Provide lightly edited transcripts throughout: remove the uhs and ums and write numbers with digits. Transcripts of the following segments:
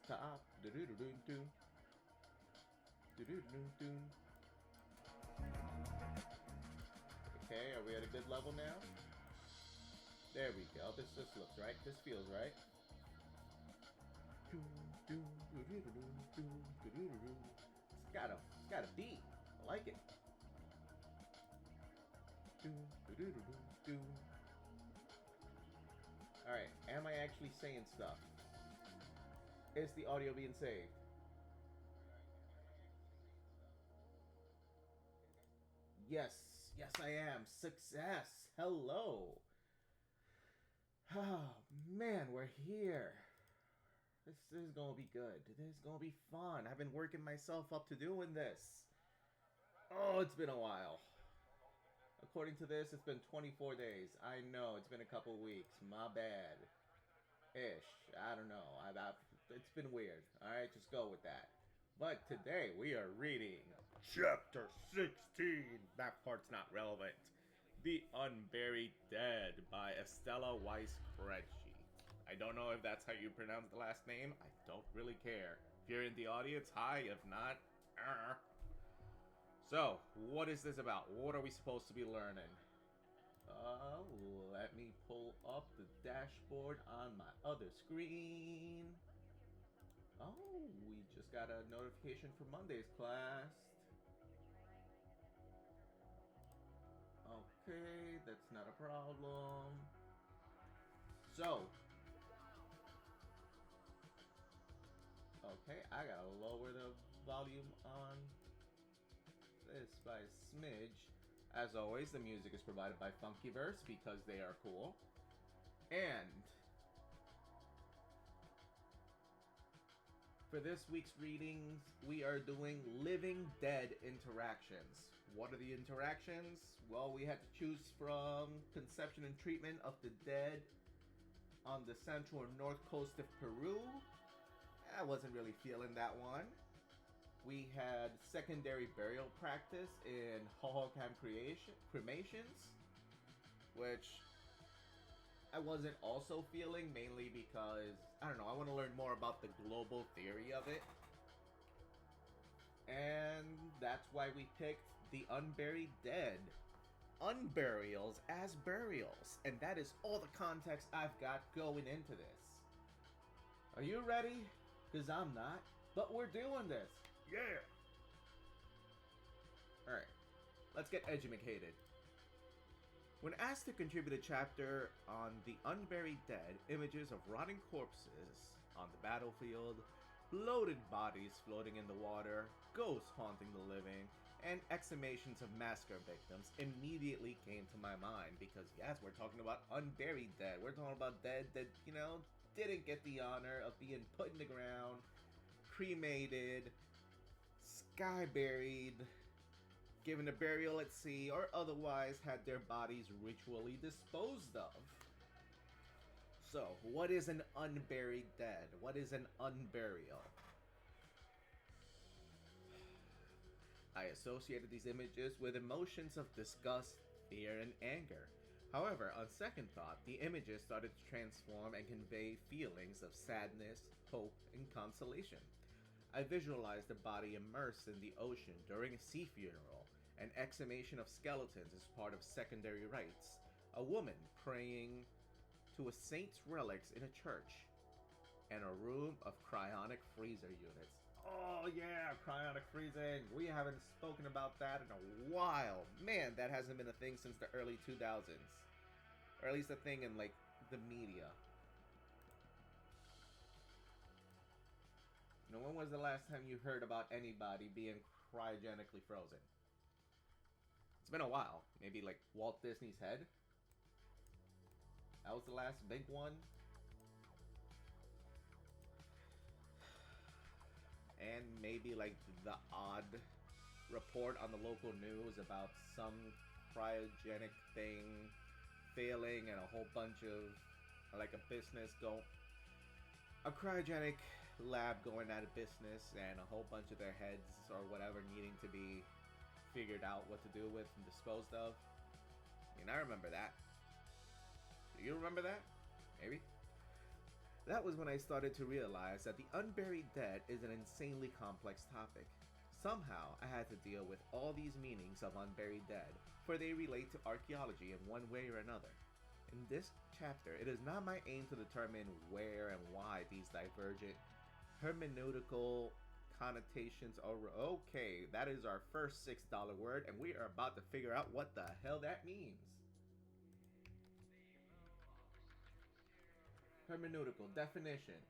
top. Do-do-do-do-do. Do-do-do-do-do. Okay, are we at a good level now? There we go. This looks right. This feels right. It's got a beat. I like it. Alright, am I actually saying stuff? Is the audio being saved? Yes, I am. Success. Hello. Oh, man, we're here. This is gonna be good. This is gonna be fun. I've been working myself up to doing this. Oh, it's been a while. According to this, it's been 24 days. I know, it's been a couple weeks. My bad. Ish. I don't know. It's been weird. Alright, just go with that. But today we are reading Chapter 16. That part's not relevant. The Unburied Dead by Estella Weiss-Krejci. I don't know if that's how you pronounce the last name. I don't really care. If you're in the audience, hi. If not, So, what is this about? What are we supposed to be learning? Let me pull up the dashboard on my other screen. Oh, we just got a notification for Monday's class. Okay, that's not a problem. So, okay, I gotta lower the volume on this by a smidge. As always, the music is provided by Funkyverse because they are cool. And for this week's readings, we are doing Living Dead interactions. What are the interactions? Well, we had to choose from conception and treatment of the dead on the central or north coast of Peru. I wasn't really feeling that one. We had secondary burial practice in Hohokam cremations, which I wasn't also feeling, mainly because, I don't know, I want to learn more about the global theory of it. And that's why we picked The Unburied Dead. Unburials as burials. And that is all the context I've got going into this. Are you ready? Because I'm not. But we're doing this. Yeah! Alright, let's get educated. When asked to contribute a chapter on the unburied dead, images of rotting corpses on the battlefield, bloated bodies floating in the water, ghosts haunting the living, and exhumations of massacre victims immediately came to my mind because, yes, we're talking about unburied dead. We're talking about dead that, didn't get the honor of being put in the ground, cremated, sky buried, given a burial at sea, or otherwise had their bodies ritually disposed of. So, what is an unburied dead? What is an unburial? I associated these images with emotions of disgust, fear, and anger. However, on second thought, the images started to transform and convey feelings of sadness, hope, and consolation. I visualized a body immersed in the ocean during a sea funeral, an exhumation of skeletons as part of secondary rites, a woman praying to a saint's relics in a church, and a room of cryonic freezer units. Oh yeah, cryonic freezing! We haven't spoken about that in a while. Man, that hasn't been a thing since the early 2000s. Or at least a thing in, the media. When was the last time you heard about anybody being cryogenically frozen? It's been a while. Maybe Walt Disney's head? That was the last big one. And maybe the odd report on the local news about some cryogenic thing failing and a whole bunch of a cryogenic lab going out of business and a whole bunch of their heads or whatever needing to be figured out what to do with and disposed of. I remember that. Do you remember that? Maybe? That was when I started to realize that the unburied dead is an insanely complex topic. Somehow, I had to deal with all these meanings of unburied dead, for they relate to archaeology in one way or another. In this chapter, it is not my aim to determine where and why these divergent hermeneutical connotations are. Okay, that is our first $6 word, and we are about to figure out what the hell that means. Hermeneutical definition.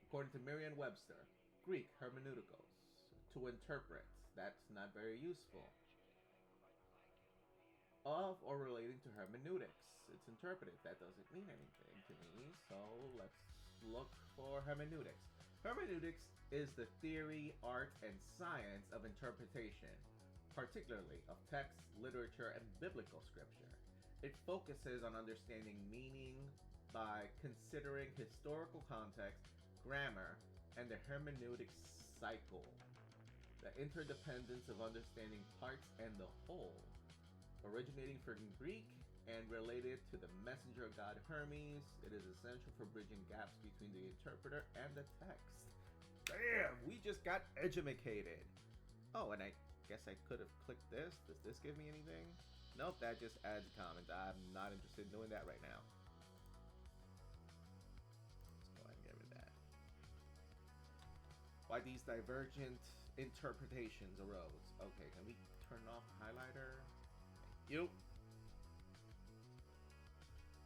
According to Merriam-Webster, Greek hermeneutikos, to interpret. That's not very useful. Of or relating to hermeneutics. It's interpretive. That doesn't mean anything to me, so let's look for hermeneutics. Hermeneutics is the theory, art, and science of interpretation, particularly of text, literature, and biblical scripture. It focuses on understanding meaning by considering historical context, grammar, and the hermeneutic cycle, the interdependence of understanding parts and the whole, originating from Greek and related to the messenger god Hermes. It is essential for bridging gaps between the interpreter and the text. Damn, we just got edumacated. Oh, and I guess I could have clicked this. Does this give me anything? Nope, that just adds comments. I'm not interested in doing that right now. Let's go ahead and get rid of that. Why these divergent interpretations arose. Okay, can we turn off the highlighter? Thank you.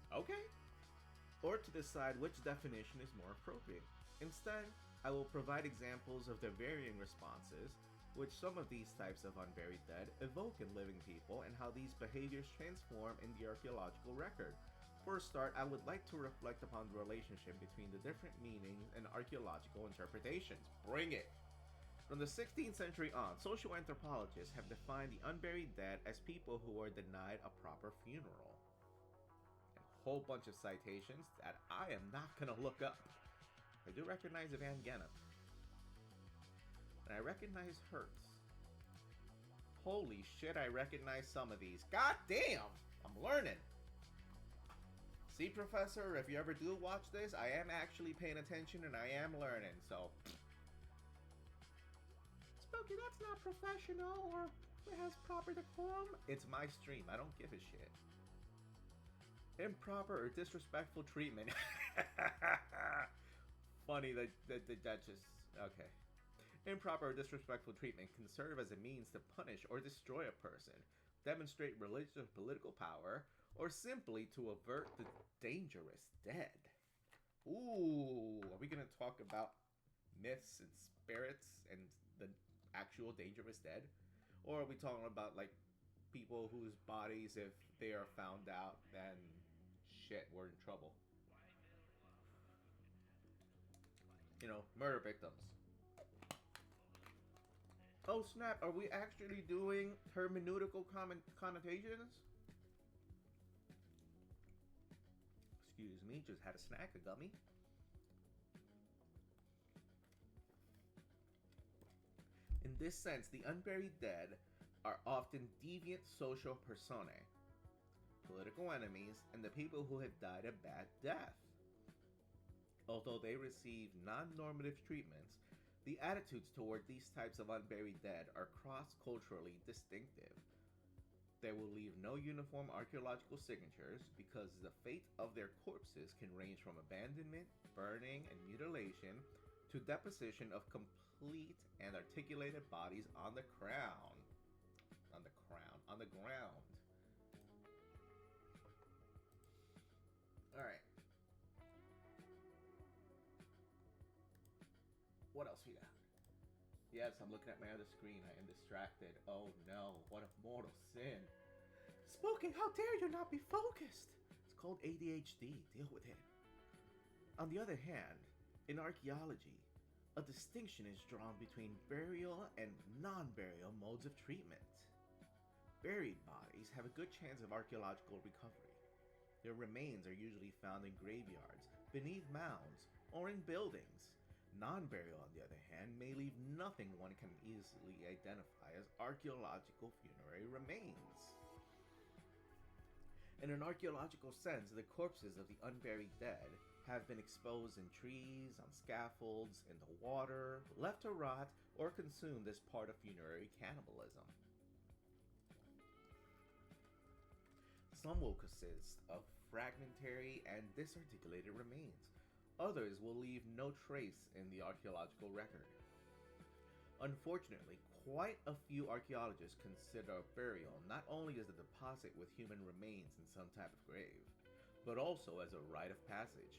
Okay. Or to decide which definition is more appropriate. Instead, I will provide examples of the varying responses which some of these types of unburied dead evoke in living people and how these behaviors transform in the archaeological record. For a start, I would like to reflect upon the relationship between the different meanings and archaeological interpretations. Bring it! From the 16th century on, social anthropologists have defined the unburied dead as people who are denied a proper funeral. A whole bunch of citations that I am not going to look up. I do recognize Van Gennep. And I recognize Hertz. Holy shit, I recognize some of these. God damn! I'm learning. See, Professor, if you ever do watch this, I am actually paying attention and I am learning, so... Smokey, that's not professional or it has proper decorum. It's my stream. I don't give a shit. Improper or disrespectful treatment. Funny that just... Okay. Improper or disrespectful treatment can serve as a means to punish or destroy a person, demonstrate religious or political power, or simply to avert the dangerous dead. Ooh, are we going to talk about myths and spirits and the actual dangerous dead? Or are we talking about, like, people whose bodies, if they are found out, then shit, we're in trouble? You know, murder victims. Oh snap, are we actually doing hermeneutical connotations? Excuse me, just had a snack, a gummy. In this sense, the unburied dead are often deviant social personae, political enemies, and the people who have died a bad death. Although they receive non-normative treatments, the attitudes toward these types of unburied dead are cross-culturally distinctive. They will leave no uniform archaeological signatures because the fate of their corpses can range from abandonment, burning, and mutilation to deposition of complete and articulated bodies on the ground. Alright. What else we got? Yes, I'm looking at my other screen. I am distracted. Oh no, what a mortal sin. Smoking, how dare you not be focused? It's called ADHD. Deal with it. On the other hand, in archaeology, a distinction is drawn between burial and non-burial modes of treatment. Buried bodies have a good chance of archaeological recovery. Their remains are usually found in graveyards, beneath mounds, or in buildings. Non-burial, on the other hand, may leave nothing one can easily identify as archaeological funerary remains. In an archaeological sense, the corpses of the unburied dead have been exposed in trees, on scaffolds, in the water, left to rot, or consumed as part of funerary cannibalism. Some will consist of fragmentary and disarticulated remains. Others will leave no trace in the archaeological record. Unfortunately, quite a few archaeologists consider burial not only as a deposit with human remains in some type of grave, but also as a rite of passage,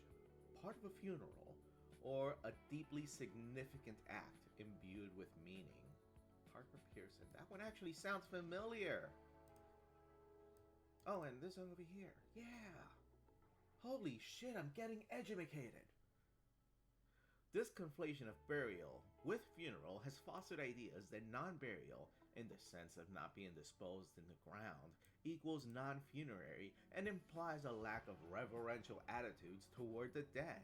part of a funeral, or a deeply significant act imbued with meaning. Parker Pearson. That one actually sounds familiar. Oh, and this one over here. Yeah. Holy shit, I'm getting educated. This conflation of burial with funeral has fostered ideas that non-burial, in the sense of not being disposed in the ground, equals non-funerary and implies a lack of reverential attitudes toward the dead.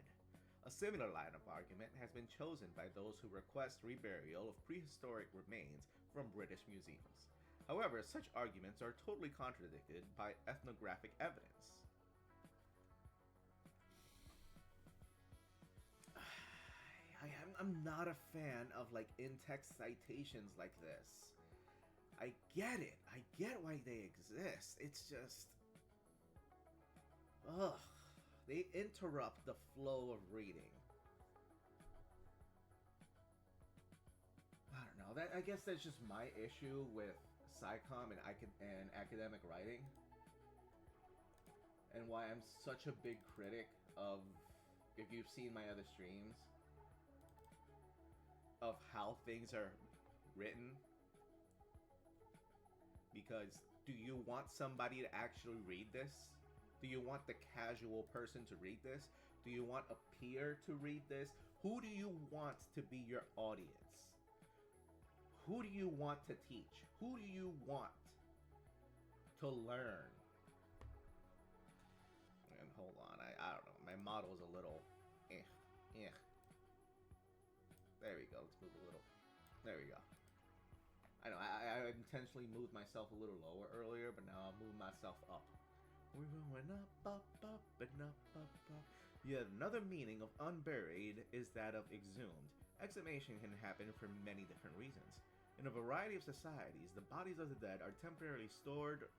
A similar line of argument has been chosen by those who request reburial of prehistoric remains from British museums. However, such arguments are totally contradicted by ethnographic evidence. I'm not a fan of like in-text citations like this. I get it. I get why they exist. It's just... ugh. They interrupt the flow of reading. I don't know. I guess that's just my issue with SciComm and academic writing. And why I'm such a big critic of, if you've seen my other streams, of how things are written. Because do you want somebody to actually read this? Do you want the casual person to read this? Do you want a peer to read this? Who do you want to be your audience? Who do you want to teach? Who do you want to learn? And hold on, I don't know. My model's a little There we go. Let's move a little. There we go. I know, I intentionally moved myself a little lower earlier, but now I'll move myself up. We're going up, and up. Yet another meaning of unburied is that of exhumed. Exhumation can happen for many different reasons. In a variety of societies, the bodies of the dead are temporarily stored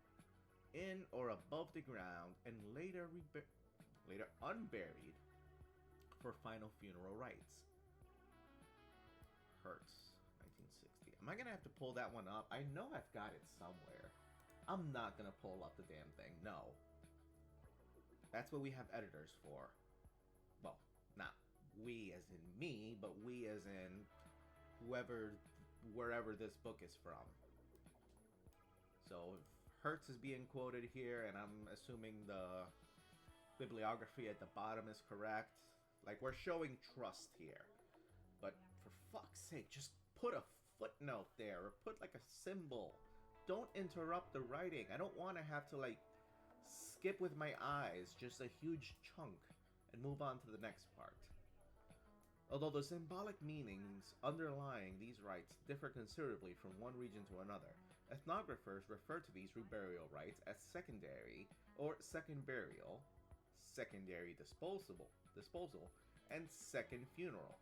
in or above the ground and later unburied for final funeral rites. Hertz, 1960. Am I gonna have to pull that one up? I know I've got it somewhere. I'm not gonna pull up the damn thing. No. That's what we have editors for. Well, not we as in me, but we as in wherever this book is from. So if Hertz is being quoted here, and I'm assuming the bibliography at the bottom is correct, like, we're showing trust here. But for fuck's sake, just put a footnote there, or put like a symbol. Don't interrupt the writing. I don't want to have to like skip with my eyes just a huge chunk and move on to the next part. Although the symbolic meanings underlying these rites differ considerably from one region to another, ethnographers refer to these reburial rites as secondary or second burial, secondary disposal, and second funeral.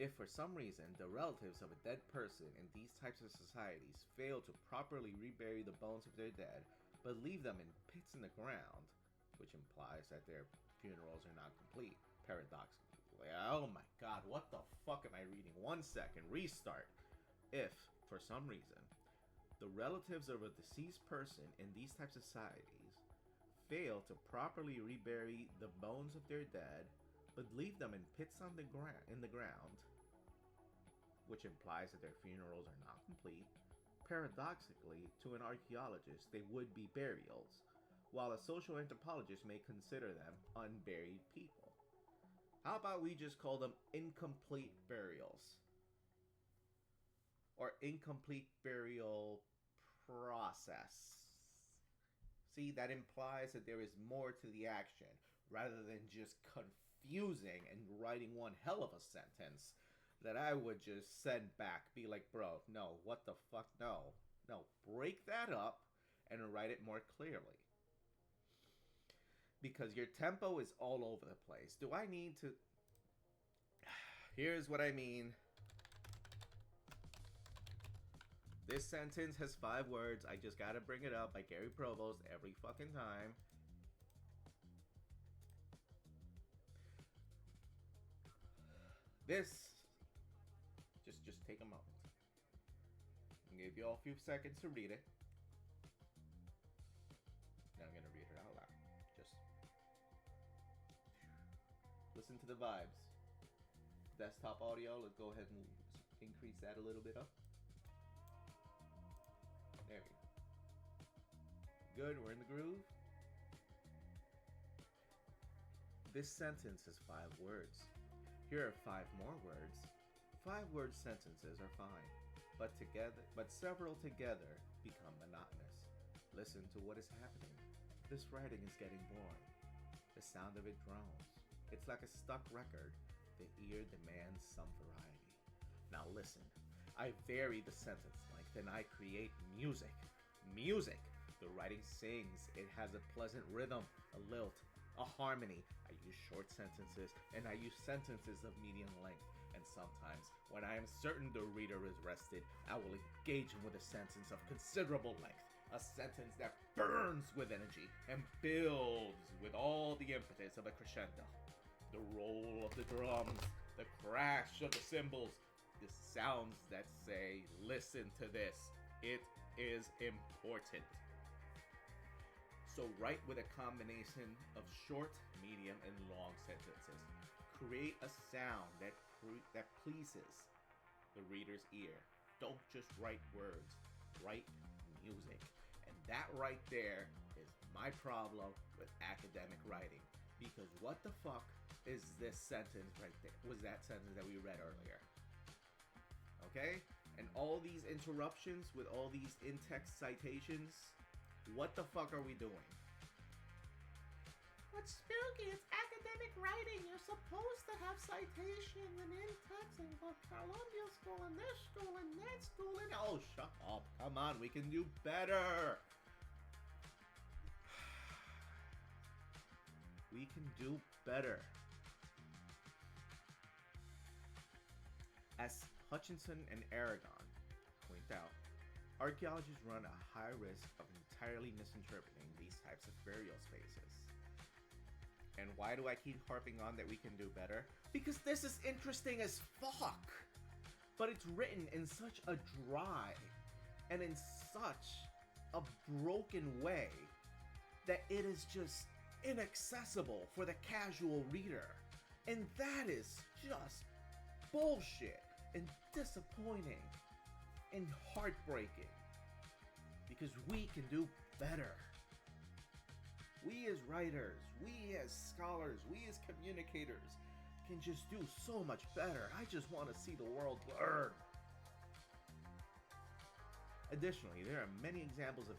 If for some reason the relatives of a dead person in these types of societies fail to properly rebury the bones of their dead, but leave them in pits in the ground, which implies that their funerals are not complete, paradoxically. Oh my god, what the fuck am I reading? 1 second, restart. If, for some reason, the relatives of a deceased person in these types of societies fail to properly rebury the bones of their dead, but leave them in pits on in the ground, which implies that their funerals are not complete, paradoxically, to an archaeologist, they would be burials, while a social anthropologist may consider them unburied people. How about we just call them incomplete burials? Or incomplete burial process. See, that implies that there is more to the action, rather than just confusing and writing one hell of a sentence that I would just send back. Be like, bro, no, what the fuck, no. No, break that up and write it more clearly. Because your tempo is all over the place. Do I need to... Here's what I mean. This sentence has 5 words. I just gotta bring it up by Gary Provost every fucking time. This... Just take a moment. I'm gonna give you all a few seconds to read it. Now I'm gonna read it out loud. Just... listen to the vibes. Desktop audio, let's go ahead and increase that a little bit up. There we go. Good, we're in the groove. This sentence is 5 words. Here are 5 more words. 5-word sentences are fine, but several together become monotonous. Listen to what is happening. This writing is getting boring. The sound of it drones. It's like a stuck record. The ear demands some variety. Now listen, I vary the sentence length and I create music. Music! The writing sings. It has a pleasant rhythm, a lilt, a harmony. I use short sentences and I use sentences of medium length. And sometimes, when I am certain the reader is rested, I will engage him with a sentence of considerable length. A sentence that burns with energy and builds with all the impetus of a crescendo. The roll of the drums, the crash of the cymbals, the sounds that say, listen to this, it is important. So write with a combination of short, medium, and long sentences. Create a sound that pleases the reader's ear. Don't just write words, write music. And that right there is my problem with academic writing. Because what the fuck is this sentence right there? Was that sentence that we read earlier? Okay? And all these interruptions with all these in-text citations, what the fuck are we doing? What's spooky? It's academic writing. You're supposed to have citations and in-text and Columbia School and this school and that school and... Oh, shut up. Come on, we can do better. We can do better. As Hutchinson and Aragon point out, archaeologists run a high risk of entirely misinterpreting these types of burial spaces. And why do I keep harping on that we can do better? Because this is interesting as fuck! But it's written in such a dry and in such a broken way that it is just inaccessible for the casual reader. And that is just bullshit and disappointing and heartbreaking. Because we can do better. We as writers, we as scholars, we as communicators can just do so much better. I just want to see the world burn. Additionally, there are many examples of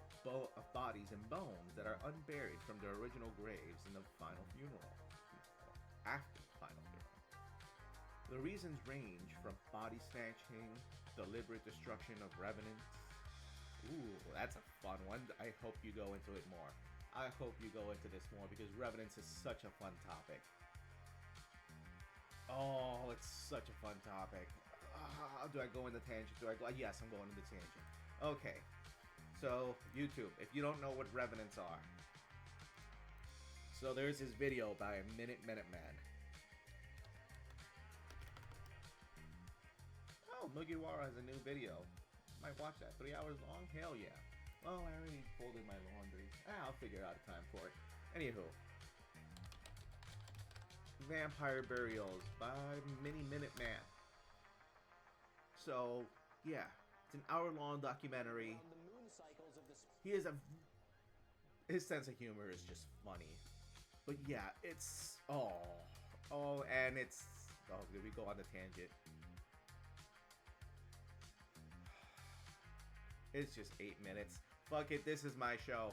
bodies and bones that are unburied from their original graves in the final funeral. After the final funeral. The reasons range from body snatching, deliberate destruction of revenants. Ooh, that's a fun one. I hope you go into it more. I hope you go into this more because revenants is such a fun topic. Oh, it's such a fun topic. Do I go into tangent? Yes, I'm going into tangent. Okay, so YouTube, if you don't know what revenants are. So there's this video by a Minute Man. Oh, Mugiwara has a new video. Might watch that. 3 hours long? Hell yeah. Well, I already folded my laundry. I'll figure out a time for it. Anywho. Vampire Burials by Minute Man. So, yeah. It's an hour-long documentary. His sense of humor is just funny. But yeah, it's... and it's... Oh, did we go on the tangent? It's just 8 minutes. Fuck it, this is my show.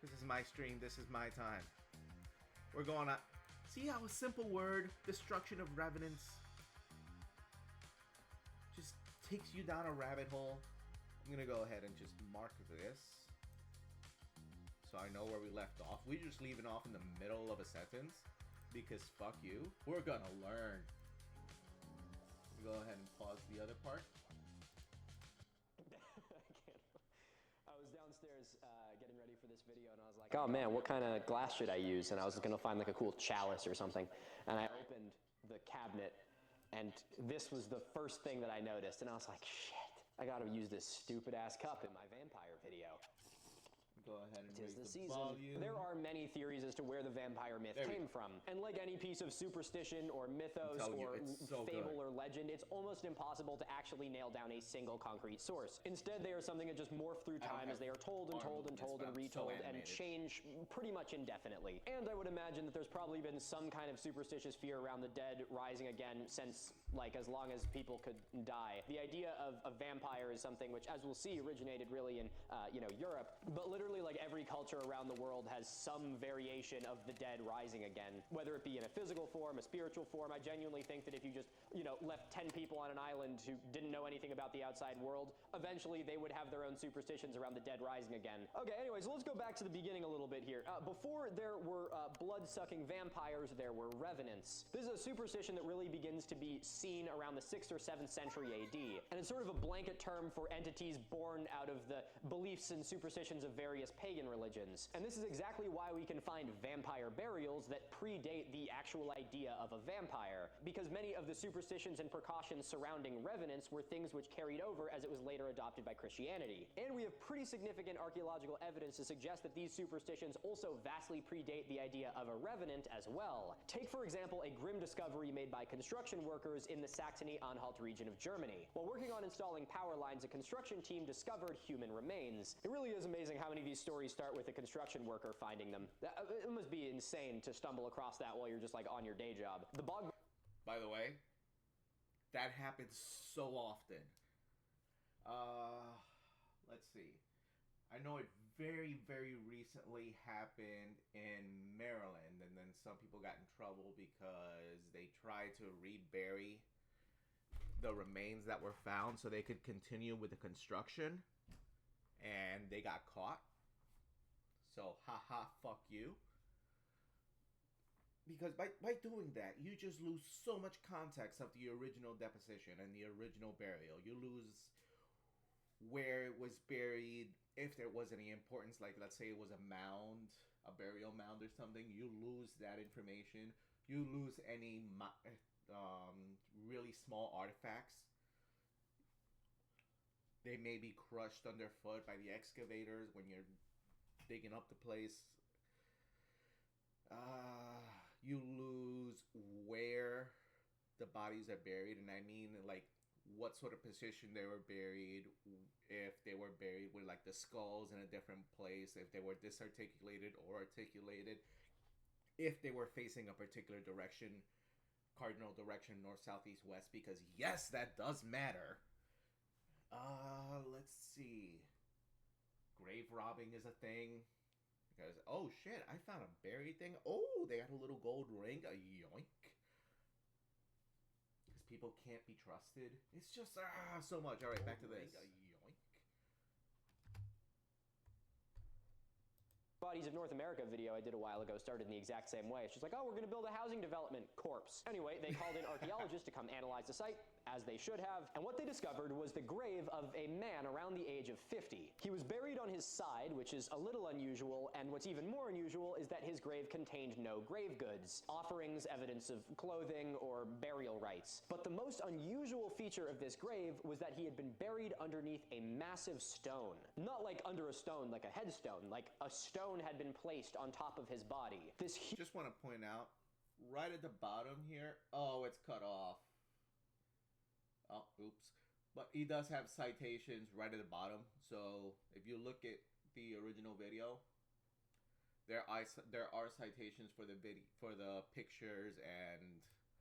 This is my stream, this is my time. We're going on... See how a simple word, destruction of revenants, just takes you down a rabbit hole? I'm gonna go ahead and just mark this. so I know where we left off. We're just leaving off in the middle of a sentence because fuck you. We're gonna learn. Go ahead and pause the other part. I was downstairs getting ready for this video, and I was like, oh man, what kind of glass should I use? And I was gonna find like a cool chalice or something. And I opened the cabinet, and this was the first thing that I noticed. And I was like, shit, I gotta use this stupid ass cup in my vampire video. Go ahead and raise the season. volume. There are many theories as to where the vampire myth came from. And like any piece of superstition or mythos or fable or legend, it's almost impossible to actually nail down a single concrete source. Instead, they are something that just morph through time as they are told and told and told and retold and change pretty much indefinitely. And I would imagine that there's probably been some kind of superstitious fear around the dead rising again since, like, as long as people could die. The idea of a vampire is something which, as we'll see, originated really in, Europe, but literally like every culture around the world has some variation of the dead rising again, whether it be in a physical form, a spiritual form. I genuinely think that if you just, left 10 people on an island who didn't know anything about the outside world, eventually they would have their own superstitions around the dead rising again. Okay, anyways, let's go back to the beginning a little bit here. Before there were blood-sucking vampires, there were revenants. This is a superstition that really begins to be seen around the 6th or 7th century AD, and it's sort of a blanket term for entities born out of the beliefs and superstitions of various pagan religions. And this is exactly why we can find vampire burials that predate the actual idea of a vampire, because many of the superstitions and precautions surrounding revenants were things which carried over as it was later adopted by Christianity. And we have pretty significant archaeological evidence to suggest that these superstitions also vastly predate the idea of a revenant as well. Take, for example, a grim discovery made by construction workers in the Saxony-Anhalt region of Germany. While working on installing power lines, a construction team discovered human remains. It really is amazing how many of these stories start with a construction worker finding them. It must be insane to stumble across that while you're just like on your day job. The bog... By the way, that happens so often. Let's see. I know it very, very recently happened in Maryland, and then some people got in trouble because they tried to rebury the remains that were found so they could continue with the construction, and they got caught. So, haha, fuck you. Because by doing that, you just lose so much context of the original deposition and the original burial. You lose where it was buried, if there was any importance, like let's say it was a mound, a burial mound or something. You lose that information. You lose any really small artifacts. They may be crushed underfoot by the excavators when you're digging up the place. You lose where the bodies are buried, and I mean like what sort of position they were buried, if they were buried with like the skulls in a different place, if they were disarticulated or articulated, if they were facing a particular direction, cardinal direction, north, south, east, west, because yes, that does matter. Let's see. Grave robbing is a thing. Because, oh shit, I found a buried thing. Oh, they got a little gold ring. A yoink. Because people can't be trusted. It's just, so much. Alright, back to this. A yoink. Bodies of North America video I did a while ago started in the exact same way. It's just like, oh, we're going to build a housing development. Corpse. Anyway, they called in archaeologists to come analyze the site, as they should have, and what they discovered was the grave of a man around the age of 50. He was buried on his side, which is a little unusual, and what's even more unusual is that his grave contained no grave goods, offerings, evidence of clothing, or burial rites. But the most unusual feature of this grave was that he had been buried underneath a massive stone. Not like under a stone, like a headstone, like a stone had been placed on top of his body. Just want to point out, right at the bottom here, oh, it's cut off. Oh, oops. But he does have citations right at the bottom. So if you look at the original video, there are citations for the pictures and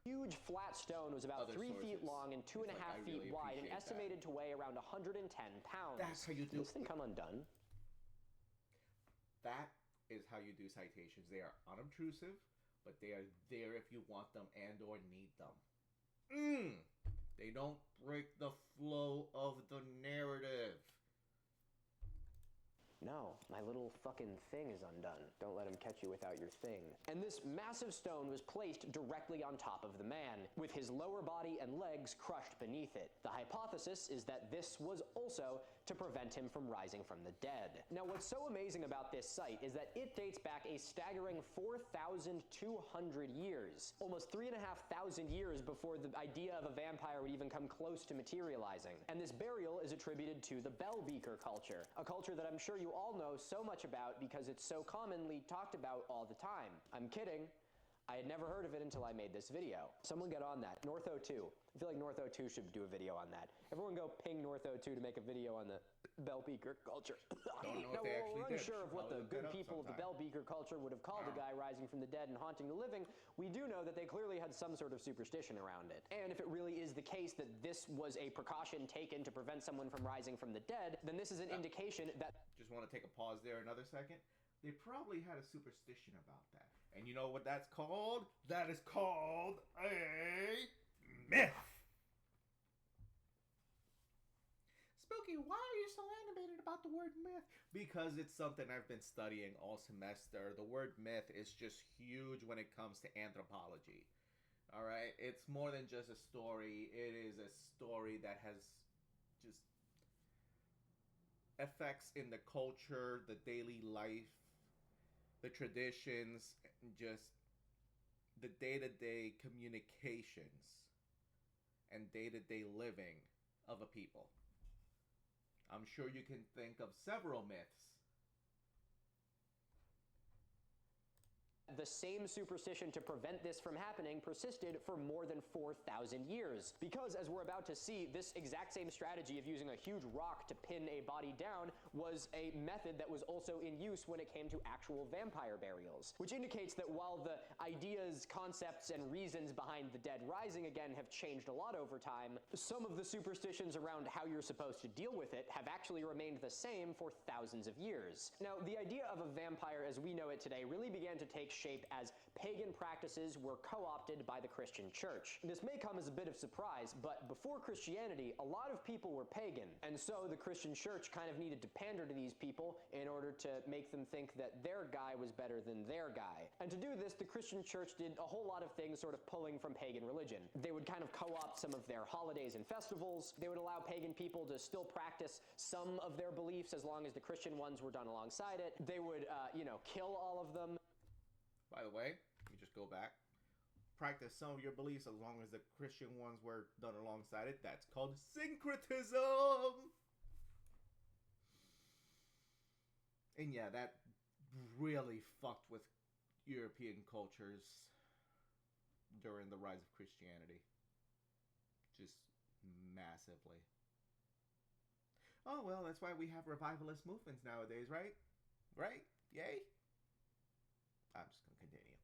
huge flat stone was about 3 feet long and 2.5 feet wide and estimated to weigh around 110 pounds. That's how you do. This thing come undone. That is how you do citations. They are unobtrusive, but they are there if you want them and or need them. They don't break the flow of the narrative. No, my little whole fucking thing is undone. Don't let him catch you without your thing. And this massive stone was placed directly on top of the man, with his lower body and legs crushed beneath it. The hypothesis is that this was also to prevent him from rising from the dead. Now, what's so amazing about this site is that it dates back a staggering 4,200 years, almost 3,500 years before the idea of a vampire would even come close to materializing. And this burial is attributed to the bell beaker culture, a culture that I'm sure you all know so much about because it's so commonly talked about all the time. I'm kidding. I had never heard of it until I made this video. Someone get on that. North02. I feel like North02 should do a video on that. Everyone go ping North02 to make a video on the bell beaker culture. Now, we're unsure of what the good people of the bell beaker culture would have called a guy rising from the dead and haunting the living. We do know that they clearly had some sort of superstition around it. And if it really is the case that this was a precaution taken to prevent someone from rising from the dead, then this is an indication that... Just want to take a pause there another second. They probably had a superstition about that. And you know what that's called? That is called a myth. Spooky, why are you so animated about the word myth? Because it's something I've been studying all semester. The word myth is just huge when it comes to anthropology. All right? It's more than just a story. It is a story that has just effects in the culture, the daily life, the traditions, and just the day-to-day communications and day-to-day living of a people. I'm sure you can think of several myths. The same superstition to prevent this from happening persisted for more than 4,000 years. Because, as we're about to see, this exact same strategy of using a huge rock to pin a body down was a method that was also in use when it came to actual vampire burials. Which indicates that while the ideas, concepts, and reasons behind the dead rising again have changed a lot over time, some of the superstitions around how you're supposed to deal with it have actually remained the same for thousands of years. Now, the idea of a vampire as we know it today really began to take shape as pagan practices were co-opted by the Christian church. This may come as a bit of surprise, but before Christianity, a lot of people were pagan, and so the Christian church kind of needed to pander to these people in order to make them think that their guy was better than their guy. And to do this, the Christian church did a whole lot of things sort of pulling from pagan religion. They would kind of co-opt some of their holidays and festivals. They would allow pagan people to still practice some of their beliefs as long as the Christian ones were done alongside it. They would, kill all of them. By the way, let me just go back. Practice some of your beliefs as long as the Christian ones were done alongside it. That's called syncretism. And yeah, that really fucked with European cultures during the rise of Christianity. Just massively. Oh, well, that's why we have revivalist movements nowadays, right? Right? Yay? I'm just going to continue.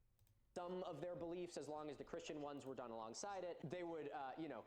Some of their beliefs as long as the Christian ones were done alongside it. They would,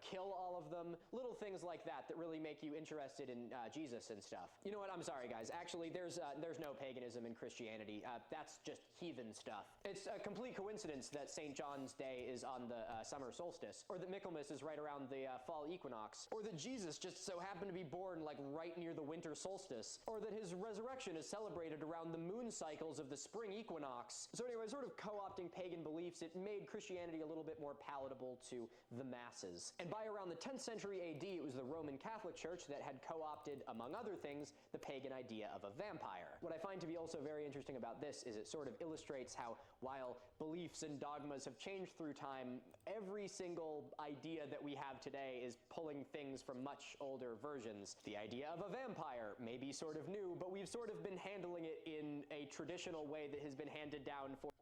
kill all of them. Little things like that that really make you interested in Jesus and stuff. You know what? I'm sorry, guys. Actually, there's no paganism in Christianity. That's just heathen stuff. It's a complete coincidence that St. John's Day is on the summer solstice, or that Michaelmas is right around the fall equinox, or that Jesus just so happened to be born like right near the winter solstice, or that his resurrection is celebrated around the moon cycles of the spring equinox. So anyway, sort of co-opting pagan beliefs, it made Christianity a little bit more palatable to the masses. And by around the 10th century AD, it was the Roman Catholic Church that had co-opted, among other things, the pagan idea of a vampire. What I find to be also very interesting about this is it sort of illustrates how, while beliefs and dogmas have changed through time, every single idea that we have today is pulling things from much older versions. The idea of a vampire may be sort of new, but we've sort of been handling it in a traditional way that has been handed down for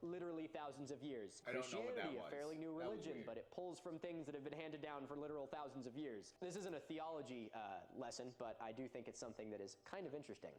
literally thousands of years. Christianity, a fairly new religion, but it pulls from things that have been handed down for literal thousands of years. This isn't a theology lesson, but I do think it's something that is kind of interesting.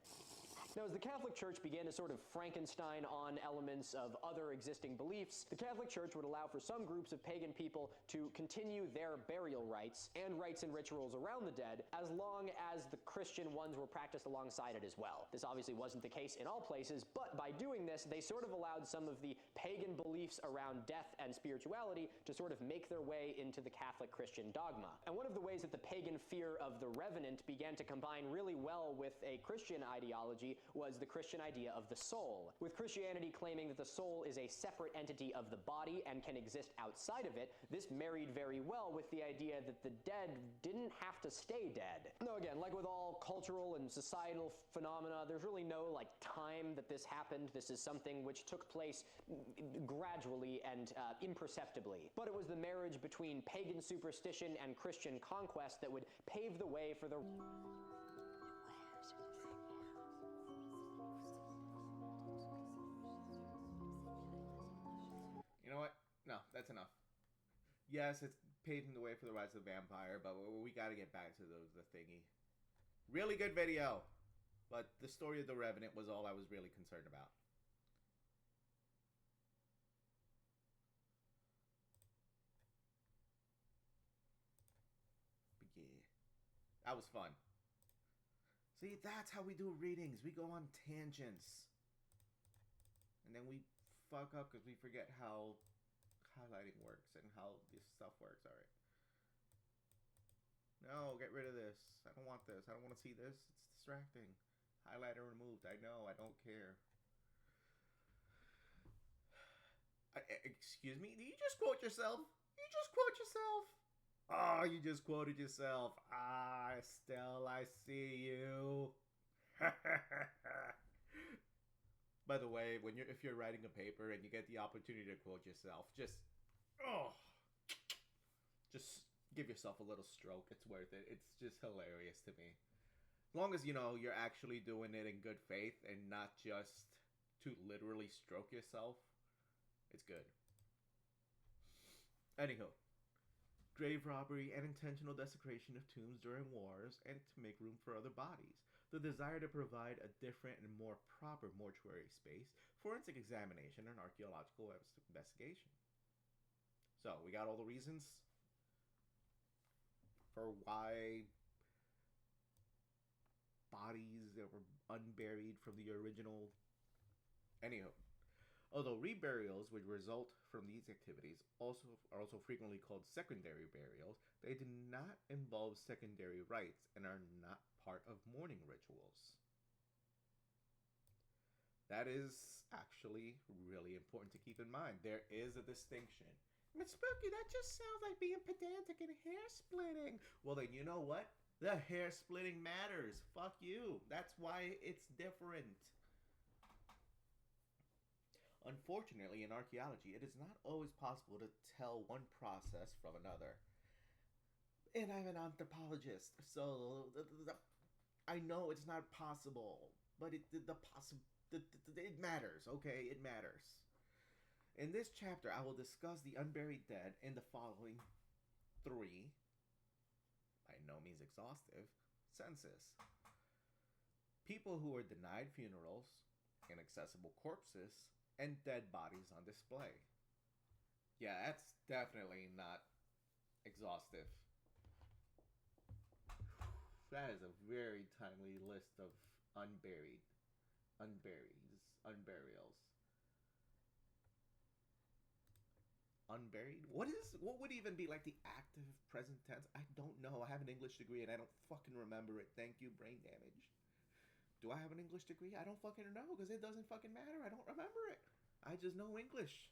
Now, as the Catholic Church began to sort of Frankenstein on elements of other existing beliefs, the Catholic Church would allow for some groups of pagan people to continue their burial rites and rites and rituals around the dead as long as the Christian ones were practiced alongside it as well. This obviously wasn't the case in all places, but by doing this, they sort of allowed some of the pagan beliefs around death and spirituality to sort of make their way into the Catholic Christian dogma. And one of the ways that the pagan fear of the revenant began to combine really well with a Christian ideology was the Christian idea of the soul, with Christianity claiming that the soul is a separate entity of the body and can exist outside of it. This married very well with the idea that the dead didn't have to stay dead. Though again, like with all cultural and societal phenomena, there's really no like time that this happened. This is something which took place gradually and imperceptibly. But it was the marriage between pagan superstition and Christian conquest that would pave the way for the... You know what? No, that's enough. Yes, it's paving the way for the rise of the vampire, but we gotta get back to the thingy. Really good video, but the story of the Revenant was all I was really concerned about. But yeah, that was fun. See, that's how we do readings. We go on tangents. And then we fuck up because we forget how highlighting works and how this stuff works. Alright. No, get rid of this. I don't want this. I don't want to see this. It's distracting. Highlighter removed. I know. I don't care. Excuse me? Did you just quote yourself? You just quote yourself? Oh, you just quoted yourself. Ah, Estelle, I see you. By the way, if you're writing a paper and you get the opportunity to quote yourself, just give yourself a little stroke. It's worth it. It's just hilarious to me. As long as you know you're actually doing it in good faith and not just to literally stroke yourself, it's good. Anywho, grave robbery and intentional desecration of tombs during wars and to make room for other bodies. The desire to provide a different and more proper mortuary space, forensic examination, and archaeological investigation. So, we got all the reasons for why bodies that were unburied from the original. Anyhow, although reburials would result from these activities are also frequently called secondary burials, they do not involve secondary rites and are not part of mourning rituals. That is actually really important to keep in mind. There is a distinction. Miss Spooky, that just sounds like being pedantic and hair splitting. Well, then you know what? The hair splitting matters. Fuck you. That's why it's different. Unfortunately, in archaeology, it is not always possible to tell one process from another. And I'm an anthropologist, so I know it's not possible, but it matters, okay? It matters. In this chapter, I will discuss the unburied dead in the following 3, by no means exhaustive, senses. People who are denied funerals, inaccessible corpses, and dead bodies on display. Yeah, that's definitely not exhaustive. That is a very timely list of unburials. Unburied? What would even be like the active present tense? I don't know. I have an English degree and I don't fucking remember it. Thank you, brain damage. Do I have an English degree? I don't fucking know because it doesn't fucking matter. I don't remember it. I just know English.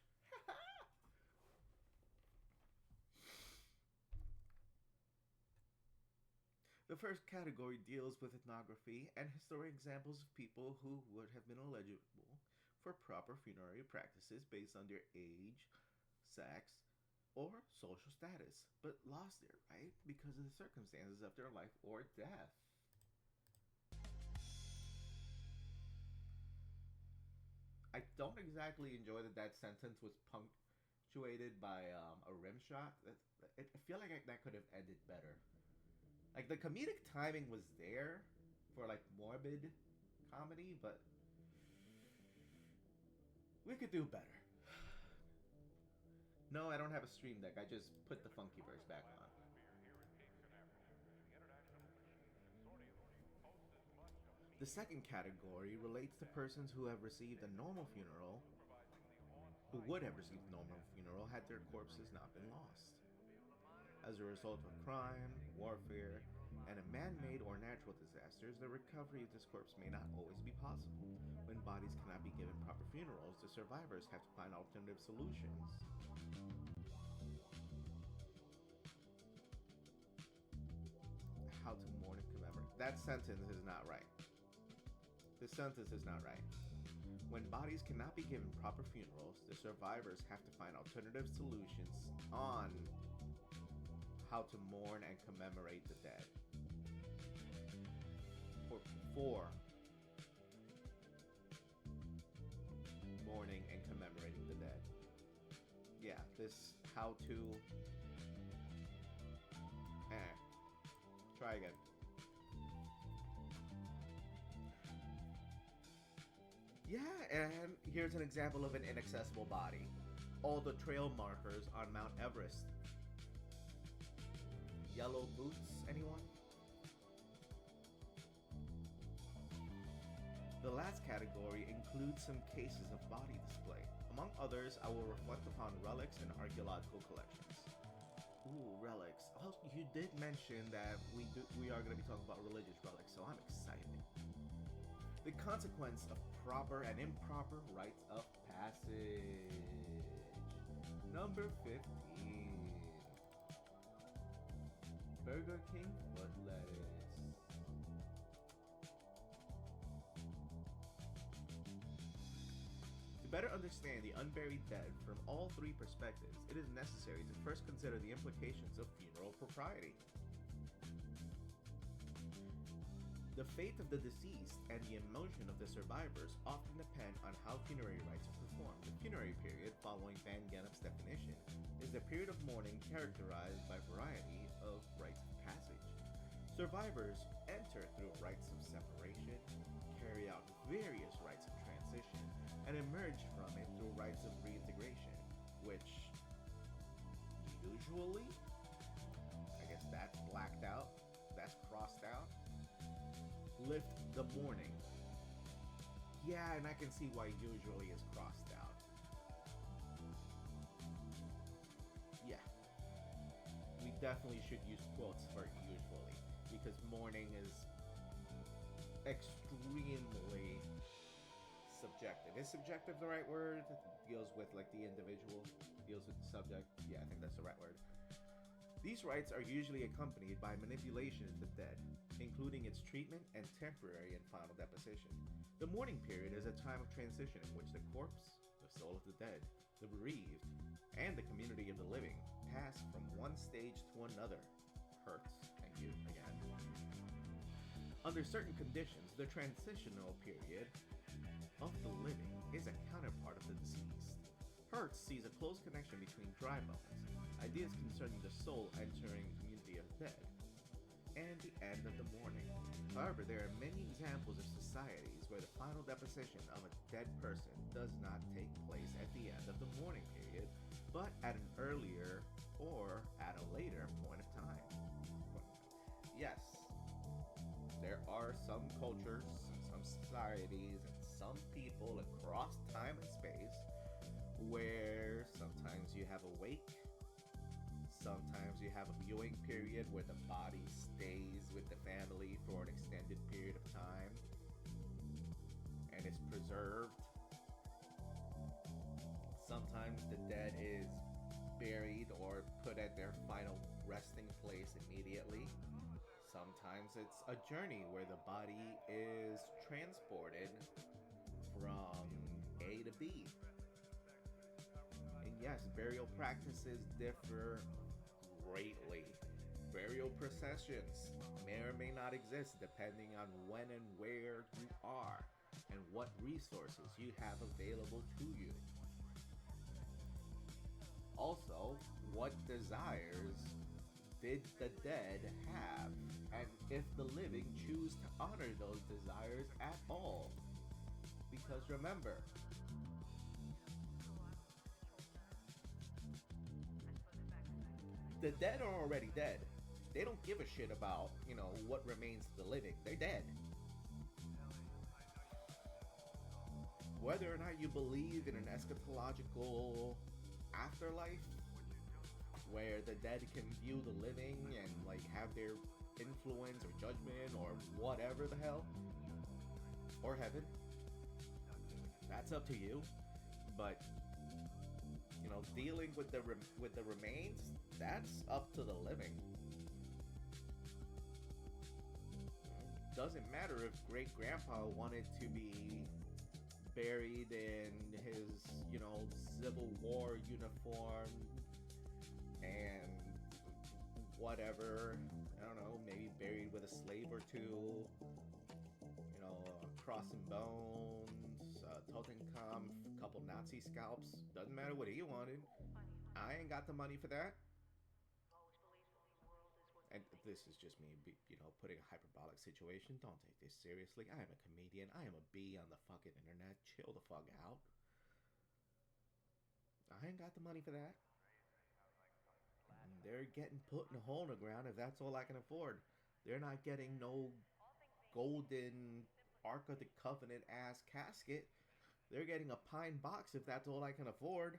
The first category deals with ethnography and historic examples of people who would have been eligible for proper funerary practices based on their age, sex, or social status, but lost their right because of the circumstances of their life or death. I don't exactly enjoy that sentence was punctuated by a rim shot. I feel like that could have ended better. Like, the comedic timing was there for, like, morbid comedy, but we could do better. No, I don't have a stream deck. I just put the Funkyverse back on. The second category relates to persons who have received a normal funeral, who would have received a normal funeral had their corpses not been lost as a result of crime, warfare, and a man-made or natural disasters, the recovery of this corpse may not always be possible. When bodies cannot be given proper funerals, the survivors have to find alternative solutions. How to mourn and commemorate. That sentence is not right. The sentence is not right. When bodies cannot be given proper funerals, the survivors have to find alternative solutions on how to mourn and commemorate the dead. For mourning and commemorating the dead. Yeah, this how to... Try again. Yeah, and here's an example of an inaccessible body. All the trail markers on Mount Everest. Yellow boots, anyone? The last category includes some cases of body display. Among others, I will reflect upon relics and archaeological collections. Ooh, relics. Oh, you did mention that we are going to be talking about religious relics, so I'm excited. The consequence of proper and improper rites of passage. Number 15. Burger King foot lettuce. To better understand the unburied dead from all three perspectives, it is necessary to first consider the implications of funeral propriety. The fate of the deceased and the emotion of the survivors often depend on how funerary rites are performed. The funerary period, following Van Gennep's definition, is the period of mourning characterized by a variety of rites of passage. Survivors enter through rites of separation, carry out various rites of transition, and emerge from it through rites of reintegration, which usually, I guess that's blacked out, that's crossed out, lift the mourning. Yeah, and I can see why usually is crossed out. Yeah. We definitely should use quotes for usually, because mourning is extremely subjective. Is subjective the right word? It deals with like the individual, deals with the subject. Yeah, I think that's the right word. These rites are usually accompanied by manipulation of the dead, including its treatment and temporary and final deposition. The mourning period is a time of transition in which the corpse, the soul of the dead, the bereaved, and the community of the living pass from one stage to another. Hurts, thank you again. Under certain conditions, the transitional period of the living is a counterpart of the deceased. Hertz sees a close connection between dry bones, ideas concerning the soul entering the community of the dead, and the end of the mourning. However, there are many examples of societies where the final deposition of a dead person does not take place at the end of the mourning period, but at an earlier or at a later point of time. Yes, there are some cultures, some societies, and some people across time and space where sometimes you have a wake, sometimes you have a viewing period where the body stays with the family for an extended period of time and is preserved. Sometimes the dead is buried or put at their final resting place immediately. Sometimes it's a journey where the body is transported from A to B. And yes, burial practices differ greatly. Burial processions may or may not exist depending on when and where you are and what resources you have available to you. Also, what desires did the dead have, and if the living choose to honor those desires at all. Because remember, the dead are already dead. They don't give a shit about, what remains to the living. They're dead. Whether or not you believe in an eschatological afterlife, where the dead can view the living and have their influence or or whatever the hell, or heaven. That's up to you. But you know, dealing with the remains, that's up to the living. Doesn't matter if great grandpa wanted to be buried in his, you know, Civil War uniform and whatever. I don't know, maybe buried with a slave or two, you know, cross and bones, Totenkopf, a couple Nazi scalps. Doesn't matter what he wanted. I ain't got the money for that. And this is just me, you know, putting a hyperbolic situation. Don't take this seriously. I am a comedian. I am a bee on the fucking internet. Chill the fuck out. I ain't got the money for that. And they're getting put in a hole in the ground if that's all I can afford. They're not getting no golden Ark of the Covenant ass casket. They're getting a pine box if that's all I can afford.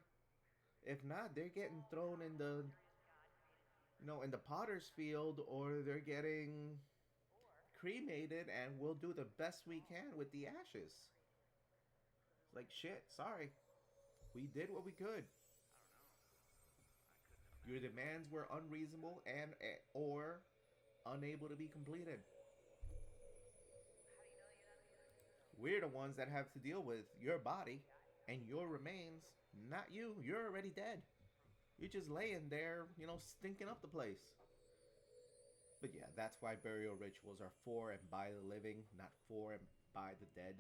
If not, they're getting thrown in the, you know, in the potter's field, or they're getting cremated, and we'll do the best we can with the ashes. Like, shit, sorry. We did what we could. Your demands were unreasonable and or unable to be completed. We're the ones that have to deal with your body and your remains, not you. You're already dead. You're just laying there, you know, stinking up the place. But yeah, that's why burial rituals are for and by the living, not for and by the dead.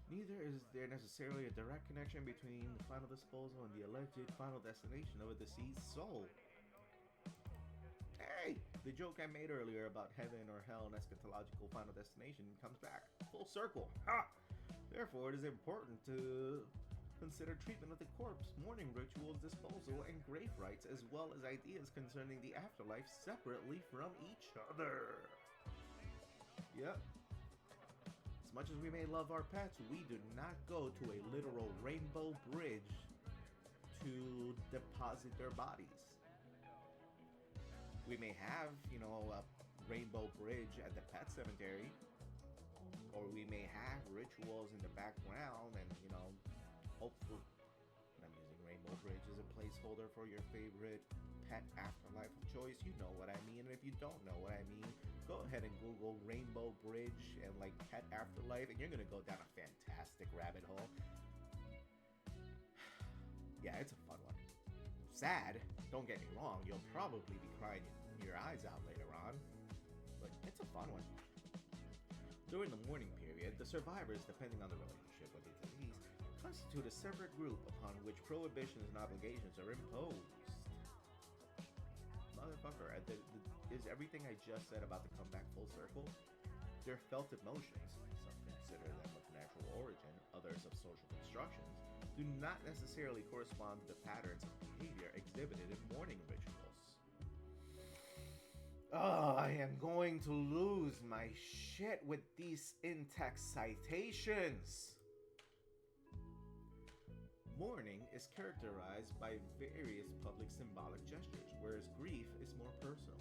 Neither is there necessarily a direct connection between the final disposal and the alleged final destination of a deceased soul. Hey! The joke I made earlier about heaven or hell and eschatological final destination comes back. Full circle. Ha! Therefore, it is important to consider treatment of the corpse, mourning rituals, disposal, and grave rites, as well as ideas concerning the afterlife separately from each other. Yep. As much as we may love our pets, we do not go to a literal rainbow bridge to deposit their bodies. We may have, you know, a rainbow bridge at the pet cemetery, or we may have rituals in the background, and, you know, hopefully, I'm using rainbow bridge as a placeholder for your favorite pet afterlife of choice. You know what I mean. And if you don't know what I mean, go ahead and Google rainbow bridge and like pet afterlife, and you're gonna go down a fantastic rabbit hole. Yeah, it's a fun one. Sad, don't get me wrong, you'll probably be crying your eyes out later on, but it's a fun one. During the mourning period, the survivors, depending on the relationship with the deceased, constitute a separate group upon which prohibitions and obligations are imposed. Motherfucker, is everything I just said about to come back full circle? They're felt emotions, some consider them of natural origin, others of social constructions, do not necessarily correspond to the patterns of behavior exhibited in mourning rituals. Oh, I am going to lose my shit with these in-text citations. Mourning is characterized by various public symbolic gestures, whereas grief is more personal.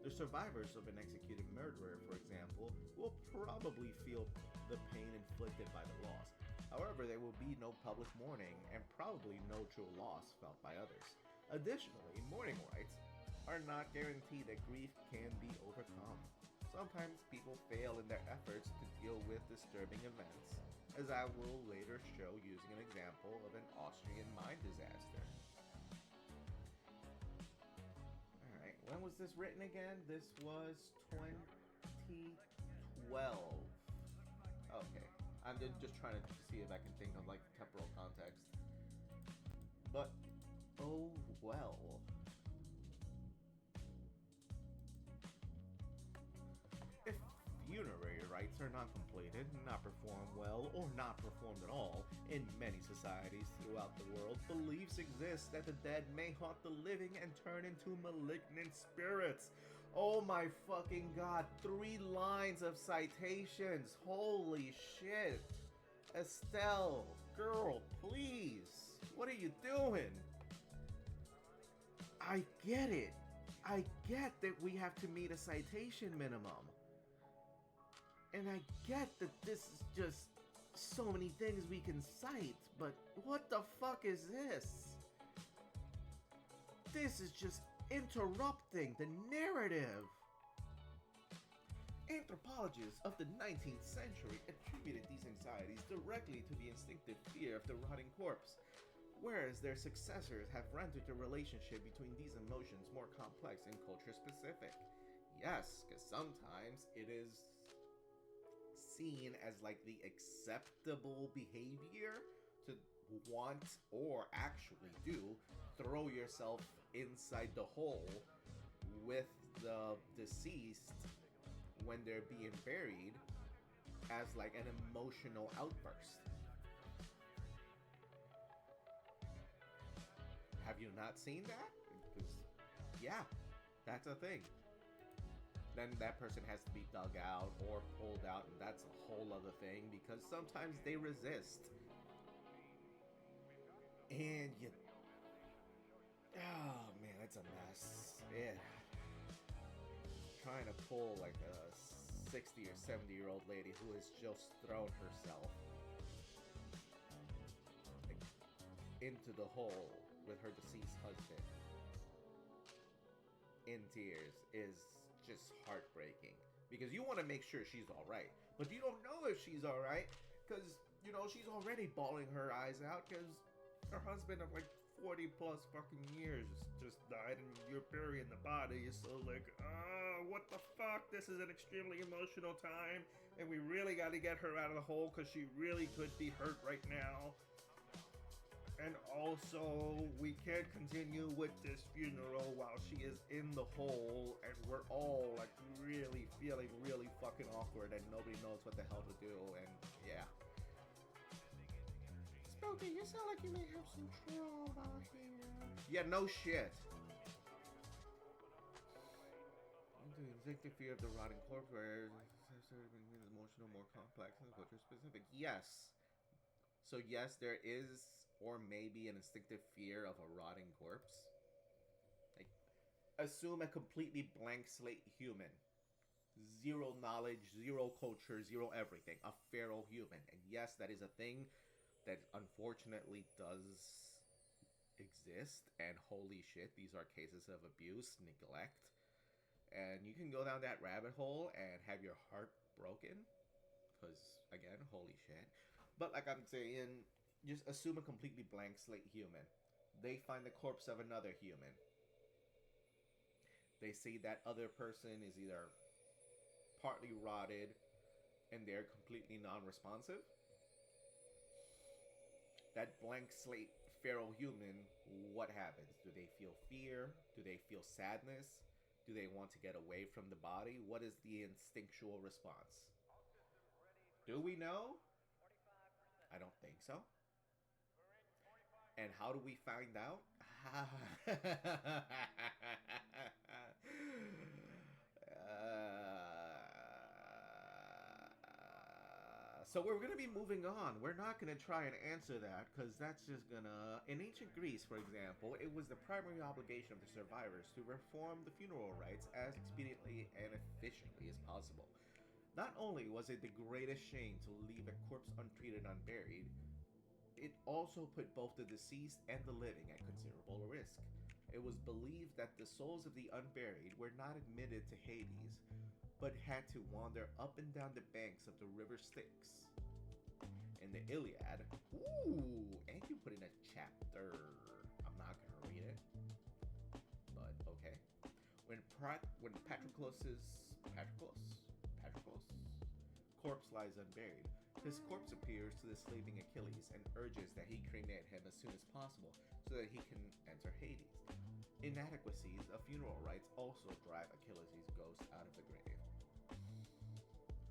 The survivors of an executed murderer, for example, will probably feel the pain inflicted by the loss. However, there will be no public mourning and probably no true loss felt by others. Additionally, mourning rites are not guaranteed that grief can be overcome. Sometimes people fail in their efforts to deal with disturbing events, as I will later show using an example of an Austrian mine disaster. Alright, when was this written again? This was 2012. Okay, I'm just trying to see if I can think of like temporal context. But, oh well. If funerary rites are not completed, not performed well, or not performed at all, in many societies throughout the world, beliefs exist that the dead may haunt the living and turn into malignant spirits. Oh my fucking god, 3 lines of citations. Holy shit. Estelle, girl, please. What are you doing? I get it. I get that we have to meet a citation minimum. And I get that this is just so many things we can cite, but what the fuck is this? This is just interrupting the narrative. Anthropologists of the 19th century attributed these anxieties directly to the instinctive fear of the rotting corpse, whereas their successors have rendered the relationship between these emotions more complex and culture-specific. Yes, because sometimes it is seen as like the acceptable behavior to want or actually do throw yourself inside the hole with the deceased when they're being buried as like an emotional outburst. Have you not seen that? Because, yeah, that's a thing. Then that person has to be dug out or pulled out, and that's a whole other thing because sometimes they resist. And you... Oh, man, it's a mess. Yeah. Trying to pull like a 60 or 70-year-old lady who has just thrown herself like, into the hole with her deceased husband in tears is just heartbreaking. Because you want to make sure she's alright, but you don't know if she's alright because, you know, she's already bawling her eyes out because her husband of like 40 plus fucking years just died and you're burying the body. So like, what the fuck? This is an extremely emotional time and we really got to get her out of the hole because she really could be hurt right now. And also, we can't continue with this funeral while she is in the hole and we're all like really feeling really fucking awkward and nobody knows what the hell to do, and yeah. Spooky, you sound like you may have some trauma here. Yeah, no shit. The instinctive fear of the rotting corpse where emotional, more complex and culture specific. Yes. So yes, there is or maybe an instinctive fear of a rotting corpse. Like, assume a completely blank slate human. Zero knowledge, zero culture, zero everything. A feral human. And yes, that is a thing that unfortunately does exist. And holy shit, these are cases of abuse, neglect. And you can go down that rabbit hole and have your heart broken. Because, again, holy shit. But like I'm saying, just assume a completely blank slate human. They find the corpse of another human. They see that other person is either partly rotted and they're completely non-responsive. That blank slate feral human, what happens? Do they feel fear? Do they feel sadness? Do they want to get away from the body? What is the instinctual response? Do we know? I don't think so. And how do we find out? So we're going to be moving on. We're not going to try and answer that because that's just going to... In ancient Greece, for example, it was the primary obligation of the survivors to perform the funeral rites as expediently and efficiently as possible. Not only was it the greatest shame to leave a corpse untreated and unburied, it also put both the deceased and the living at considerable risk. It was believed that the souls of the unburied were not admitted to Hades, but had to wander up and down the banks of the river Styx. In the Iliad, and you put in a chapter. I'm not gonna read it, but okay. When Patroclus' corpse lies unburied, his corpse appears to the slaving Achilles and urges that he cremate him as soon as possible so that he can enter Hades. Inadequacies of funeral rites also drive Achilles' ghost out of the grave.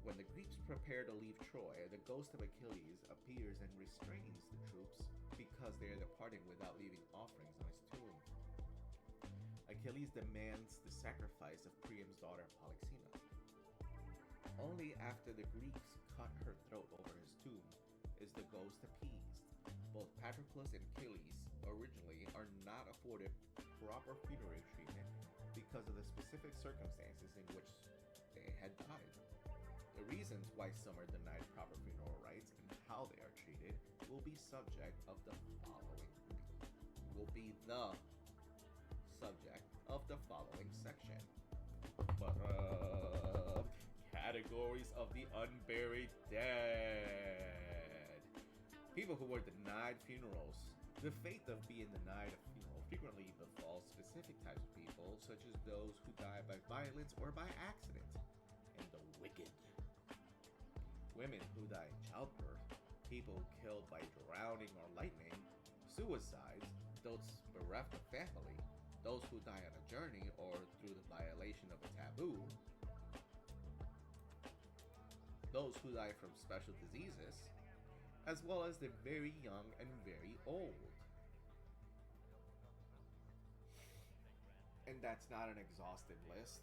When the Greeks prepare to leave Troy, the ghost of Achilles appears and restrains the troops because they are departing without leaving offerings on his tomb. Achilles demands the sacrifice of Priam's daughter Polyxena. Only after the Greeks cut her throat over his tomb is the ghost appeased. Both Patroclus and Achilles originally are not afforded proper funerary treatment because of the specific circumstances in which they had died. The reasons why some are denied proper funeral rites and how they are treated will be subject of the following section. Categories of the unburied dead. People who were denied funerals. The fate of being denied a funeral frequently befalls specific types of people, such as those who die by violence or by accident, and the wicked. Women who die in childbirth, people killed by drowning or lightning, suicides, those bereft of family, those who die on a journey or through the violation of a taboo, those who die from special diseases, as well as the very young and very old. And that's not an exhaustive list.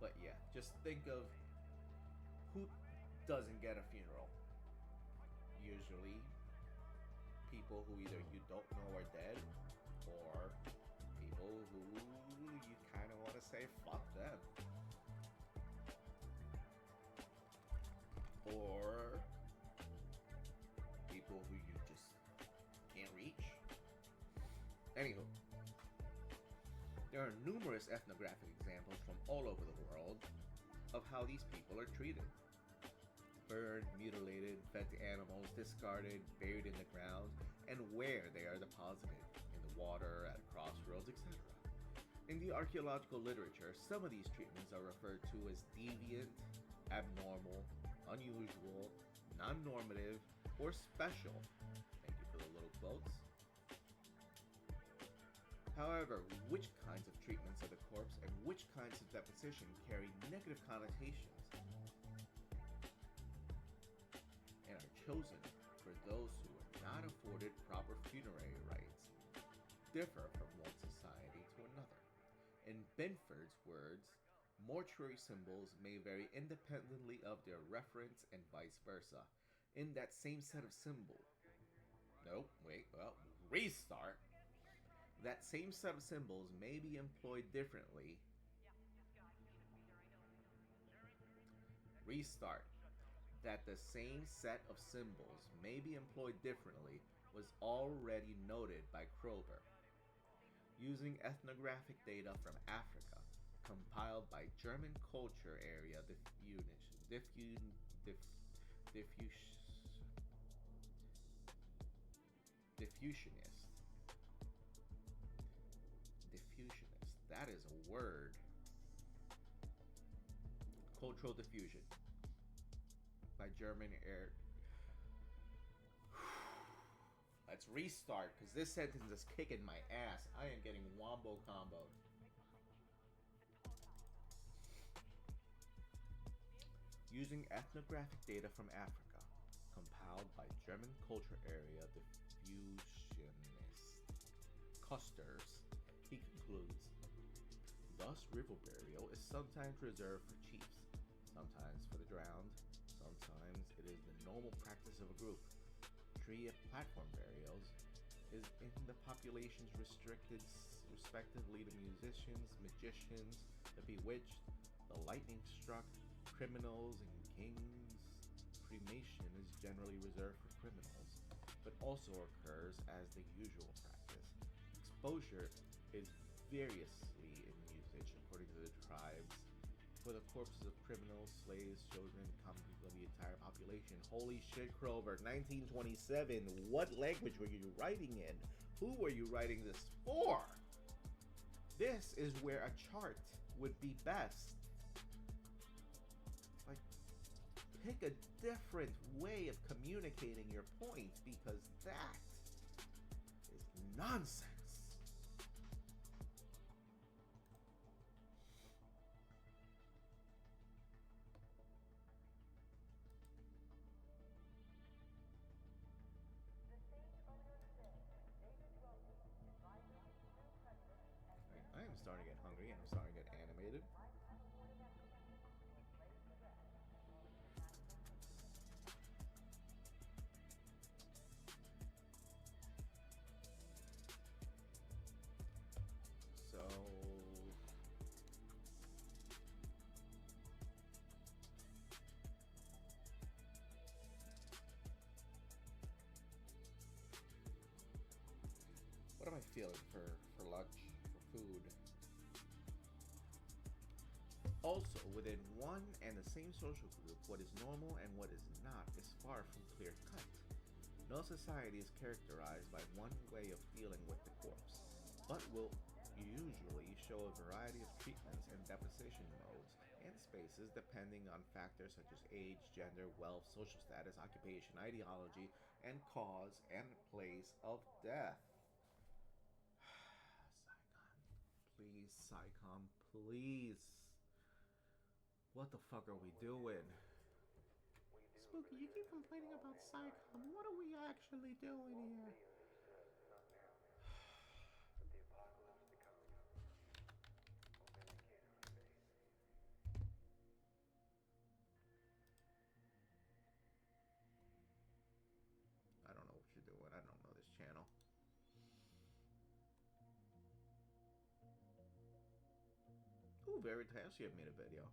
But yeah, just think of who doesn't get a funeral. Usually, people who either you don't know are dead, or people who you kind of want to say fuck them. Or people who you just can't reach. Anywho, there are numerous ethnographic examples from all over the world of how these people are treated. Burned, mutilated, fed to animals, discarded, buried in the ground, and where they are deposited, in the water, at crossroads, etc. In the archaeological literature, some of these treatments are referred to as deviant, abnormal, unusual, non-normative, or special. Thank you for the little quotes. However, which kinds of treatments of the corpse and which kinds of deposition carry negative connotations and are chosen for those who are not afforded proper funerary rites differ from one society to another. In Benford's words, mortuary symbols may vary independently of their reference and vice versa. In that same set of symbols, restart. That same set of symbols may be employed differently. Restart. That the same set of symbols may be employed differently was already noted by Kroeber. Using ethnographic data from Africa, compiled by German culture area diffusionist. That is a word. Cultural diffusion by German air. Let's restart because this sentence is kicking my ass. I am getting wombo comboed. Using ethnographic data from Africa, compiled by German culture area diffusionist Custers, he concludes, thus river burial is sometimes reserved for chiefs, sometimes for the drowned, sometimes it is the normal practice of a group. Tree and platform burials is in the populations restricted respectively to musicians, magicians, the bewitched, the lightning struck, criminals, and kings. Cremation is generally reserved for criminals, but also occurs as the usual practice. Exposure is variously in usage according to the tribes. For the corpses of criminals, slaves, children, commonly the entire population. Holy shit, Kroeber, 1927. What language were you writing in? Who were you writing this for? This is where a chart would be best. Like, pick a different way of communicating your point, because that is nonsense. I am starting to get hungry and I'm starting to get animated. I feeling for lunch, for food? Also, within one and the same social group, what is normal and what is not is far from clear-cut. No society is characterized by one way of dealing with the corpse, but will usually show a variety of treatments and deposition modes and spaces depending on factors such as age, gender, wealth, social status, occupation, ideology, and cause and place of death. Psychom, please. What the fuck are we doing? Spooky, you keep complaining about Psychom. What are we actually doing here? I don't know what you're doing. I don't know this channel. Ooh, Veritasium made a video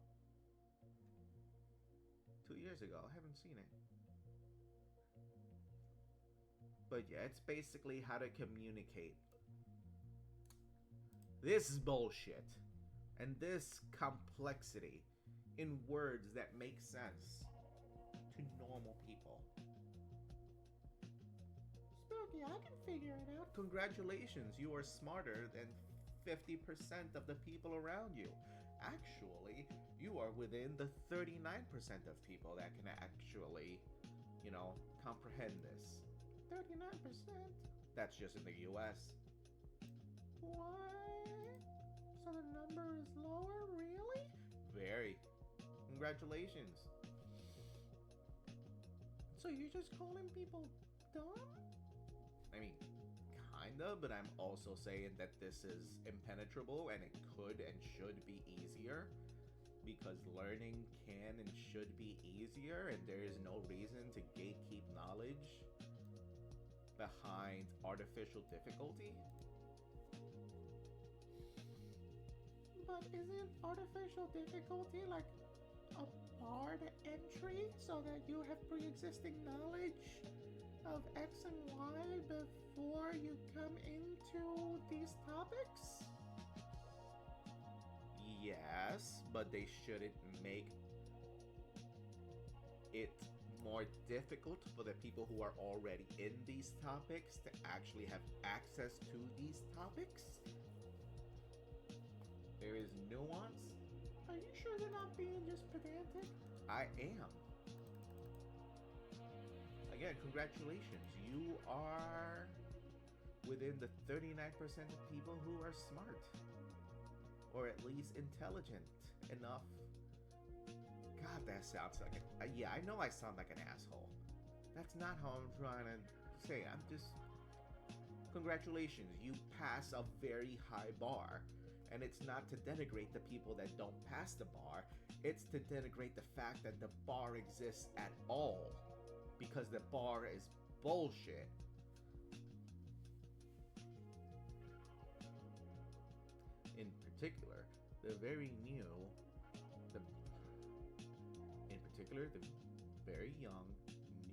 2 years ago. I haven't seen it. But yeah, it's basically how to communicate. This bullshit and this complexity in words that make sense to normal people. Spooky, I can figure it out. Congratulations, you are smarter than 50% of the people around you. Actually, you are within the 39% of people that can actually, comprehend this. 39%? That's just in the US. What? So the number is lower? Really? Very. Congratulations. So you're just calling people dumb? I mean, kinda, but I'm also saying that this is impenetrable and it could and should be easier, because learning can and should be easier, and there is no reason to gatekeep knowledge behind artificial difficulty. But isn't artificial difficulty like a barred entry so that you have pre-existing knowledge of X and Y before you come into these topics? Yes, but they shouldn't make it more difficult for the people who are already in these topics to actually have access to these topics. There is nuance. Are you sure they're not being just pedantic? I am. Again, congratulations. You are within the 39% of people who are smart. Or at least intelligent enough. God, that sounds like yeah, I know I sound like an asshole. That's not how I'm trying to say. I'm just... Congratulations, you pass a very high bar. And it's not to denigrate the people that don't pass the bar. It's to denigrate the fact that the bar exists at all. Because the bar is bullshit. In particular, the very young,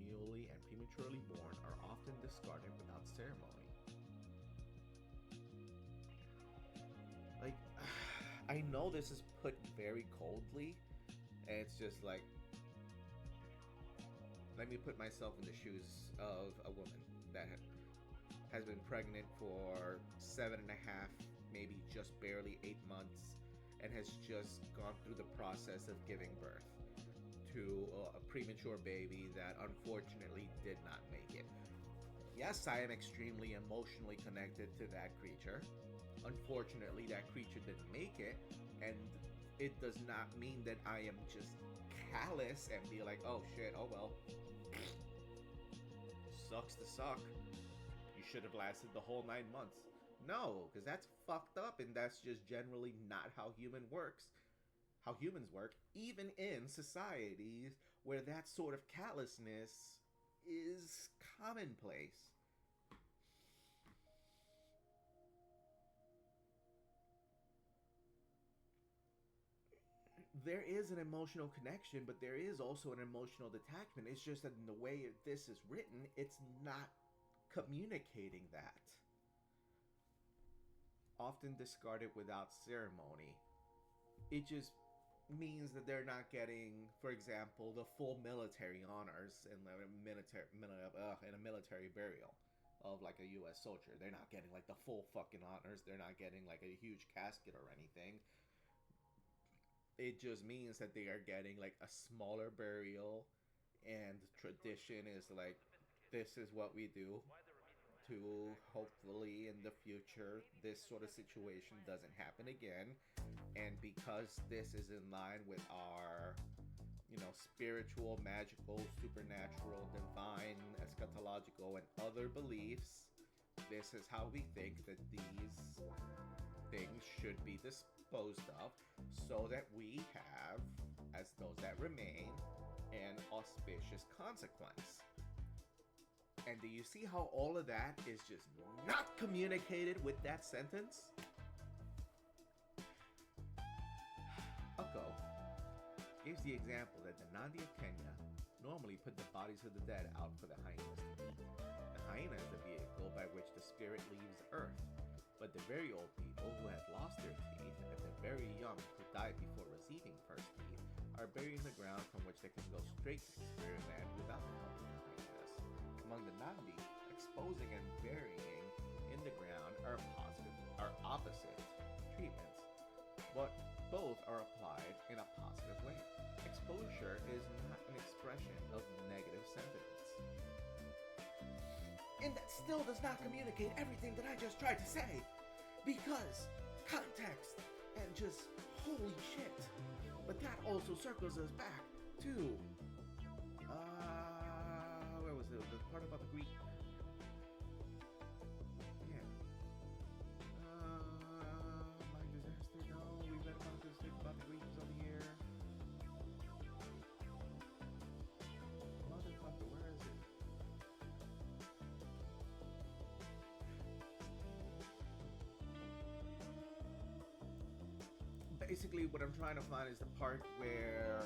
newly and prematurely born are often discarded without ceremony. Like, I know this is put very coldly, and it's just like, let me put myself in the shoes of a woman that has been pregnant for 7.5, maybe just barely 8 months, and has just gone through the process of giving birth to a premature baby that unfortunately did not make it. Yes, I am extremely emotionally connected to that creature. Unfortunately, that creature didn't make it, and it does not mean that I am just callous and be like, oh shit, oh well. Sucks to suck. You should have lasted the whole 9 months. No, because that's fucked up, and that's just generally not how humans work, even in societies where that sort of callousness is commonplace. There is an emotional connection, but there is also an emotional detachment. It's just that in the way this is written, it's not communicating that. often discarded without ceremony. It just means that they're not getting, for example, the full military honors in a military burial of like a U.S. soldier. They're not getting like the full fucking honors. They're not getting like a huge casket or anything. It just means that they are getting like a smaller burial, and tradition is like, this is what we do to hopefully in the future this sort of situation doesn't happen again. And because this is in line with our, spiritual, magical, supernatural, divine, eschatological, and other beliefs, this is how we think that these things should be disposed of, so that we have, as those that remain, an auspicious consequence. And do you see how all of that is just not communicated with that sentence? Ukko gives the example that the Nandi of Kenya normally put the bodies of the dead out for the hyenas to eat. The hyena is the vehicle by which the spirit leaves Earth. But the very old people who have lost their teeth and the very young who died before receiving first teeth are buried in the ground from which they can go straight to the spirit land without the help of the hyenas. Among the Nandi, exposing and burying in the ground are opposite treatments, but both are applied in a positive way. Exposure is not an expression of negative sentiments. And that still does not communicate everything that I just tried to say, because context and just holy shit. But that also circles us back to where was it? The part about the Greek. Yeah. My disaster. No, we read about this thing about the Greeks over here. Motherfucker, where is it? Basically, what I'm trying to find is the part where,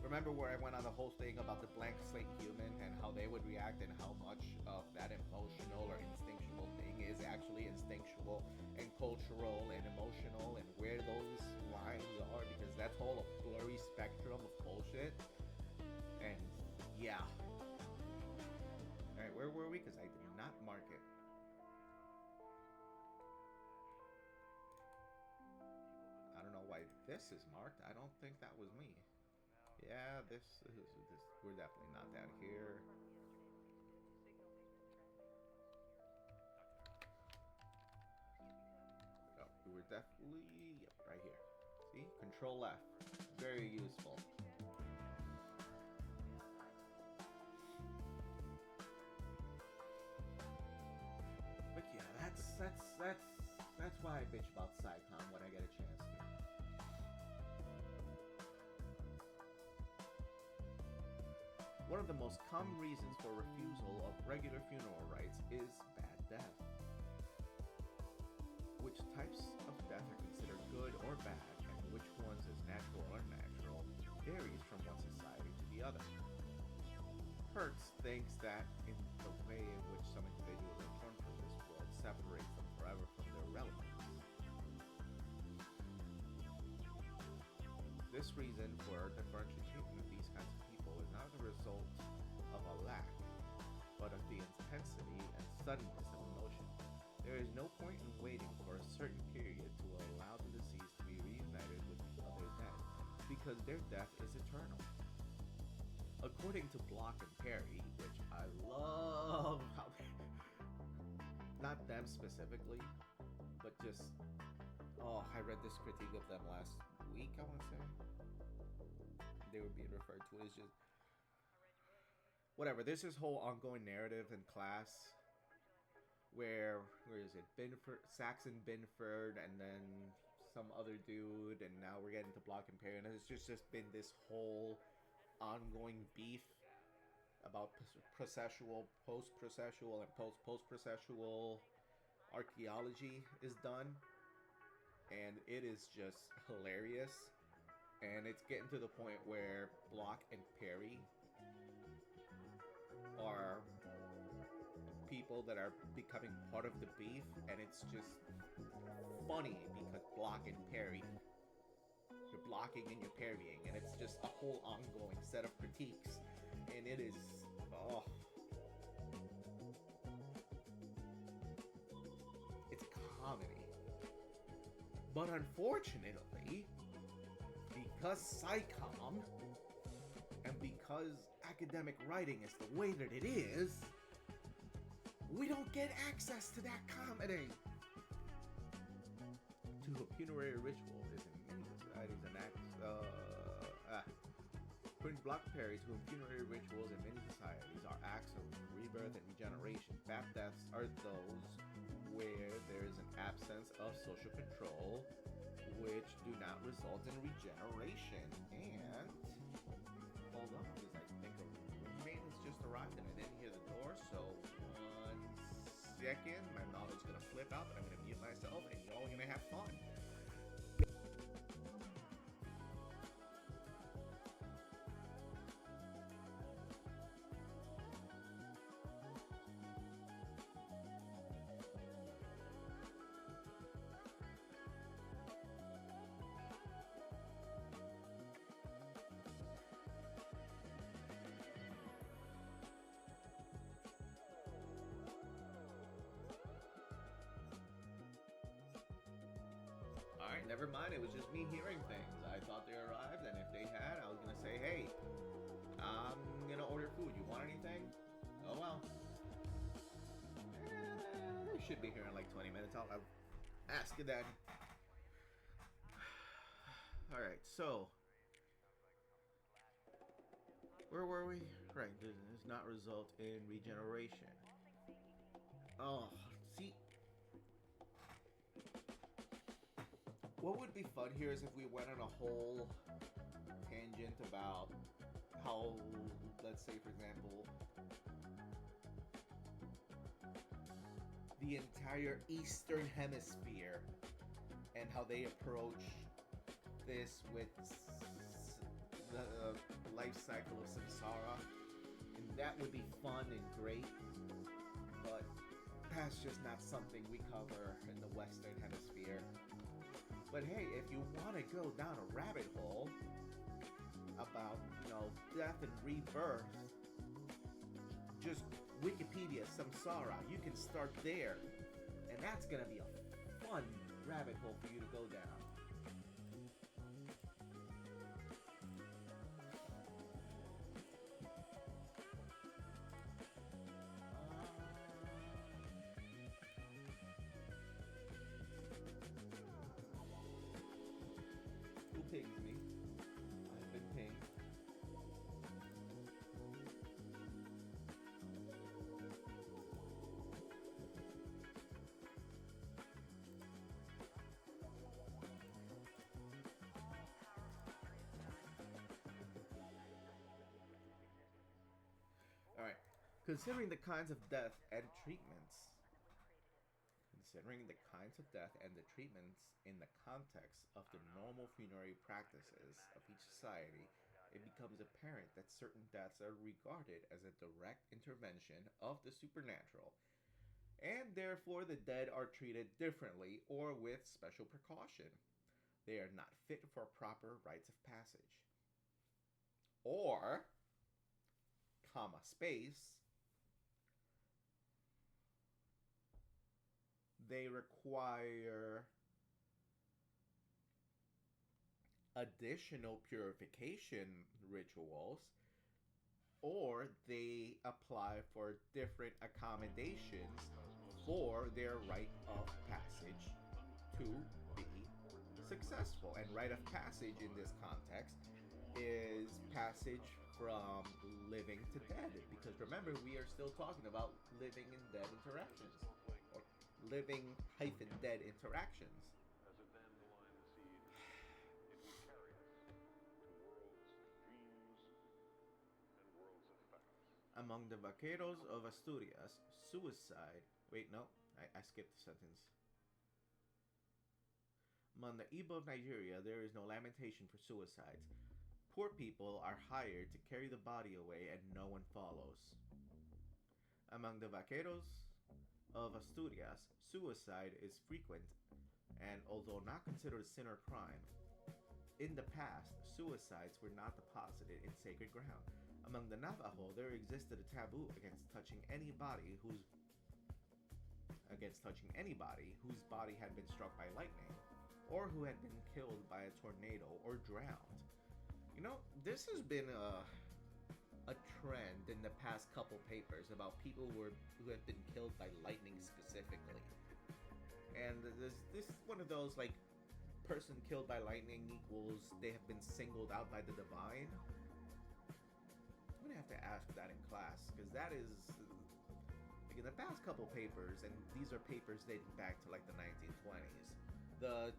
remember where I went on the whole thing about the blank slate human and how they would react, and how much of that emotional or instinctual thing is actually instinctual and cultural and emotional, and where those lines are, because that's all a blurry spectrum of bullshit. And yeah. Alright, where were we? Because I did not mark it. I don't know why this is marked. I don't think that was me. Yeah, this. We're definitely not down here. Oh, we were definitely right here. See? Control F. Very useful. But yeah, that's why I bitch about SciComm when I get a chance to. One of the most common reasons for refusal of regular funeral rites is bad death. Which types of death are considered good or bad, and which ones is natural or unnatural, varies from one society to the other. Hertz thinks that in the way in which some individuals are torn from this world separates them forever from their relatives. This reason for differential treatment of these kinds of people is not the result of a lack, but of the intensity and suddenness of emotion. There is no point in waiting for a certain period to allow the deceased to be reunited with the other dead, because their death is eternal. According to Block and Perry, which I love how not them specifically, but just, I read this critique of them last week, I want to say. They were being referred to as just whatever. There's this whole ongoing narrative in class where is it? Saxon Binford, and then some other dude, and now we're getting to Block and Perry, and it's just been this whole ongoing beef about processual, post-processual, and post-processual archaeology is done, and it is just hilarious. And it's getting to the point where Block and Perry are people that are becoming part of the beef, and it's just funny because block and parry. You're blocking and you're parrying, and it's just a whole ongoing set of critiques, and it is, oh, it's comedy. But unfortunately, because SciComm and because academic writing is the way that it is, we don't get access to that comedy. To a funerary ritual is in many societies an act. Putting block parries to funerary rituals in many societies are acts of rebirth and regeneration. Bat deaths are those where there is an absence of social control, which do not result in regeneration. And hold on, because I think a roommate has just arrived and I didn't hear the door. So 1 second, my mouth is gonna flip out, but I'm gonna mute myself, and y'all are gonna have fun. Alright, never mind, it was just me hearing things. I thought they arrived, and if they had, I was gonna say, hey, I'm gonna order food. You want anything? Oh well. They should be here in like 20 minutes. I'll ask you then. Alright, so where were we? Right, does not result in regeneration. Oh, see, what would be fun here is if we went on a whole tangent about how, let's say for example, the entire Eastern Hemisphere and how they approach this with the life cycle of samsara, and that would be fun and great, but that's just not something we cover in the Western Hemisphere. But hey, if you want to go down a rabbit hole about, death and rebirth, just Wikipedia samsara, you can start there, and that's gonna be a fun rabbit hole for you to go down. Who pings me? I've been pinged. Alright. Considering the kinds of death and treatments. Considering the kinds of death and the treatments in the context of the normal funerary practices of each society, it becomes apparent that certain deaths are regarded as a direct intervention of the supernatural, and therefore the dead are treated differently or with special precaution. They are not fit for proper rites of passage. Or, space, they require additional purification rituals, or they apply for different accommodations for their rite of passage to be successful. And rite of passage in this context is passage from living to dead, because remember, we are still talking about living and dead interactions, or living-dead interactions. As a dandelion seed, it will carry us to worlds of dreams and worlds of facts. Among the vaqueros of Asturias, suicide... Wait, no, I skipped the sentence. Among the Igbo of Nigeria, there is no lamentation for suicides. Poor people are hired to carry the body away and no one follows. Among the vaqueros of Asturias, suicide is frequent and although not considered a sin or crime, in the past, suicides were not deposited in sacred ground. Among the Navajo, there existed a taboo against touching anybody whose body had been struck by lightning, or who had been killed by a tornado or drowned. You know, this has been a trend in the past couple papers about people who have been killed by lightning specifically. And this one of those, like, person killed by lightning equals they have been singled out by the divine. I'm gonna have to ask that in class, because that is, like, in the past couple papers, and these are papers dating back to like the 1920s, the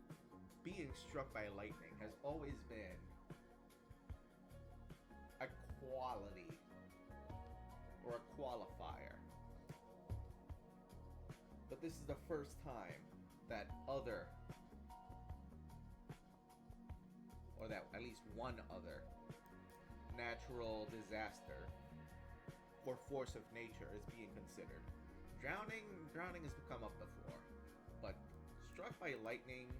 being struck by lightning has always been a quality or a qualifier. But this is the first time that at least one other natural disaster or force of nature is being considered. Drowning has come up before, but struck by lightning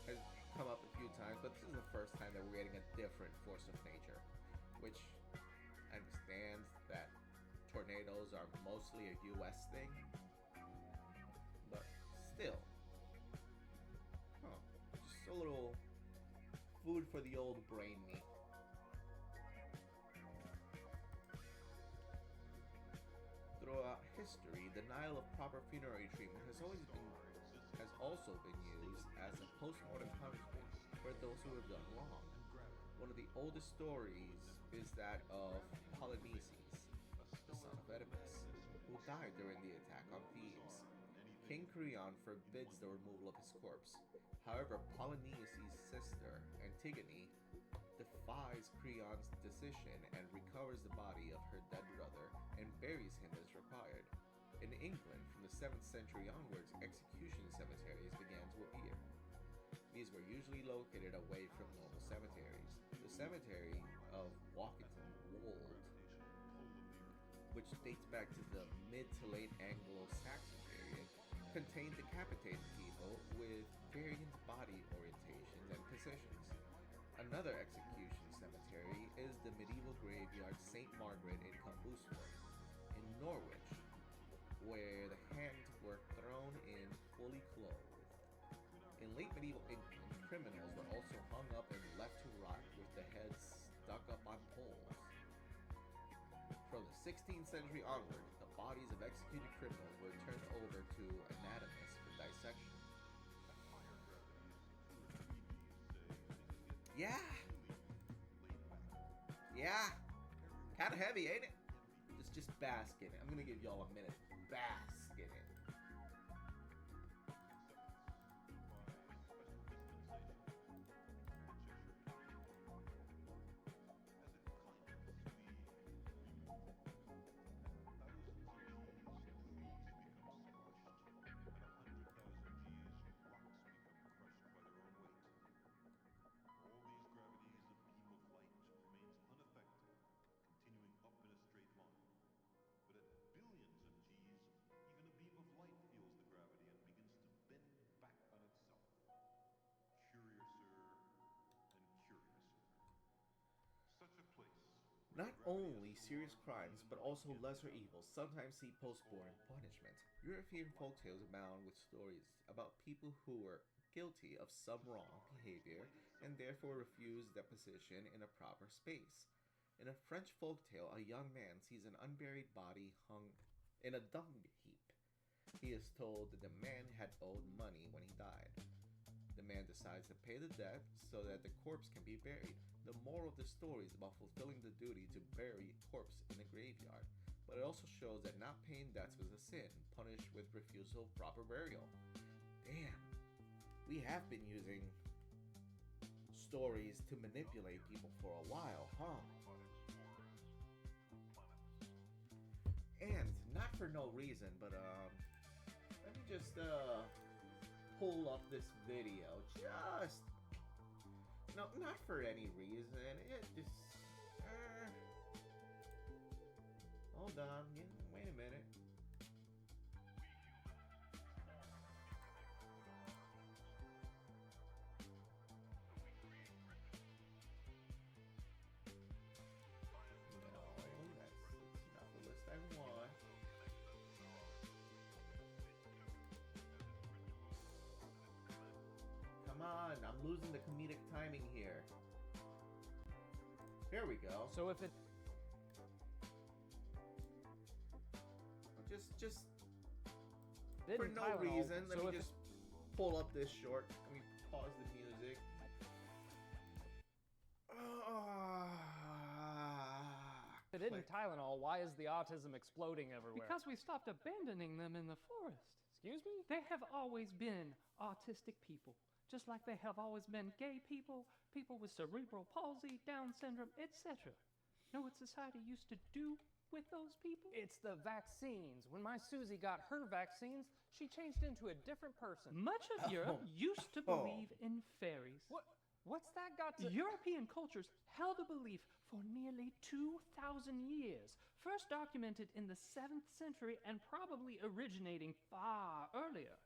has come up a few times, but this is the first time that we're getting a different force of nature, which understands that tornadoes are mostly a US thing, but still, just a little food for the old brain meat. Throughout history, denial of proper funerary treatment has also been used as a post-mortem punishment for those who have done wrong. One of the oldest stories is that of Polynices, the son of Oedipus, who died during the attack on Thebes. King Creon forbids the removal of his corpse. However, Polynices' sister, Antigone, defies Creon's decision and recovers the body of her dead brother and buries him as required. In England, from the 7th century onwards, execution cemeteries began to appear. These were usually located away from normal cemeteries. The cemetery of Wokinton Wold, which dates back to the mid to late Anglo-Saxon period, contained decapitated people with varying body orientations and positions. Another execution cemetery is the medieval graveyard St. Margaret in Cambusthorpe, in Norwich, where the hands were thrown in fully clothed. In late medieval England, criminals were also hung up and left to rot with the heads stuck up on poles. From the 16th century onward, the bodies of executed criminals were turned over to anatomists for dissection. Yeah. Kinda heavy, ain't it? Just bask in it. I'm gonna give y'all a minute. Bask in it. Not only serious crimes, but also lesser evils sometimes see post-mortem punishment. European folktales abound with stories about people who were guilty of some wrong behavior and therefore refused deposition in a proper space. In a French folktale, a young man sees an unburied body hung in a dung heap. He is told that the man had owed money when he died. The man decides to pay the debt so that the corpse can be buried. The moral of the story is about fulfilling the duty to bury a corpse in a graveyard, but it also shows that not paying debts was a sin, punished with refusal of proper burial. Damn, we have been using stories to manipulate people for a while, huh? And not for no reason, but let me just pull up this video. No, not for any reason. It just hold on. Wait a minute. on. I'm losing the comedic timing here. There we go. So if it... Just for no reason, let me just pull up this short. Let me pause the music. If it isn't Tylenol, why is the autism exploding everywhere? Because we stopped abandoning them in the forest. Excuse me? They have always been autistic people, just like they have always been gay people, people with cerebral palsy, Down syndrome, etc. Know what society used to do with those people? It's the vaccines. When my Susie got her vaccines, she changed into a different person. Much of Europe used to believe in fairies. What's that got to... European cultures held a belief for nearly 2,000 years, first documented in the 7th century and probably originating far earlier,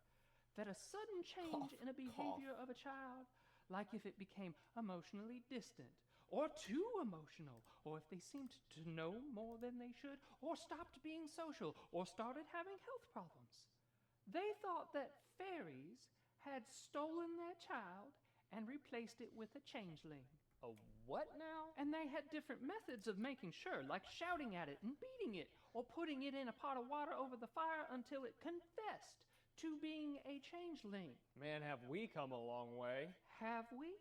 that a sudden change in a behavior of a child, like if it became emotionally distant, or too emotional, or if they seemed to know more than they should, or stopped being social, or started having health problems. They thought that fairies had stolen their child and replaced it with a changeling. A what now? And they had different methods of making sure, like shouting at it and beating it, or putting it in a pot of water over the fire until it confessed to being a changeling. Man, have we come a long way. Have we?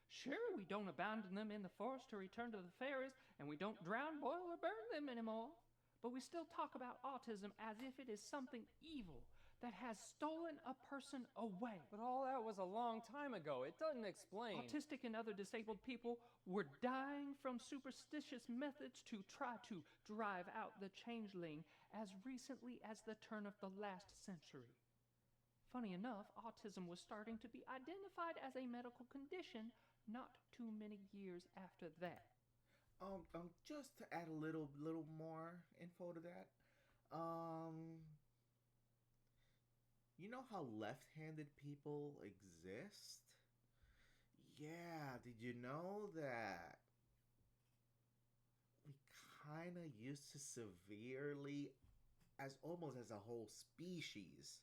Sure, we don't abandon them in the forest to return to the fairies, and we don't drown, boil, or burn them anymore. But we still talk about autism as if it is something evil that has stolen a person away. But all that was a long time ago. It doesn't explain. Autistic and other disabled people were dying from superstitious methods to try to drive out the changeling as recently as the turn of the last century. Funny enough, autism was starting to be identified as a medical condition not too many years after that. Just to add a little more info to that, you know how left-handed people exist? Yeah, did you know that we kind of used to severely, almost as a whole species,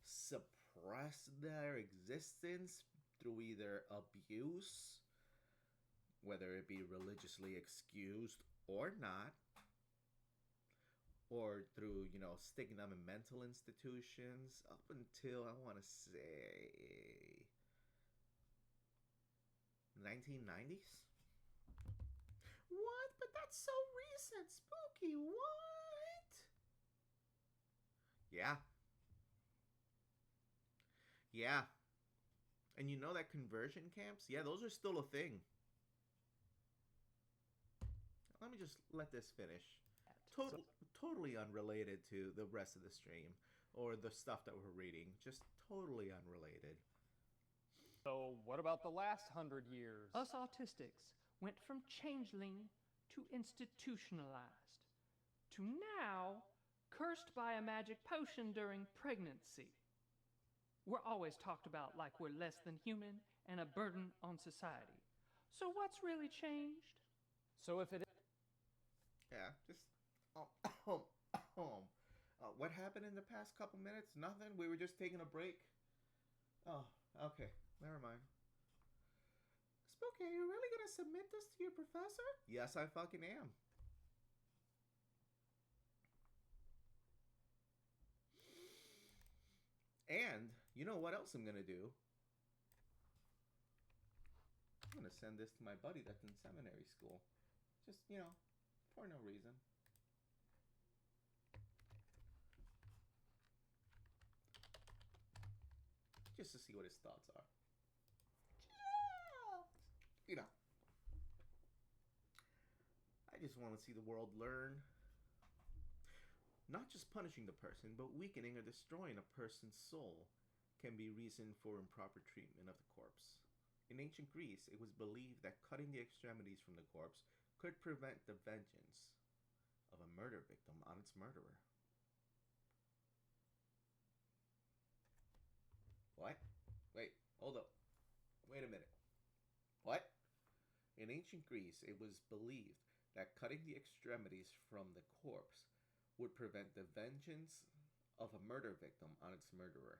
suppress their existence through either abuse, whether it be religiously excused or not, or through, sticking them in mental institutions up until, I want to say, 1990s? What? But that's so recent. Spooky. What? Yeah. Yeah. And you know that conversion camps? Yeah, those are still a thing. Let me just let this finish. Totally unrelated to the rest of the stream or the stuff that we're reading. Just totally unrelated. So what about the last 100 years? Us autistics went from changeling to institutionalized to now cursed by a magic potion during pregnancy. We're always talked about like we're less than human and a burden on society. So what's really changed? So if it... Yeah, just... what happened in the past couple minutes? Nothing? We were just taking a break? Oh, okay. Never mind. Spooky, are you really gonna submit this to your professor? Yes, I fucking am. And, you know what else I'm gonna do? I'm gonna send this to my buddy that's in seminary school. Just, for no reason. Just to see what his thoughts are. I just want to see the world learn. Not just punishing the person, but weakening or destroying a person's soul can be reason for improper treatment of the corpse. In ancient Greece, it was believed that cutting the extremities from the corpse could prevent the vengeance of a murder victim on its murderer. What? Wait, hold up. Wait a minute. What? In ancient Greece, it was believed that cutting the extremities from the corpse would prevent the vengeance of a murder victim on its murderer.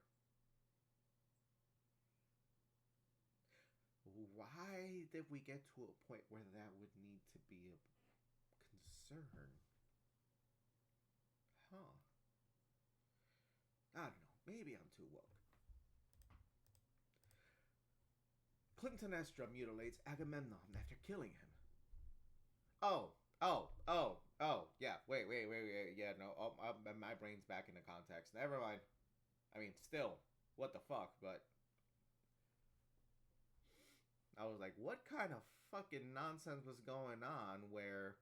why did we get to a point where that would need to be a concern? Huh. I don't know. Maybe I'm too woke. Clytemnestra mutilates Agamemnon after killing him. Oh. Yeah, wait. Yeah, no, my brain's back into context. Never mind. I mean, still, what the fuck, but... I was like, what kind of fucking nonsense was going on where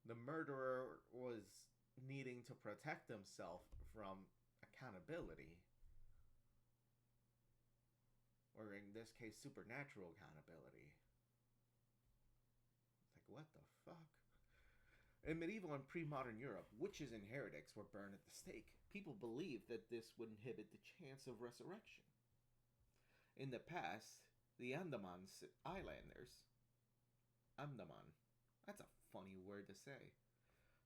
the murderer was needing to protect himself from accountability? Or in this case, supernatural accountability. It's like, what the fuck? In medieval and pre-modern Europe, witches and heretics were burned at the stake. People believed that this would inhibit the chance of resurrection. In the past, the Andaman Islanders, Andaman, that's a funny word to say,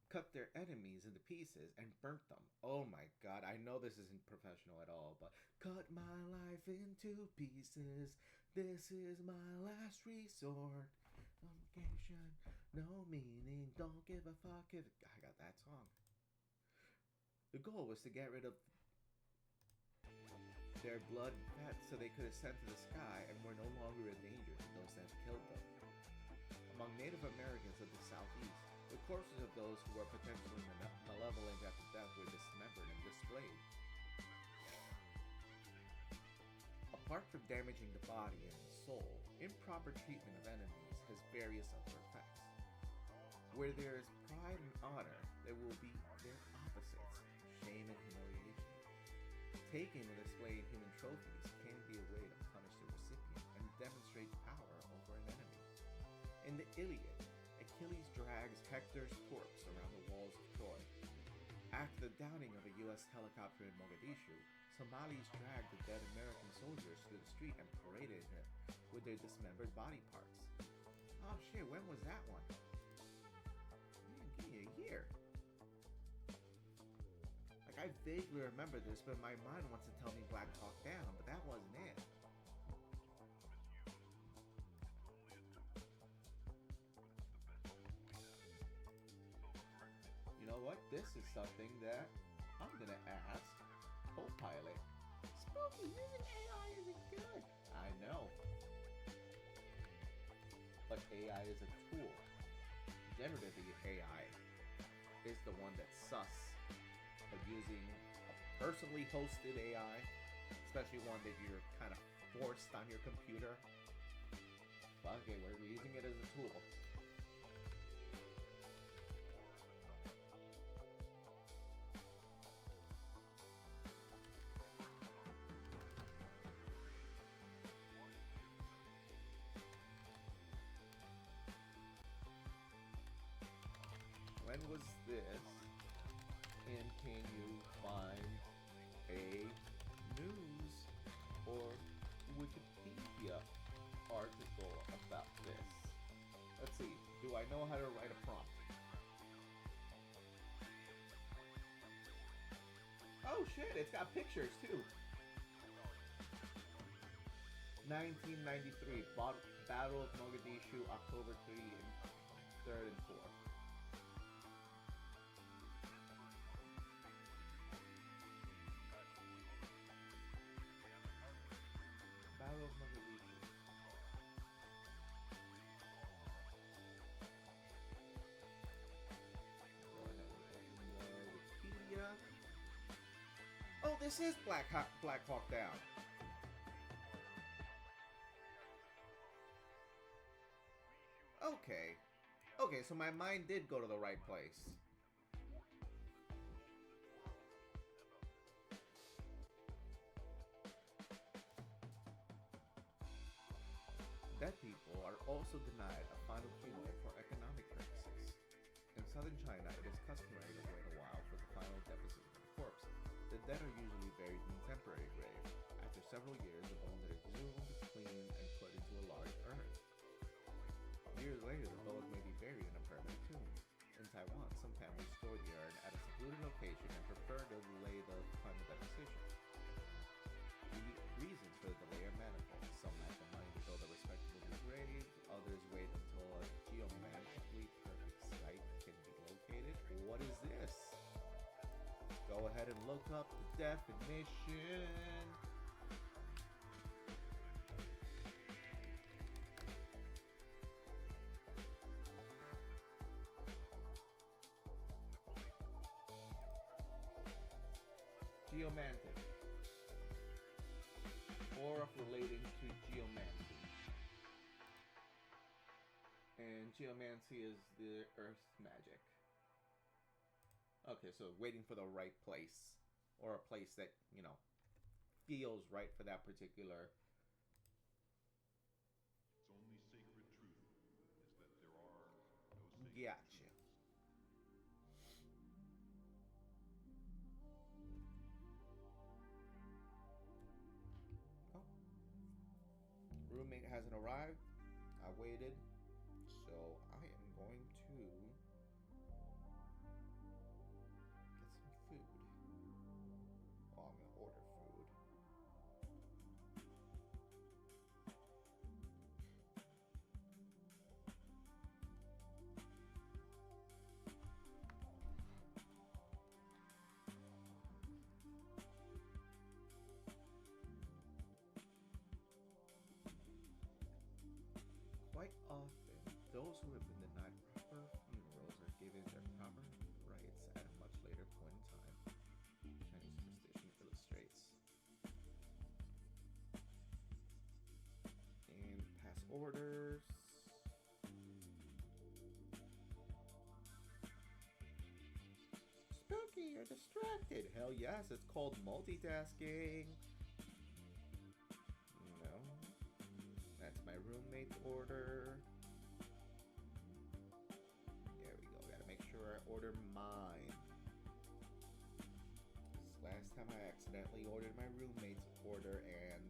cut their enemies into pieces and burnt them. Oh my god, I know this isn't professional at all, but cut my life into pieces. This is my last resort. No location, no meaning, don't give a fuck if... I got that song. The goal was to get rid of their blood fat so they could ascend to the sky and were no longer a danger to those that killed them. Among Native Americans of the Southeast, the corpses of those who were potentially malevolent after death were dismembered and displayed. Apart from damaging the body and the soul, improper treatment of enemies has various other effects. Where there is pride and honor, there will be their opposites, shame and humiliation. Taking and displaying human trophies can be a way to punish the recipient and demonstrate power over an enemy. In the Iliad, Achilles drags Hector's corpse around the walls of Troy. After the downing of a U.S. helicopter in Mogadishu, Somalis dragged the dead American soldiers to the street and paraded him with their dismembered body parts. Oh shit, when was that one? Man, give me a year. Like, I vaguely remember this, but my mind wants to tell me Black Hawk Down, but that wasn't it. You know what? This is something that I'm gonna ask Copilot. Spooky, using AI isn't good. I know. But AI is a tool. Generative AI is the one that's sus. But using a personally hosted AI, especially one that you're kind of forced on your computer, fuck it, we're using it as a tool. When was this? And can you find a news or Wikipedia article about this? Let's see. Do I know how to write a prompt? Oh shit, it's got pictures too. 1993, Battle of Mogadishu, October 3rd and 4th. Battle of Mogadishu. Go ahead and open Wikipedia. Oh, this is Black Hawk Down. Okay. Okay, so my mind did go to the right place. Dead people are also denied a final funeral for economic purposes. In southern China, it is customary to wait a while for the final deposition of the corpse. The dead are usually buried in a temporary grave. After several years, the bones are exhumed, cleaned, and put into a large urn. Years later, the bones may be buried in a permanent tomb. In Taiwan, some families store the urn at a secluded location and prefer to delay the final deposition. The reasons for the delay are manifold. Some lack the money to build a respectable go ahead and look up the definition. Geomantic, or relating to geomancy. And geomancy is the earth's magic. Okay, so waiting for the right place, or a place that, you know, feels right for that particular. Its only sacred truth is that there are no sacred Gotcha. Oh. Roommate hasn't arrived. I waited, so I am going to get some food. Oh, I'm gonna order food. Quite often, those who have been denied proper funerals are given their proper rights at a much later point in time. Chinese superstition illustrates. And pass orders. Spooky, you're distracted. Hell yes, it's called multitasking. No. That's my roommate's order. There we go. Gotta make sure I order mine. Last time I accidentally ordered my roommate's order, and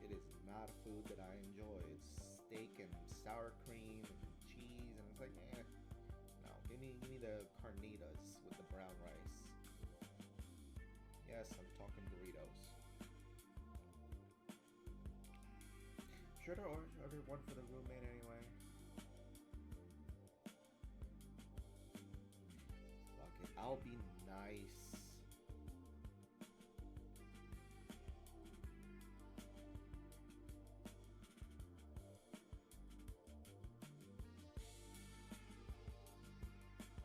it is not a food that I enjoy. It's steak and sour cream and cheese, and it's like, no. Give me the carnitas with the brown rice. Yes, I'm talking burritos. Should I order one for the roommate anyway? Fuck it, I'll be nice.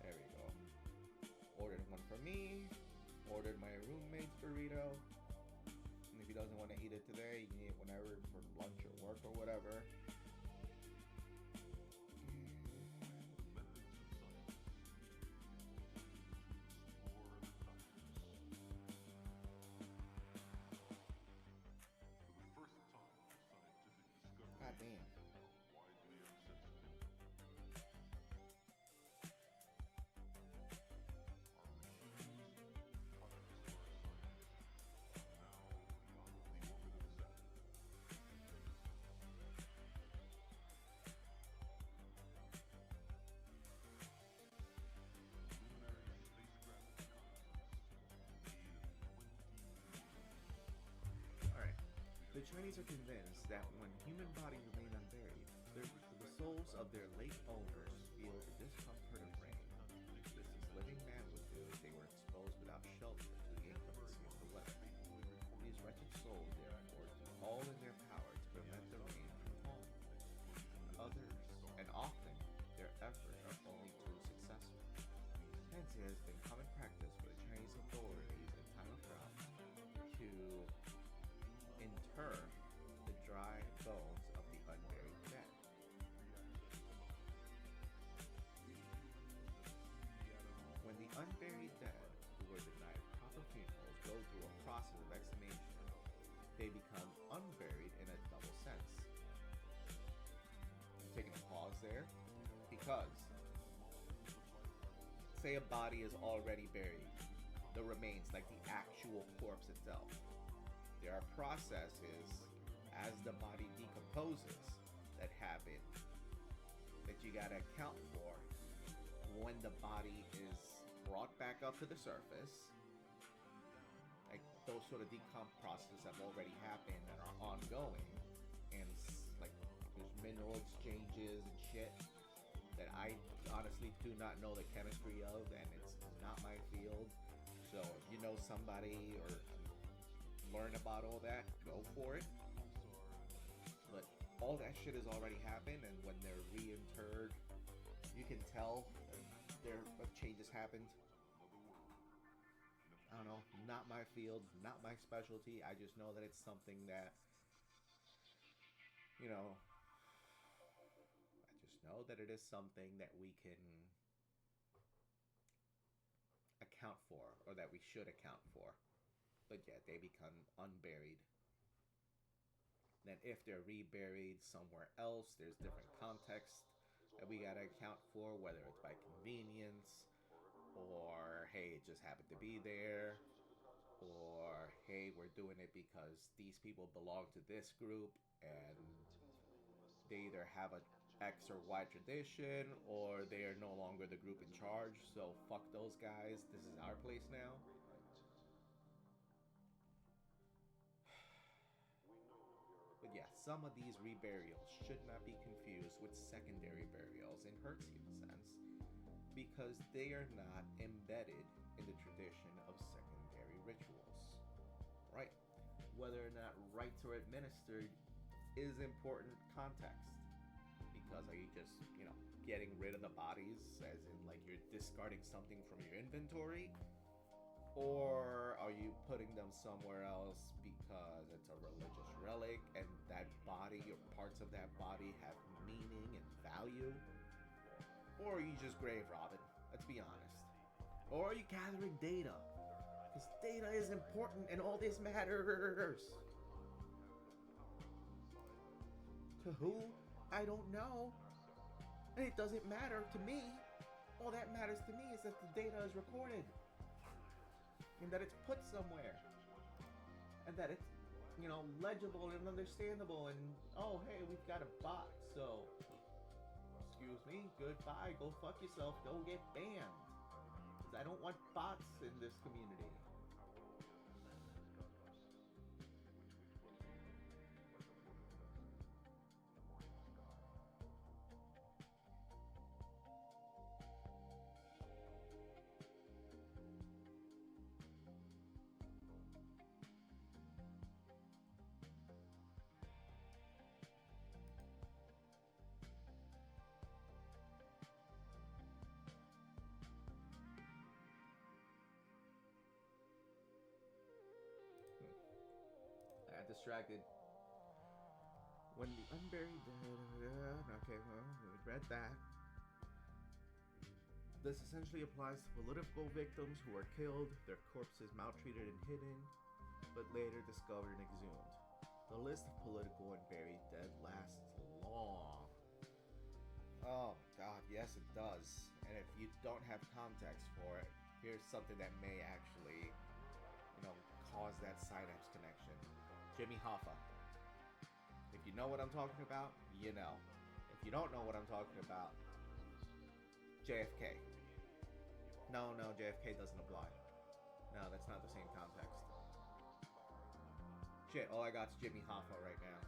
There we go. Ordered one for me. Ordered my roommate's burrito. And if he doesn't want to eat it today, he can eat it whenever for lunch or work or whatever. God damn. The Chinese are convinced that when human bodies remain unburied, the souls of their late owners feel the discomfort of rain. This is living man would do if they were exposed without shelter to the inclemency of the weather. These wretched souls, therefore, do all in their power to prevent the rain from falling. And often, their efforts are only too successful. Hence, it has been common practice for the Chinese authorities in time of drought to inter the dry bones of the unburied dead. When the unburied dead, who were denied proper funerals, go through a process of exhumation, they become unburied in a double sense. I'm taking a pause there, because say a body is already buried, the remains, like the actual corpse itself. There are processes as the body decomposes that happen that you gotta account for when the body is brought back up to the surface. Like those sort of decomp processes have already happened and are ongoing, and like there's mineral exchanges and shit that I honestly do not know the chemistry of, and it's not my field. So if you know somebody or learn about all that, go for it. But all that shit has already happened, and when they're reinterred, you can tell what changes happened. I don't know, not my field, not my specialty. I just know that it's something that, I just know that it is something that we can account for, or that we should account for. But yeah, they become unburied. Then if they're reburied somewhere else, there's different context that we gotta account for, whether it's by convenience, or hey, it just happened to be there, or hey, we're doing it because these people belong to this group and they either have a X or Y tradition, or they are no longer the group in charge, so fuck those guys, this is our place now. But yeah, some of these reburials should not be confused with secondary burials in Hertzian sense, because they are not embedded in the tradition of secondary rituals, right? Whether or not rites are administered is important context, because are you just, getting rid of the bodies, as in like you're discarding something from your inventory, or are you putting them somewhere else because it's a religious relic and that body or parts of that body have meaning and value? Or are you just grave robbing? Let's be honest. Or are you gathering data? Because data is important and all this matters. To who? I don't know. And it doesn't matter to me. All that matters to me is that the data is recorded. And that it's put somewhere. And that it's, legible and understandable. And, oh, hey, we've got a bot, so... Excuse me, goodbye, go fuck yourself, don't get banned. Because I don't want bots in this community. Distracted. When the unburied okay, well, we read that. This essentially applies to political victims who are killed, their corpses maltreated and hidden, but later discovered and exhumed. The list of political and buried dead lasts long. Oh god, yes it does. And if you don't have context for it, here's something that may actually, cause that synapse connection. Jimmy Hoffa. If you know what I'm talking about, you know. If you don't know what I'm talking about, JFK. No, JFK doesn't apply. No, that's not the same context. Shit, all I got's Jimmy Hoffa right now.